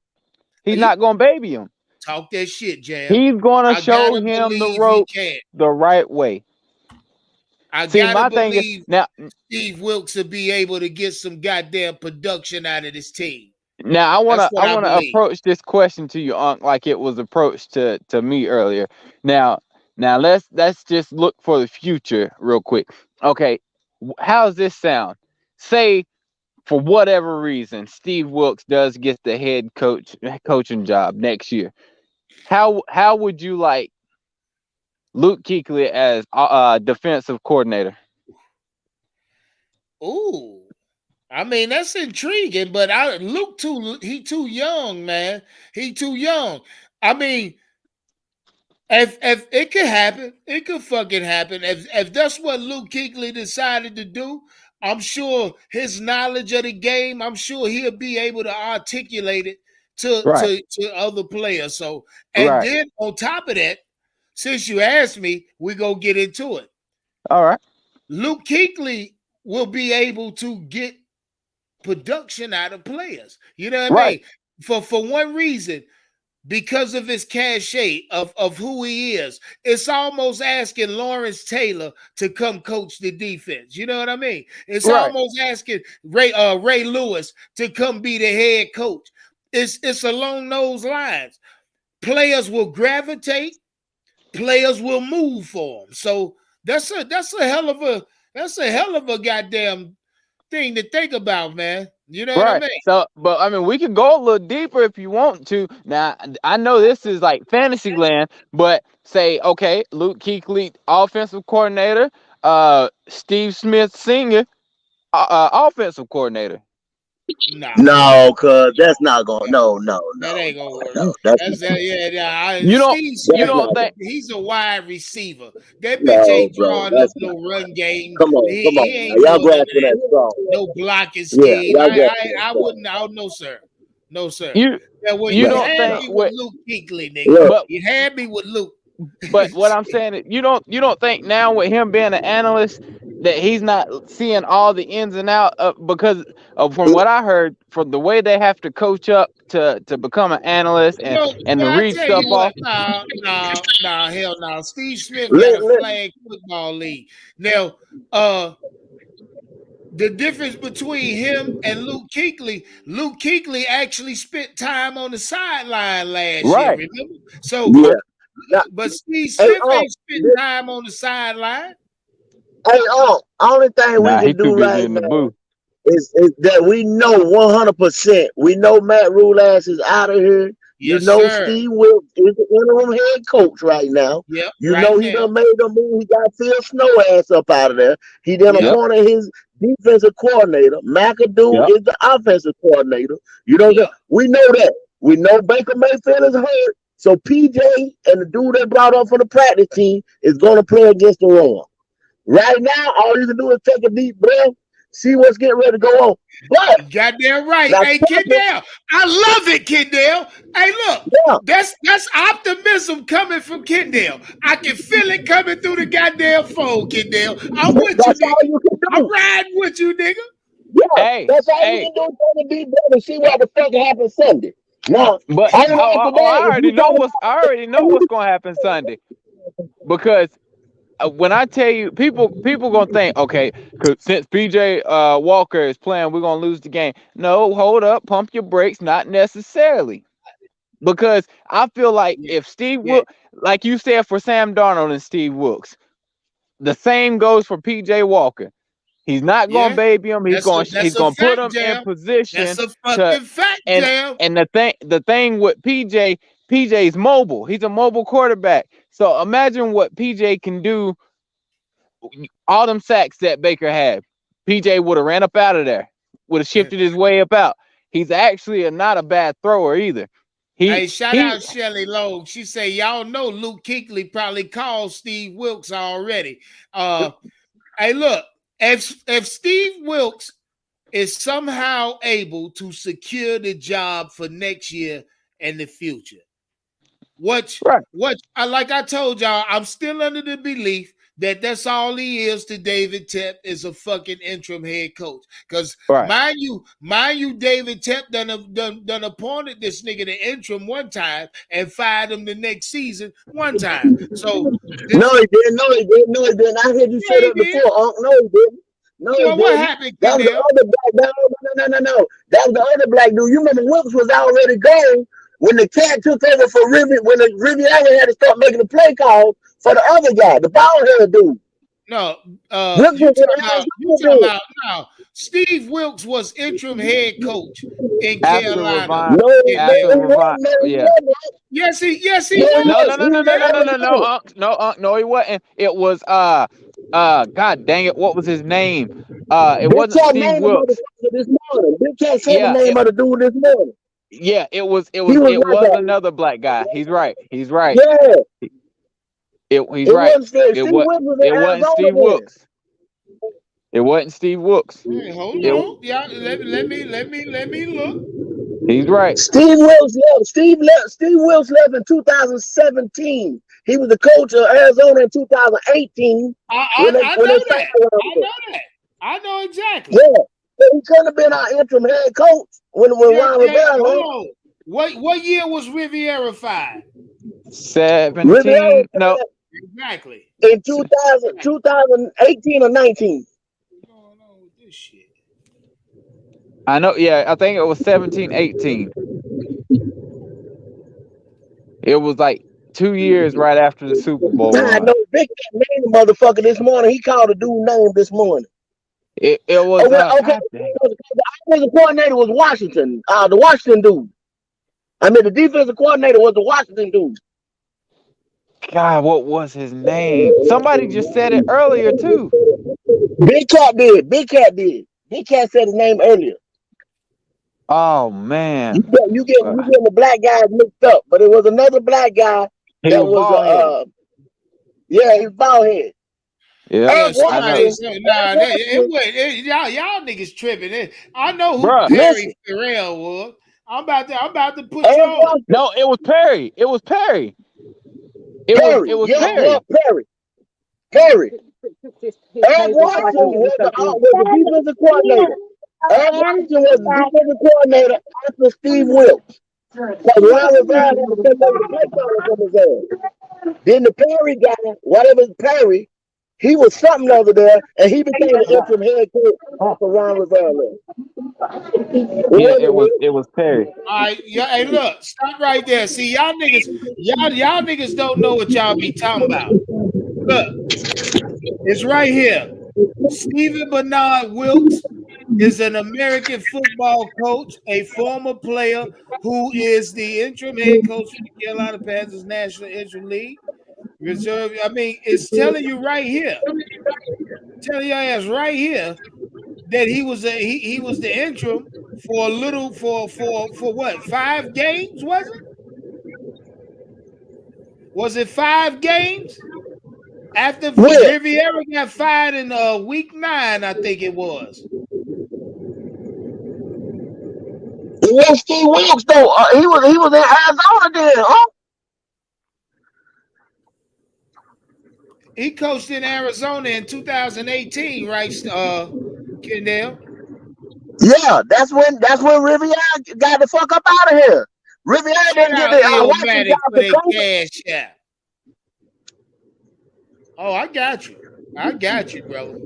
He's not gonna baby him. Talk that shit, Jam. He's gonna show him the rope the right way. I gotta believe Steve Wilkes will be able to get some goddamn production out of this team. Now I wanna approach this question to you, Unc, like it was approached to me earlier. Now let's just look for the future real quick. Okay, how's this sound? Say for whatever reason, Steve Wilkes does get the head coaching job next year. How would you like Luke Kuechly as defensive coordinator? Ooh, I mean that's intriguing, but he too young, man. He too young. I mean, if it could happen, it could fucking happen. If that's what Luke Kuechly decided to do, I'm sure his knowledge of the game, I'm sure he'll be able to articulate it to other players. So, then on top of that, since you asked me, we go get into it. All right. Luke Kuechly will be able to get production out of players. You know what I mean? For one reason, because of his cachet of who he is. It's almost asking Lawrence Taylor to come coach the defense. You know what I mean? It's almost asking Ray Lewis to come be the head coach. It's along those lines. Players will gravitate. Players will move for him. So that's a hell of a goddamn thing to think about, man. You know what I mean? So, but I mean, we can go a little deeper if you want to. Now, I know this is like fantasy land, but say, okay, Luke Kuechly, offensive coordinator, Steve Smith Sr., offensive coordinator. No, cuz that's not going. No. That ain't gonna work. No, you don't think he's a wide receiver? That bitch ain't drawing up no run game. Come on. Y'all grasping that strong. No blocking scheme. I wouldn't. No, sir. No, sir. You don't think with Luke Kuechly, nigga? But you had me with Luke. But what I'm saying is, you don't think now with him being an analyst that he's not seeing all the ins and outs because from what I heard, from the way they have to coach up to become an analyst and to read stuff off. Nah, hell no. Steve Smith got a flag football league. Now, the difference between him and Luke Kuechly actually spent time on the sideline last year, Right. remember? So, Yeah. Now, but Steve hey, Smith ain't spent time on the sideline. Hey, only thing we Nah, he can too do busy right in the now booth. is that we know 100%. We know M.Rhule ass is out of here. You Yes, know sir. Steve Wilkes is the interim head coach right now. Yep, You right know he now. done made the move. He got Phil Snow ass up out of there. He done Yep. appointed his defensive coordinator. McAdoo Yep. is the offensive coordinator. You know Yep. we know that. We know Baker Mayfield is hurt. So PJ and the dude they brought up for the practice team is going to play against the run. Right now, all you can do is take a deep breath, see what's getting ready to go on. But goddamn right. now, Hey, Kendall, I love it, Kendall. Hey, look, yeah, that's optimism coming from Kendall. I can feel it coming through the goddamn phone, Kendall. I'm with you, that's all nigga. you can I'm do. riding with you, nigga. Yeah, Hey, that's all you hey, can do. Take a deep breath and see what the fuck happens Sunday. Now, but only after that, I if already you know talk what's gonna happen Sunday, because when I tell you, people gonna think, okay, cause since PJ Walker is playing, we're gonna lose the game. No, hold up, pump your brakes. Not necessarily, because I feel like if Steve Wilkes, like you said for Sam Darnold and Steve Wilkes, the same goes for PJ Walker. He's not gonna baby him. He's That's a gonna put fact, him in Jam. position That's a to, fucking fact, and Jam. the thing with PJ's mobile. He's a mobile quarterback. So imagine what PJ can do. All them sacks that Baker had, PJ would have ran up out of there, would have shifted his way up out. He's actually not a bad thrower either. Hey, shout out Shelly Lowe. She say, y'all know Luke Kuechly probably called Steve Wilkes already. Hey, look, if Steve Wilkes is somehow able to secure the job for next year and the future, like I told y'all, I'm still under the belief that that's all he is to David Tep is a fucking interim head coach. Because mind you, David Tep done appointed this nigga the interim one time and fired him the next season one time. So no, he didn't. No, he didn't. I heard you say that before. No, he didn't. No, he didn't. What happened? That was the other black. No. That was the other black dude. You remember Wilkes was already gone when the cat took over for when the Riviera had to start making the play call for the other guy, the bald head dude. No, you talking about now. Steve Wilkes was interim head coach in Carolina. Yes, he was. No, he wasn't. It was God dang it, what was his name? It wasn't Steve Wilkes. This morning. Big Cat said the name of the dude this morning. Yeah, it was another black guy. He's right. Yeah. He's right. It wasn't Steve Wilkes. It wasn't Steve Wilkes. Hey, hold on. Yeah, let me look. He's right. Steve Wilkes left. Steve Wilkes left in 2017. He was the coach of Arizona in 2018. I know that. I know exactly. Yeah. So he couldn't have been our interim head coach when Ron Rivera. Hold on. What year was Riviera fired? 17. No. Exactly. In 2018 or 19. What's going on with this shit? I know. Yeah, I think it was 17, 18. It was like 2 years right after the Super Bowl. I know Big Cat named the motherfucker this morning. He called a dude name this morning. It was okay. The offensive coordinator was Washington. The Washington dude. I mean, the defensive coordinator was the Washington dude. God, what was his name? Somebody just said it earlier too. Big Cat did. Big Cat said his name earlier. Oh man, you get the black guys mixed up, but it was another black guy that was he was bald head. Yeah, y'all niggas tripping. I know who Perry Farrell was. I'm about to put you on. No, it was Perry. It was Perry. It was Perry. Perry. Ed Watson was the defensive coordinator. Ed Watson was the defensive coordinator after Steve Wilkes. Because Ron Rivera had to take over the play calling from his ass. Then the Perry guy, whatever Perry, He was something over there, and he became the interim head coach after Ron Rivera. Yeah, it was Perry. All right, yeah. Hey, look, stop right there. See, y'all niggas don't know what y'all be talking about. Look, it's right here. Stephen Bernard Wilkes is an American football coach, a former player who is the interim head coach for the Carolina Panthers National Interim League Reserve. I mean, it's telling you right here, telling your ass right here that he was the interim for a little for what 5 games, was it? Was it 5 games? After Riviera got fired in week 9, I think it was. It was Steve Wilkes though. He was in Arizona then, huh? He coached in Arizona in 2018, right, Kendall? Yeah, that's when Riviera got the fuck up out of here. Riviera didn't get the Washington job for their cash out. Oh, I got you, brother.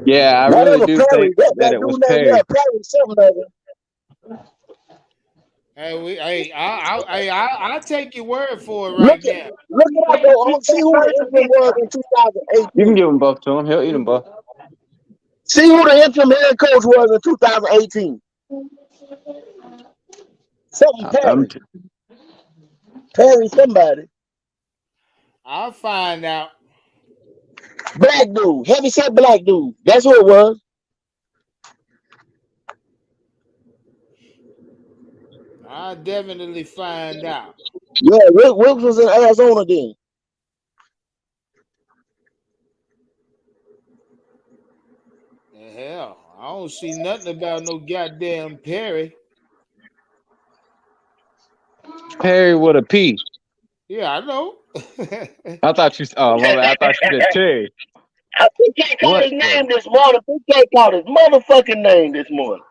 Yeah, I really do think that it was Perry. Yeah, Perry, something of it. I'll take your word for it right now. Look at that though. See who the interim was in 2018. You can give them both to him. He'll eat them both. See who the interim head coach was in 2018. Something Perry. Perry somebody. I'll find out. Black dude. Heavy set black dude. That's who it was. I'll definitely find out. Yeah, Wilkes was in Arizona then. The hell, I don't see nothing about no goddamn Perry. Perry with a P. Yeah, I know. I thought you. Oh, my bad. I thought you said Terry. PK called his name this morning. PK called his motherfucking name this morning.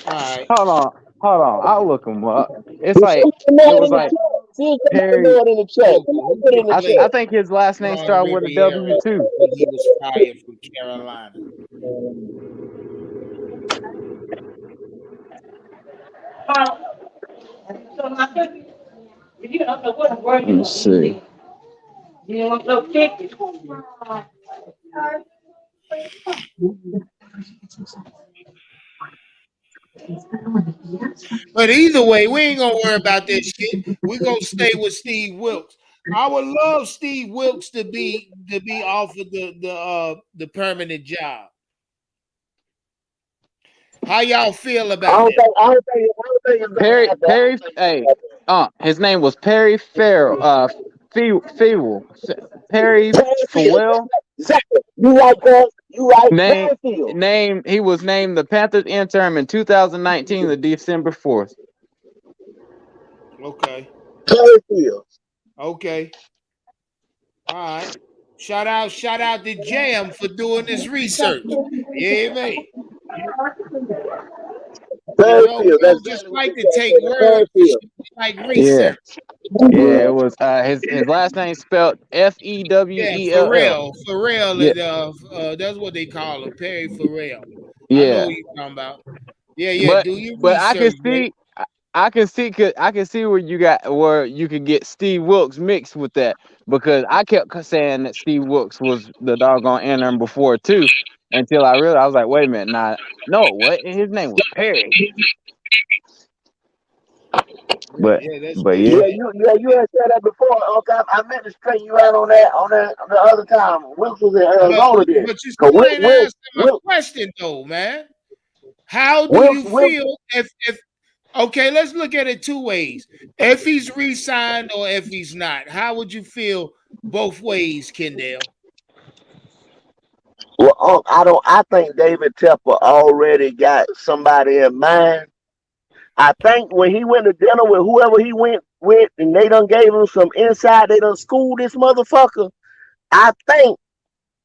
All right. Hold on. I'll look him up. It was like Perry. I think his last name started with a W too. He was fired from Carolina. Let's see. But either way, we ain't gonna worry about that shit. We're gonna stay with Steve Wilkes. I would love Steve Wilkes to be offered the permanent job. How y'all feel about it? I don't think Perry. Hey, his name was Perry Farrell. Fewell. Perry Fewell. You right, Cuz? You right. Name. He was named the Panthers interim in 2019, the December 4th. Okay. Okay. All right. Shout out to Jam for doing this research. Yeah, mate. We don't just like to take words like research. Yeah, it was his last name spelled Fewell. Yeah, Farrell. Yeah. That's what they call him, Perry Farrell. Yeah. I know what you're talking about. Yeah. Do your research, I can see where you could get Steve Wilkes mixed with that, because I kept saying that Steve Wilkes was the doggone interim before too, until I realized, I was like, wait a minute, what? His name was Perry. But you had said that before. Okay, I meant to straighten you out on that the other time. Wilkes was in Arizona then. But you still ain't answering my question though, man. How do you feel if okay, let's look at it 2 ways. If he's re-signed or if he's not, how would you feel both ways, Kendall? Well, I think David Tepper already got somebody in mind. I think when he went to dinner with whoever he went with, and they done gave him some insight, they done schooled this motherfucker. I think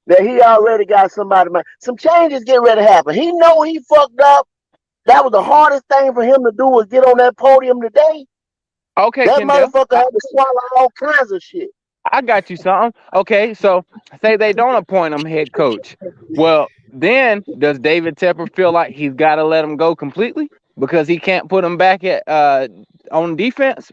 that he already got somebody in mind. Some changes get ready to happen. He know he fucked up. That was the hardest thing for him to do, was get on that podium today. Okay, that Kendall. motherfucker had to swallow all kinds of shit. I got you something. Okay, so say they don't appoint him head coach. Well, then does David Tepper feel like he's got to let him go completely because he can't put him back at on defense?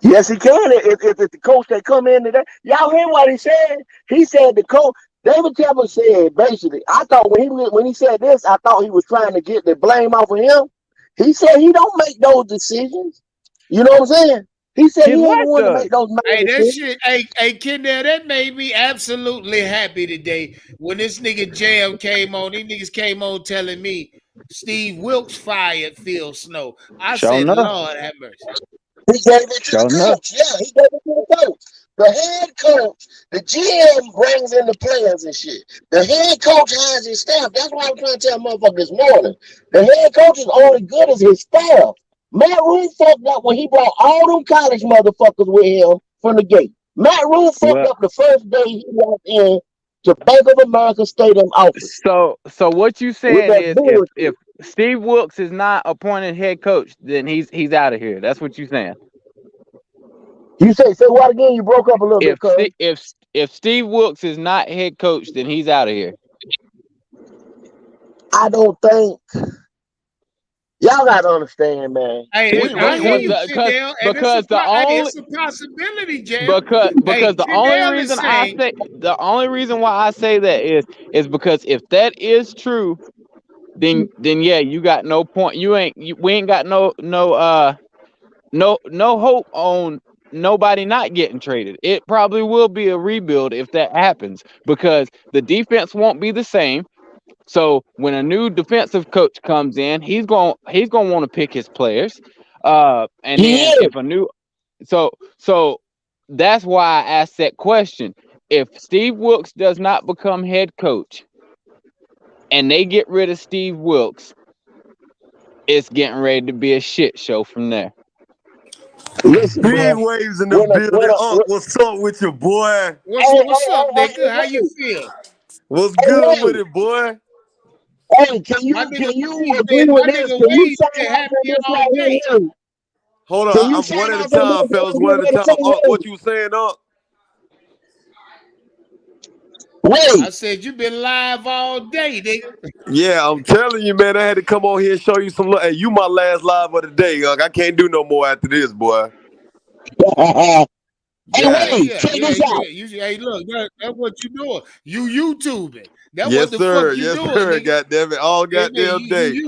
Yes, he can. If the coach that come in today, y'all hear what he said? He said the coach. David Tepper said basically. I thought when he said this, I thought he was trying to get the blame off of him. He said he don't make those decisions. You know what I'm saying? He said he ain't the one to make those decisions. Shit, hey, Kendall, that made me absolutely happy today when this nigga Jam came on. These niggas came on telling me Steve Wilkes fired Phil Snow. I said, Lord have mercy. He gave it to the coach. Yeah, he gave it to the coach. The head coach, the GM brings in the players and shit. The head coach has his staff. That's why I'm trying to tell motherfuckers this morning. The head coach is only good as his staff. M.Rhule fucked up when he brought all them college motherfuckers with him from the gate. M.Rhule fucked up the first day he walked in to Bank of America Stadium office. So what you saying is if Steve Wilkes is not appointed head coach, then he's out of here. That's what you're saying. You say what again? You broke up a little bit. If Steve Wilkes is not head coach, then he's out of here. I don't think. Y'all gotta understand, man. Hey, because the only it's a possibility, Jam. Because the only reason why I say that is because if that is true, then yeah, you got no point. We ain't got no hope on nobody not getting traded. It probably will be a rebuild if that happens because the defense won't be the same. So when a new defensive coach comes in, he's gonna want to pick his players. And then if a new so that's why I asked that question. If Steve Wilkes does not become head coach and they get rid of Steve Wilkes, it's getting ready to be a shit show from there. Listen, big waves in the building. What's up with you, boy? What's up, nigga? How you feel? What's good with it, boy? Hey, can you agree with this? Can you sign off on this right here? Hold on, I'm one at a time, fellas. One at a time. What you saying, Wait. I said you been live all day, nigga. Yeah, I'm telling you, man. I had to come on here and show you some. Hey, you my last live of the day, I can't do no more after this, boy. Hey, look, that's what you doing. You YouTubing. That's what the fuck you doing, nigga. Goddamn it, all goddamn day.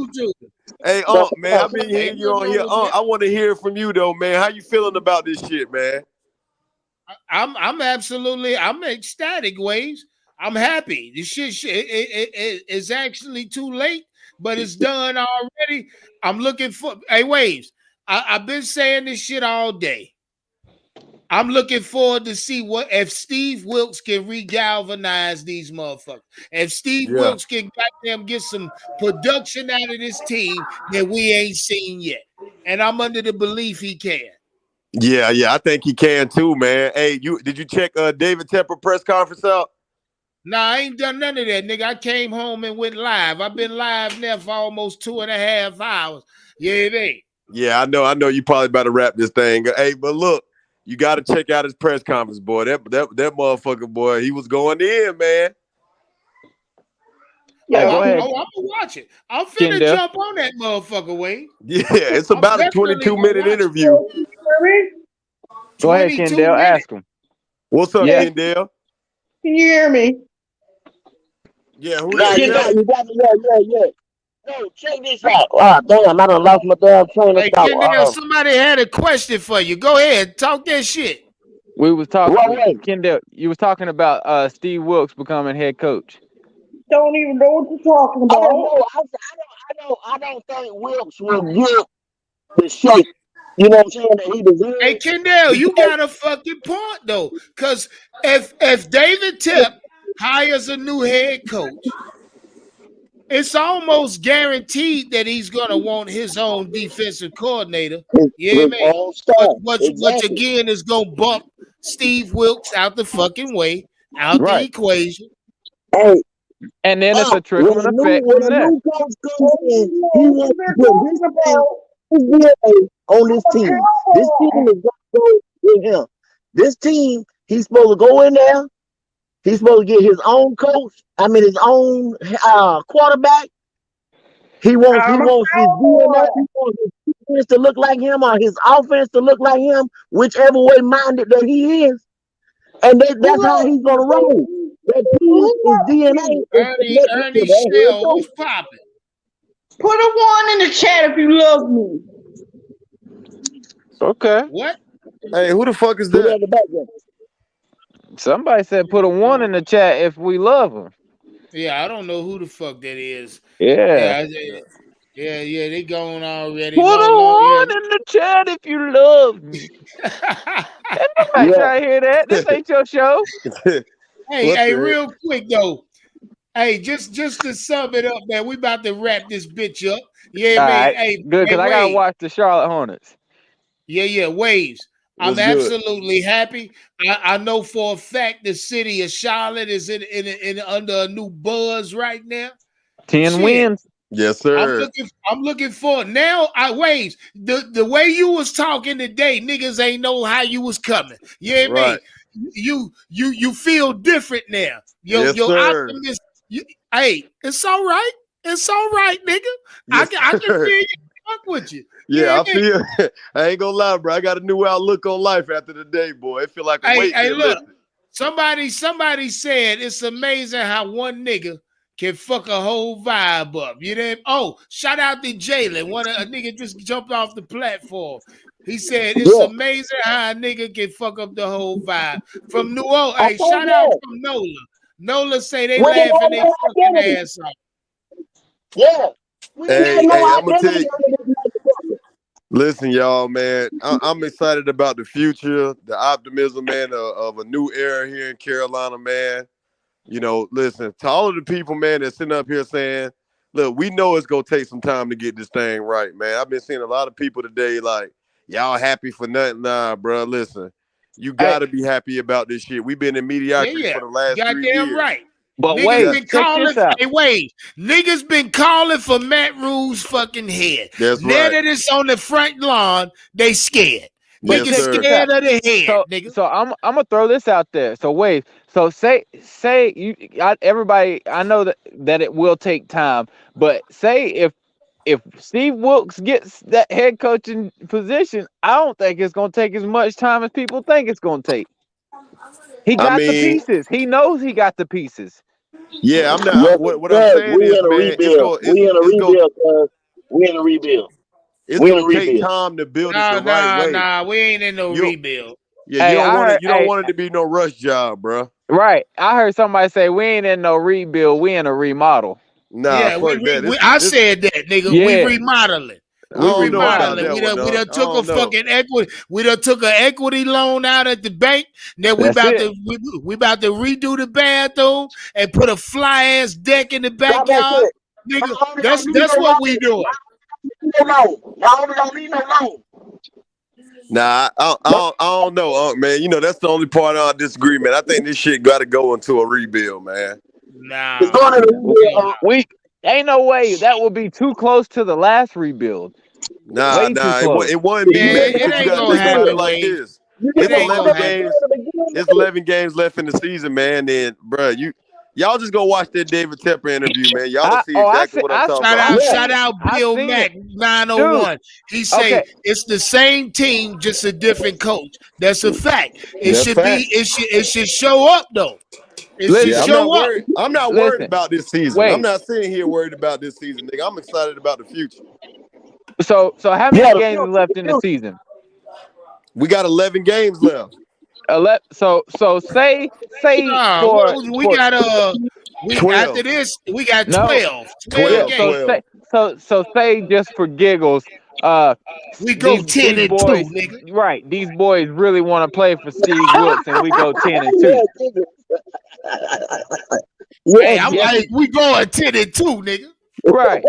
Hey, man, I've been hearing you on here. I want to hear from you though, man. How you feeling about this shit, man? I'm ecstatic, Waves. I'm happy. This shit it's actually too late, but it's done already. I'm looking for Waves. I've been saying this shit all day. I'm looking forward to see what if Steve Wilkes can regalvanize these motherfuckers. If Steve Wilkes can goddamn get some production out of this team that we ain't seen yet. And I'm under the belief he can. Yeah, I think he can too, man. Hey, did you check David Tepper press conference out? Nah, I ain't done none of that, nigga. I came home and went live. I've been live now for almost 2.5 hours. Yeah, they. Yeah, I know you probably about to wrap this thing. Hey, but look. You got to check out his press conference, boy. That motherfucker, boy, he was going in, man. Yeah, go ahead. I'm gonna watch it. I'm finna jump on that motherfucker, Wayne. Yeah, it's about a 22-minute interview. Go ahead, Kendall. Ask him. What's up, Kendall? Can you hear me? Yeah, who that? Yeah. No, check this out. Oh, damn, I done lost my damn train of thought. Kendall, somebody had a question for you. Go ahead, talk that shit. We was talking, Kendall. You was talking about Steve Wilkes becoming head coach. Don't even know what you're talking about. I don't think Wilkes will get the shape. You know what I'm saying? That he deserves. Hey, Kendall, you got a fucking point though, because if David Tepper hires a new head coach, it's almost guaranteed that he's gonna want his own defensive coordinator. Yeah, man. Which again is gonna bump Steve Wilkes out the fucking way, out the equation. Hey, and then it's a trickle effect from there. New coach comes in, he wants to put his DNA on this team. This team is gonna go with him. This team, he's supposed to go in there. He's supposed to get his own coach. His own quarterback. He wants his DNA. He wants his defense to look like him or his offense to look like him, whichever way minded that he is. And that's how he's gonna roll. That team, his DNA is Ernie Shell, what's popping? Put a 1 in the chat if you love me. Okay. What? Hey, who the fuck is that? Somebody said put a 1 in the chat if we love him. Yeah, I don't know who the fuck that is. Yeah. Yeah, they going already. Put a 1 in the chat if you love me. Nobody trying to hear that. This ain't your show. Hey, real quick though. Hey, just to sum it up, man. We about to wrap this bitch up. Yeah, man. Right. Hey, good, because I gotta watch the Charlotte Hornets. Yeah, Waves. I'm absolutely happy. I know for a fact the city of Charlotte is in under a new buzz right now. 10 wins. Yes, sir. I'm looking for now. Waves. The way you was talking today, niggas ain't know how you was coming. Yeah, right. You feel different now. Your optimism. Hey, it's all right. It's all right, nigga. Yes, I can feel you. Fuck with you. Yeah, I feel. I ain't gonna lie, bro. I got a new outlook on life after the day, boy. It feel like a weight. Hey, look. Somebody said it's amazing how one nigga can fuck a whole vibe up. You know? Oh, shout out to Jalen. A nigga just jumped off the platform. He said it's amazing how a nigga can fuck up the whole vibe. From New Orleans. Hey, shout out from Nola. Nola say they laughing their fucking ass off. Yeah. Hey, I'm gonna tell you. Listen, y'all, man. I'm excited about the future, the optimism, man, of a new era here in Carolina, man. You know, listen, to all of the people, man, that's sitting up here saying, look, we know it's going to take some time to get this thing right, man. I've been seeing a lot of people today like, y'all happy for nothing. Nah, bro, listen, you got to be happy about this shit. We've been in mediocrity for the last 3 years. Goddamn right. But niggas been calling for Matt.Rhule's fucking head. That's now right. that it's on the front lawn, they scared. Niggas scared of the head, nigga. So I'm gonna throw this out there. So wait. So say everybody. I know that it will take time, but say if Steve Wilkes gets that head coaching position, I don't think it's gonna take as much time as people think it's gonna take. He got the pieces. He knows he got the pieces. Yeah, I'm not. What I'm saying is, man, we in a rebuild. It's gonna take time to build it the right way. Nah, we ain't in no rebuild. Yeah, you don't want it to be no rush job, bro. Right. I heard somebody say we ain't in no rebuild, we in a remodel. Nah, fuck that. I said that, nigga. Yeah. We remodeling. We remodeling. We done took a fucking equity. We done took an equity loan out at the bank. Now we about to redo the bathroom and put a fly ass deck in the backyard. Nigga, that's what we doing. Y'all don't need no loan. Nah, I don't know, man. You know, that's the only part I disagree, man. I think this shit got to go into a rebuild, man. Nah, it's going to rebuild. We ain't no way that would be too close to the last rebuild. Nah, it wouldn't be, man. It ain't gonna happen like this. It's 11 games left in the season, man. And bro, y'all just go watch that David Tepper interview, man. Y'all see exactly what I'm talking about. Shout out Bill Mack 901. He say it's the same team, just a different coach. That's a fact. It should show up though. I'm not worried about this season. I'm not sitting here worried about this season, nigga. I'm excited about the future. So how many games are left in the season? We got 11 games left. So say we got 12. after this we got 12. 12 games. So say just for giggles, we go 10 and 2, nigga. Right, these boys really want to play for Steve Wilkes, and we go 10 and 2. We going 10 and 2, nigga. Right.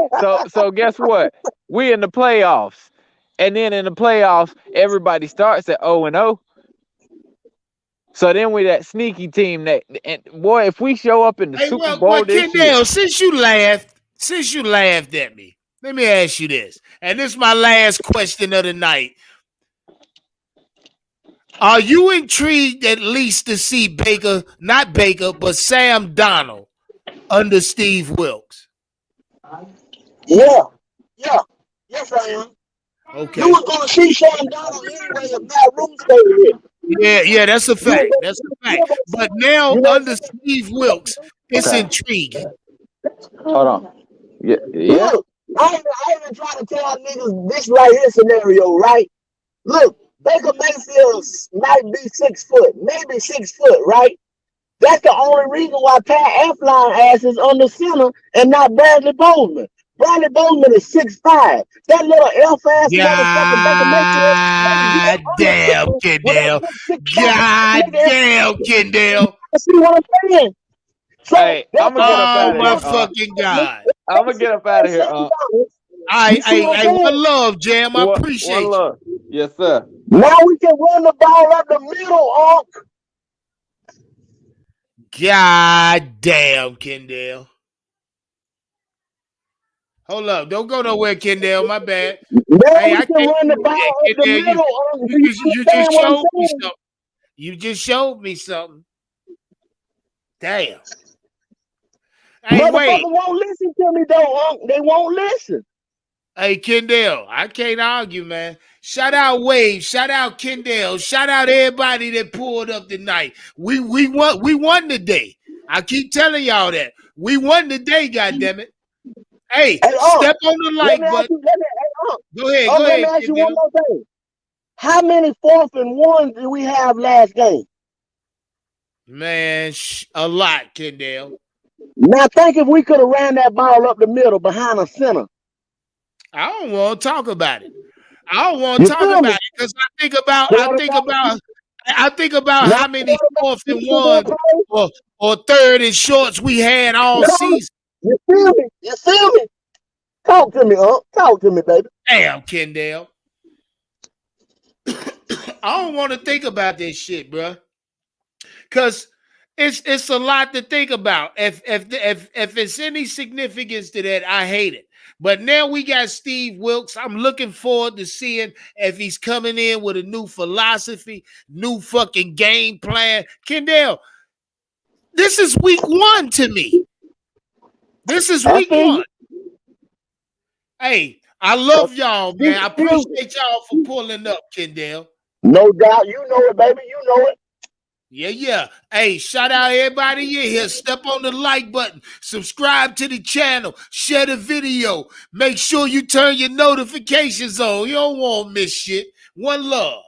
So guess what? We in the playoffs, and then in the playoffs, everybody starts at 0-0. So then we that sneaky team and boy, if we show up in the Super Bowl this year, since you laughed at me, let me ask you this, and this is my last question of the night. Are you intrigued at least to see Baker, not Baker, but Sam Darnold under Steve Wilkes? Yeah. Yes, I am. Okay. You was gonna see Sam Darnold anyway if Matt Rhule stayed here. Yeah, that's a fact. That's a fact. But now under Steve Wilkes, it's intriguing. Hold on. Yeah. Look, I even try to tell niggas this right here scenario, right? Look, Baker Mayfield might be 6 foot, maybe 6 foot, right? That's the only reason why Pat Elflein ass is under center and not Bradley Bozeman. Bradley Bozeman is 6'5". That little elf ass motherfucker Baker Mayfield. Damn, Kendall. God damn, Kendall. See what I'm saying? So, hey, I'm gonna get up out of here. Oh my fucking God. I'm gonna get up out of here. One love, Jam. I appreciate one love. you. Yes, sir. Now we can run the ball up the middle, Unc. God damn, Kendall. Hold up. Don't go nowhere, Kendall. My bad. Hey, I can't run the ball up the middle, Unc. You just showed me something. You just showed me something. Damn. Hey, motherfuckers won't listen to me, though, Unc. They won't listen. Hey, Kendall, I can't argue, man. Shout out Wave, shout out Kendall, shout out everybody that pulled up tonight. We won today. I keep telling y'all that. We won today, goddammit. Hey, step on the like button. Go ahead, let me ask you one more thing. How many 4th and 1 did we have last game? Man, a lot, Kendall. Now think if we could have ran that ball up the middle behind a center. I don't want to talk about it. I don't want to talk about it because I think about how many 4th and 1 or 3rd and shorts we had all season. You feel me? You feel me? Talk to me, talk to me, baby. Damn, Kendall. I don't want to think about this shit, bro. Cause it's a lot to think about. If it's any significance to that, I hate it. But now we got Steve Wilkes. I'm looking forward to seeing if he's coming in with a new philosophy, new fucking game plan. Kendall, this is week 1 to me. This is week 1. Hey, I love y'all, man. I appreciate y'all for pulling up, Kendall. No doubt. You know it, baby. You know it. Yeah. Hey, shout out everybody in here. Step on the like button. Subscribe to the channel. Share the video. Make sure you turn your notifications on. You don't want to miss shit. One love.